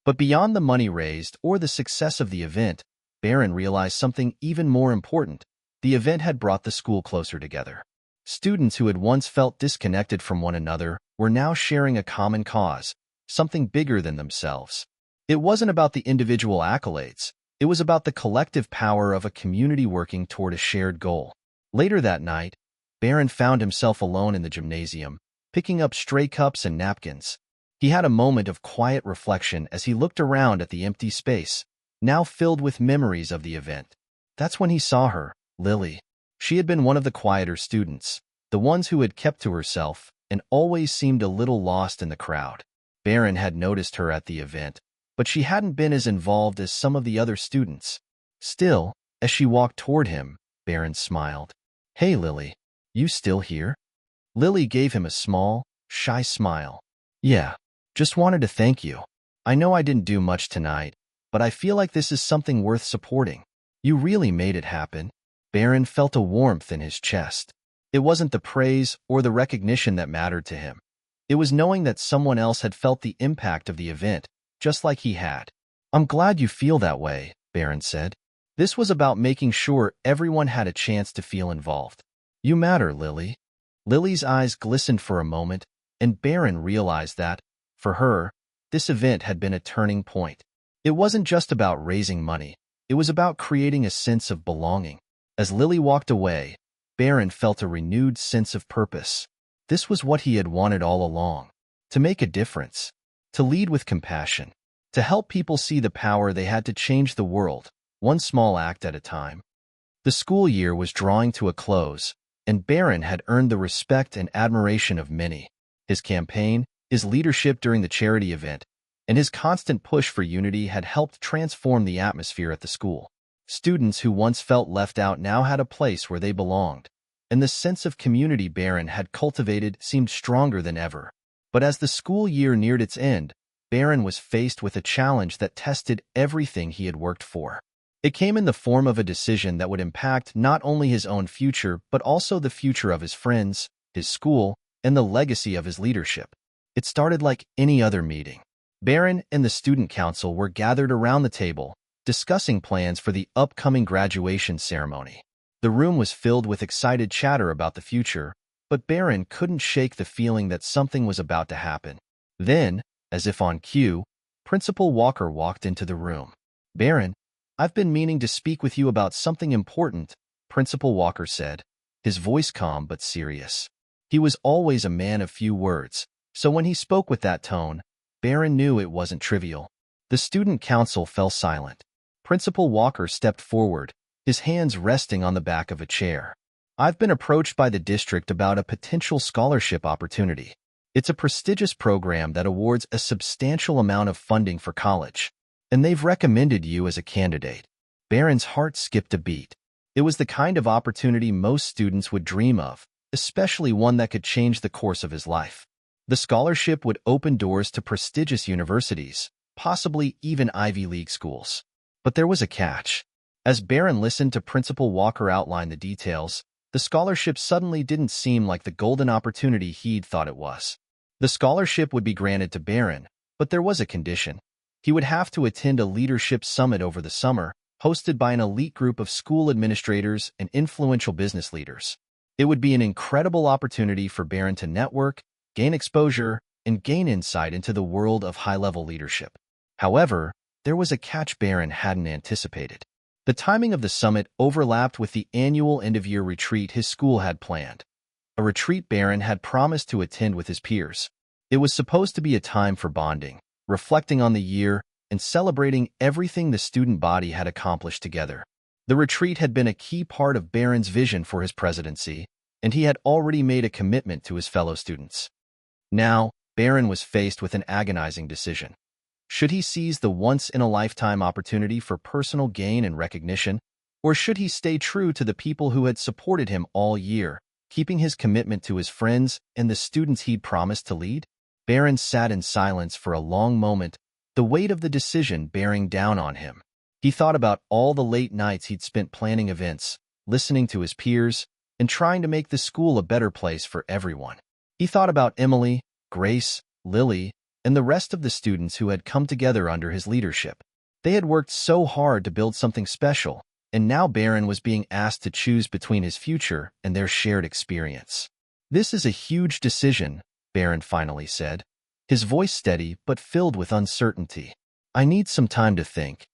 A: But beyond the money raised or the success of the event, Barron realized something even more important. The event had brought the school closer together. Students who had once felt disconnected from one another were now sharing a common cause, something bigger than themselves. It wasn't about the individual accolades. It was about the collective power of a community working toward a shared goal. Later that night, Barron found himself alone in the gymnasium, picking up stray cups and napkins. He had a moment of quiet reflection as he looked around at the empty space, now filled with memories of the event. That's when he saw her, Lily. She had been one of the quieter students, the ones who had kept to herself and always seemed a little lost in the crowd. Barron had noticed her at the event, but she hadn't been as involved as some of the other students. Still, as she walked toward him, Barron smiled. "Hey, Lily, you still here?" Lily gave him a small, shy smile. "Yeah, just wanted to thank you. I know I didn't do much tonight, but I feel like this is something worth supporting. You really made it happen." Barron felt a warmth in his chest. It wasn't the praise or the recognition that mattered to him. It was knowing that someone else had felt the impact of the event, just like he had. "I'm glad you feel that way," Barron said. This was about making sure everyone had a chance to feel involved. "You matter, Lily." Lily's eyes glistened for a moment, and Barron realized that, for her, this event had been a turning point. It wasn't just about raising money. It was about creating a sense of belonging. As Lily walked away, Barron felt a renewed sense of purpose. This was what he had wanted all along. To make a difference. To lead with compassion. To help people see the power they had to change the world, one small act at a time. The school year was drawing to a close, and Barron had earned the respect and admiration of many. His campaign, his leadership during the charity event, and his constant push for unity had helped transform the atmosphere at the school. Students who once felt left out now had a place where they belonged, and the sense of community Barron had cultivated seemed stronger than ever. But as the school year neared its end, Barron was faced with a challenge that tested everything he had worked for. It came in the form of a decision that would impact not only his own future, but also the future of his friends, his school, and the legacy of his leadership. It started like any other meeting. Barron and the student council were gathered around the table, discussing plans for the upcoming graduation ceremony. The room was filled with excited chatter about the future, but Barron couldn't shake the feeling that something was about to happen. Then, as if on cue, Principal Walker walked into the room. "Barron, I've been meaning to speak with you about something important," Principal Walker said, his voice calm but serious. He was always a man of few words, so when he spoke with that tone, Barron knew it wasn't trivial. The student council fell silent. Principal Walker stepped forward, his hands resting on the back of a chair. "I've been approached by the district about a potential scholarship opportunity. It's a prestigious program that awards a substantial amount of funding for college, and they've recommended you as a candidate." Barron's heart skipped a beat. It was the kind of opportunity most students would dream of, especially one that could change the course of his life. The scholarship would open doors to prestigious universities, possibly even Ivy League schools. But there was a catch. As Barron listened to Principal Walker outline the details, the scholarship suddenly didn't seem like the golden opportunity he'd thought it was. The scholarship would be granted to Barron, but there was a condition. He would have to attend a leadership summit over the summer, hosted by an elite group of school administrators and influential business leaders. It would be an incredible opportunity for Barron to network, gain exposure, and gain insight into the world of high-level leadership. However, there was a catch Barron hadn't anticipated. The timing of the summit overlapped with the annual end-of-year retreat his school had planned. A retreat Barron had promised to attend with his peers. It was supposed to be a time for bonding, reflecting on the year, and celebrating everything the student body had accomplished together. The retreat had been a key part of Barron's vision for his presidency, and he had already made a commitment to his fellow students. Now, Barron was faced with an agonizing decision. Should he seize the once-in-a-lifetime opportunity for personal gain and recognition, or should he stay true to the people who had supported him all year, keeping his commitment to his friends and the students he'd promised to lead? Barron sat in silence for a long moment, the weight of the decision bearing down on him. He thought about all the late nights he'd spent planning events, listening to his peers, and trying to make the school a better place for everyone. He thought about Emily, Grace, Lily, and the rest of the students who had come together under his leadership. They had worked so hard to build something special, and now Barron was being asked to choose between his future and their shared experience. "This is a huge decision," Barron finally said, his voice steady but filled with uncertainty. "I need some time to think."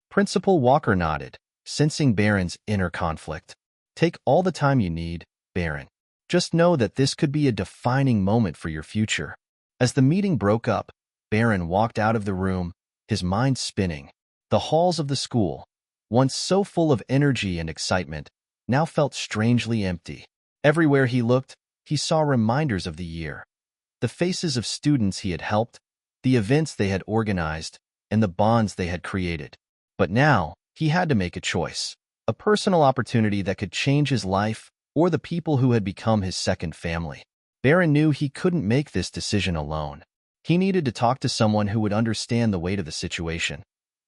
A: Principal Walker nodded, sensing Barron's inner conflict. "Take all the time you need, Barron. Just know that this could be a defining moment for your future." As the meeting broke up, Barron walked out of the room, his mind spinning. The halls of the school, once so full of energy and excitement, now felt strangely empty. Everywhere he looked, he saw reminders of the year. The faces of students he had helped, the events they had organized, and the bonds they had created. But now, he had to make a choice. A personal opportunity that could change his life, or the people who had become his second family. Barron knew he couldn't make this decision alone. He needed to talk to someone who would understand the weight of the situation.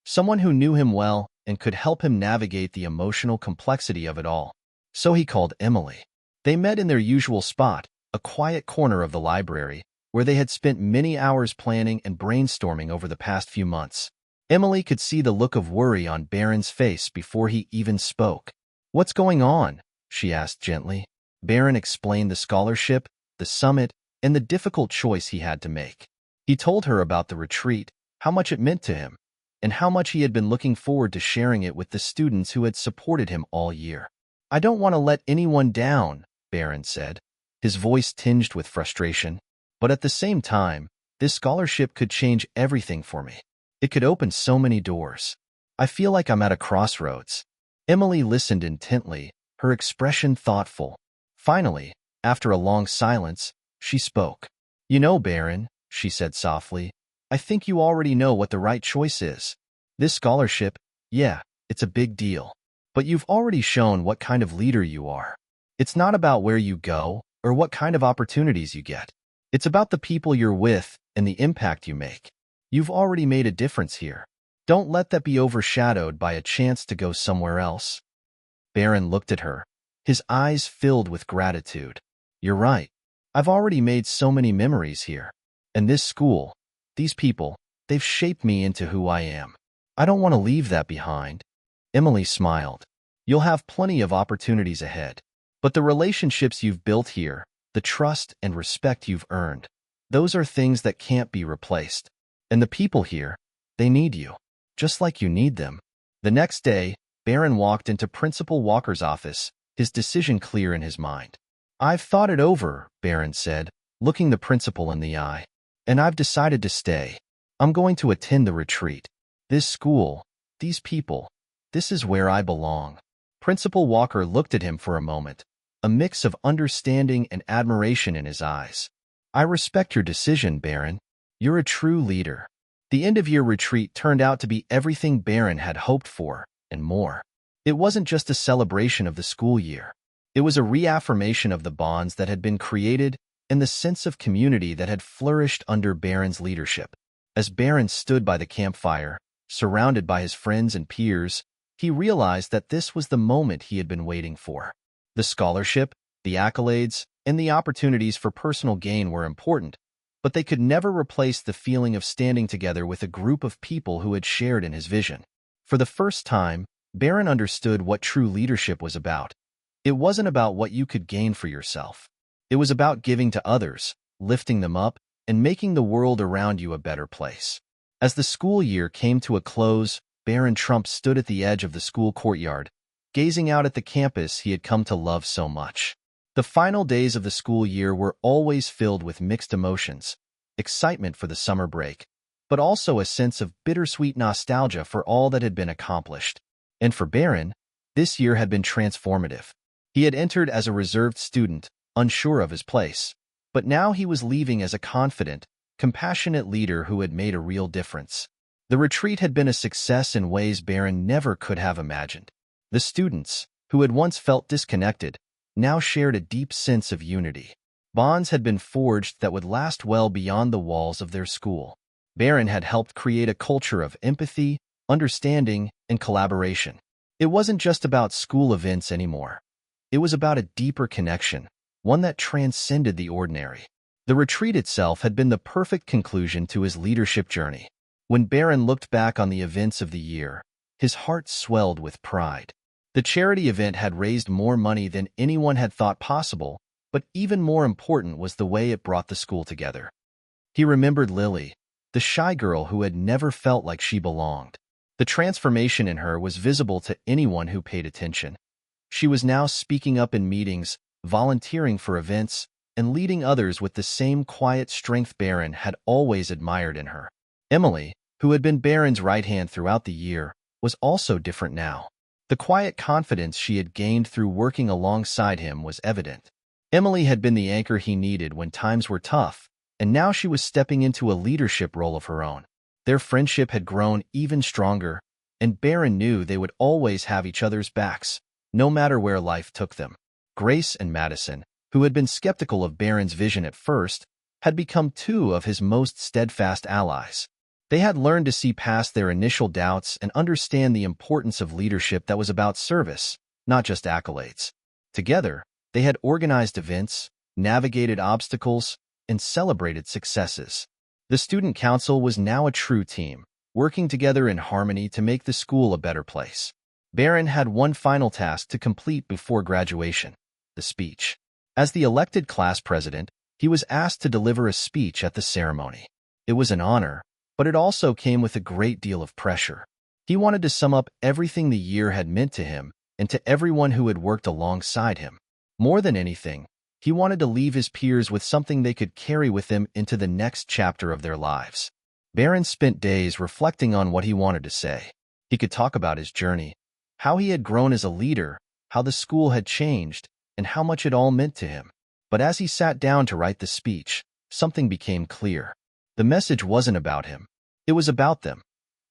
A: Someone who knew him well and could help him navigate the emotional complexity of it all. So he called Emily. They met in their usual spot, a quiet corner of the library, where they had spent many hours planning and brainstorming over the past few months. Emily could see the look of worry on Barron's face before he even spoke. "What's going on?" she asked gently. Barron explained the scholarship, the summit, and the difficult choice he had to make. He told her about the retreat, how much it meant to him, and how much he had been looking forward to sharing it with the students who had supported him all year. "I don't want to let anyone down," Barron said, his voice tinged with frustration. "But at the same time, this scholarship could change everything for me. It could open so many doors. I feel like I'm at a crossroads." Emily listened intently, her expression thoughtful. Finally, after a long silence, she spoke. "You know, Barron," she said softly, "I think you already know what the right choice is. This scholarship, yeah, it's a big deal. But you've already shown what kind of leader you are. It's not about where you go or what kind of opportunities you get. It's about the people you're with and the impact you make. You've already made a difference here. Don't let that be overshadowed by a chance to go somewhere else." Barron looked at her, his eyes filled with gratitude. "You're right. I've already made so many memories here. And this school, these people, they've shaped me into who I am. I don't want to leave that behind." Emily smiled. "You'll have plenty of opportunities ahead. But the relationships you've built here, the trust and respect you've earned, those are things that can't be replaced. And the people here, they need you, just like you need them." The next day, Barron walked into Principal Walker's office, his decision clear in his mind. "I've thought it over," Barron said, looking the principal in the eye. "And I've decided to stay. I'm going to attend the retreat. This school, these people, this is where I belong." Principal Walker looked at him for a moment, a mix of understanding and admiration in his eyes. "I respect your decision, Barron. You're a true leader." The end-of-year retreat turned out to be everything Barron had hoped for, and more. It wasn't just a celebration of the school year. It was a reaffirmation of the bonds that had been created and the sense of community that had flourished under Barron's leadership. As Barron stood by the campfire, surrounded by his friends and peers, he realized that this was the moment he had been waiting for. The scholarship, the accolades, and the opportunities for personal gain were important, but they could never replace the feeling of standing together with a group of people who had shared in his vision. For the first time, Barron understood what true leadership was about. It wasn't about what you could gain for yourself. It was about giving to others, lifting them up, and making the world around you a better place. As the school year came to a close, Barron Trump stood at the edge of the school courtyard, gazing out at the campus he had come to love so much. The final days of the school year were always filled with mixed emotions, excitement for the summer break, but also a sense of bittersweet nostalgia for all that had been accomplished. And for Barron, this year had been transformative. He had entered as a reserved student, unsure of his place, but now he was leaving as a confident, compassionate leader who had made a real difference. The retreat had been a success in ways Barron never could have imagined. The students, who had once felt disconnected, now shared a deep sense of unity. Bonds had been forged that would last well beyond the walls of their school. Barron had helped create a culture of empathy, understanding, and collaboration. It wasn't just about school events anymore. It was about a deeper connection, one that transcended the ordinary. The retreat itself had been the perfect conclusion to his leadership journey. When Barron looked back on the events of the year, his heart swelled with pride. The charity event had raised more money than anyone had thought possible, but even more important was the way it brought the school together. He remembered Lily, the shy girl who had never felt like she belonged. The transformation in her was visible to anyone who paid attention. She was now speaking up in meetings, volunteering for events, and leading others with the same quiet strength Barron had always admired in her. Emily, who had been Barron's right hand throughout the year, was also different now. The quiet confidence she had gained through working alongside him was evident. Emily had been the anchor he needed when times were tough, and now she was stepping into a leadership role of her own. Their friendship had grown even stronger, and Barron knew they would always have each other's backs, no matter where life took them. Grace and Madison, who had been skeptical of Barron's vision at first, had become two of his most steadfast allies. They had learned to see past their initial doubts and understand the importance of leadership that was about service, not just accolades. Together, they had organized events, navigated obstacles, and celebrated successes. The student council was now a true team, working together in harmony to make the school a better place. Barron had one final task to complete before graduation: the speech. As the elected class president, he was asked to deliver a speech at the ceremony. It was an honor, but it also came with a great deal of pressure. He wanted to sum up everything the year had meant to him and to everyone who had worked alongside him. More than anything, he wanted to leave his peers with something they could carry with them into the next chapter of their lives. Barron spent days reflecting on what he wanted to say. He could talk about his journey, how he had grown as a leader, how the school had changed, and how much it all meant to him. But as he sat down to write the speech, something became clear. The message wasn't about him. It was about them,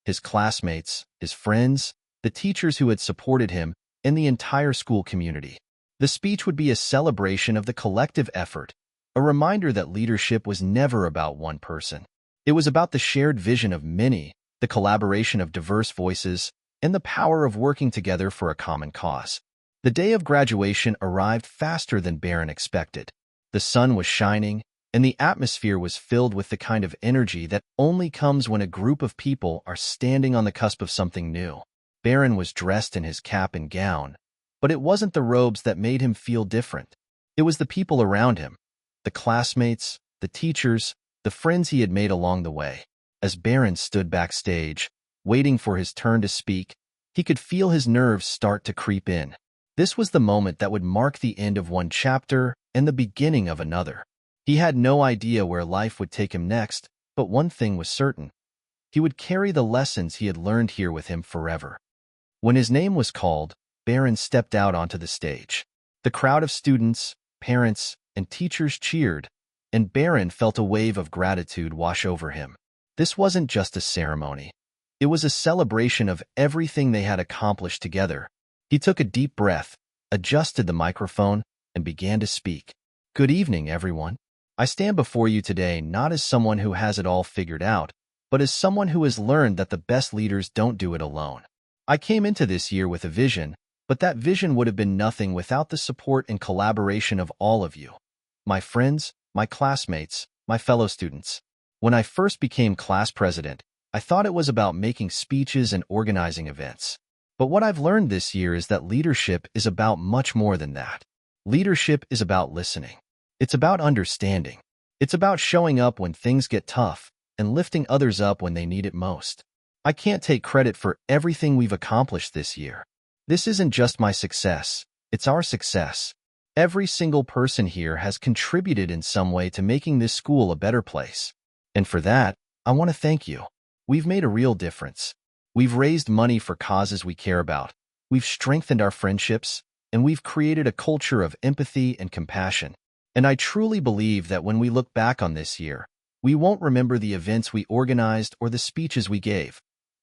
A: his classmates, his friends, the teachers who had supported him, and the entire school community. The speech would be a celebration of the collective effort, a reminder that leadership was never about one person. It was about the shared vision of many, the collaboration of diverse voices, and the power of working together for a common cause. The day of graduation arrived faster than Barron expected. The sun was shining, and the atmosphere was filled with the kind of energy that only comes when a group of people are standing on the cusp of something new. Barron was dressed in his cap and gown, but it wasn't the robes that made him feel different. It was the people around him, the classmates, the teachers, the friends he had made along the way. As Barron stood backstage, waiting for his turn to speak, he could feel his nerves start to creep in. This was the moment that would mark the end of one chapter and the beginning of another. He had no idea where life would take him next, but one thing was certain: he would carry the lessons he had learned here with him forever. When his name was called, Barron stepped out onto the stage. The crowd of students, parents, and teachers cheered, and Barron felt a wave of gratitude wash over him. This wasn't just a ceremony. It was a celebration of everything they had accomplished together. He took a deep breath, adjusted the microphone, and began to speak. "Good evening, everyone. I stand before you today not as someone who has it all figured out, but as someone who has learned that the best leaders don't do it alone. I came into this year with a vision, but that vision would have been nothing without the support and collaboration of all of you. My friends, my classmates, my fellow students. When I first became class president, I thought it was about making speeches and organizing events. But what I've learned this year is that leadership is about much more than that. Leadership is about listening. It's about understanding. It's about showing up when things get tough and lifting others up when they need it most. I can't take credit for everything we've accomplished this year. This isn't just my success, it's our success. Every single person here has contributed in some way to making this school a better place. And for that, I want to thank you. We've made a real difference. We've raised money for causes we care about. We've strengthened our friendships, and we've created a culture of empathy and compassion. And I truly believe that when we look back on this year, we won't remember the events we organized or the speeches we gave.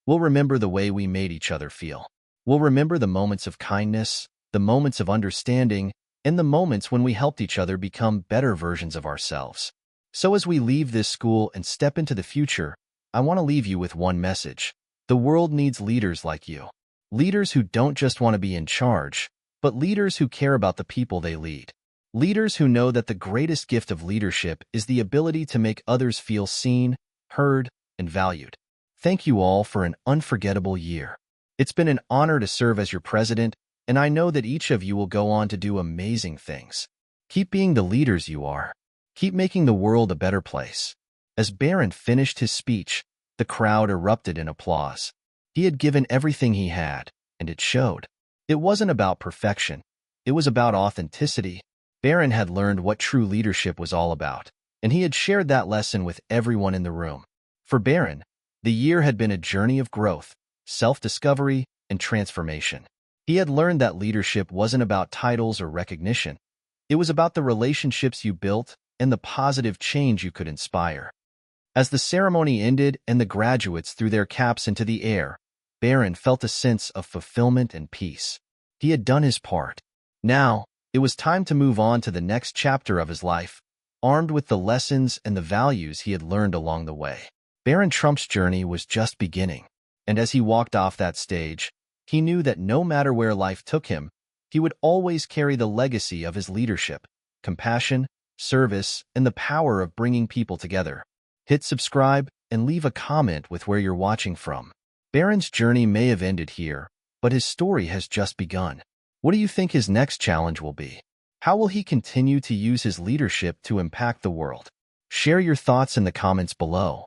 A: We'll remember the way we made each other feel. We'll remember the moments of kindness, the moments of understanding, and the moments when we helped each other become better versions of ourselves. So as we leave this school and step into the future, I want to leave you with one message. The world needs leaders like you. Leaders who don't just want to be in charge, but leaders who care about the people they lead. Leaders who know that the greatest gift of leadership is the ability to make others feel seen, heard, and valued. Thank you all for an unforgettable year. It's been an honor to serve as your president, and I know that each of you will go on to do amazing things. Keep being the leaders you are. Keep making the world a better place. As Barron finished his speech, the crowd erupted in applause. He had given everything he had, and it showed. It wasn't about perfection. It was about authenticity. Barron had learned what true leadership was all about, and he had shared that lesson with everyone in the room. For Barron, the year had been a journey of growth, self-discovery, and transformation. He had learned that leadership wasn't about titles or recognition. It was about the relationships you built and the positive change you could inspire. As the ceremony ended and the graduates threw their caps into the air, Barron felt a sense of fulfillment and peace. He had done his part. Now, it was time to move on to the next chapter of his life, armed with the lessons and the values he had learned along the way. Barron Trump's journey was just beginning, and as he walked off that stage, he knew that no matter where life took him, he would always carry the legacy of his leadership, compassion, service, and the power of bringing people together. Hit subscribe and leave a comment with where you're watching from. Barron's journey may have ended here, but his story has just begun. What do you think his next challenge will be? How will he continue to use his leadership to impact the world? Share your thoughts in the comments below.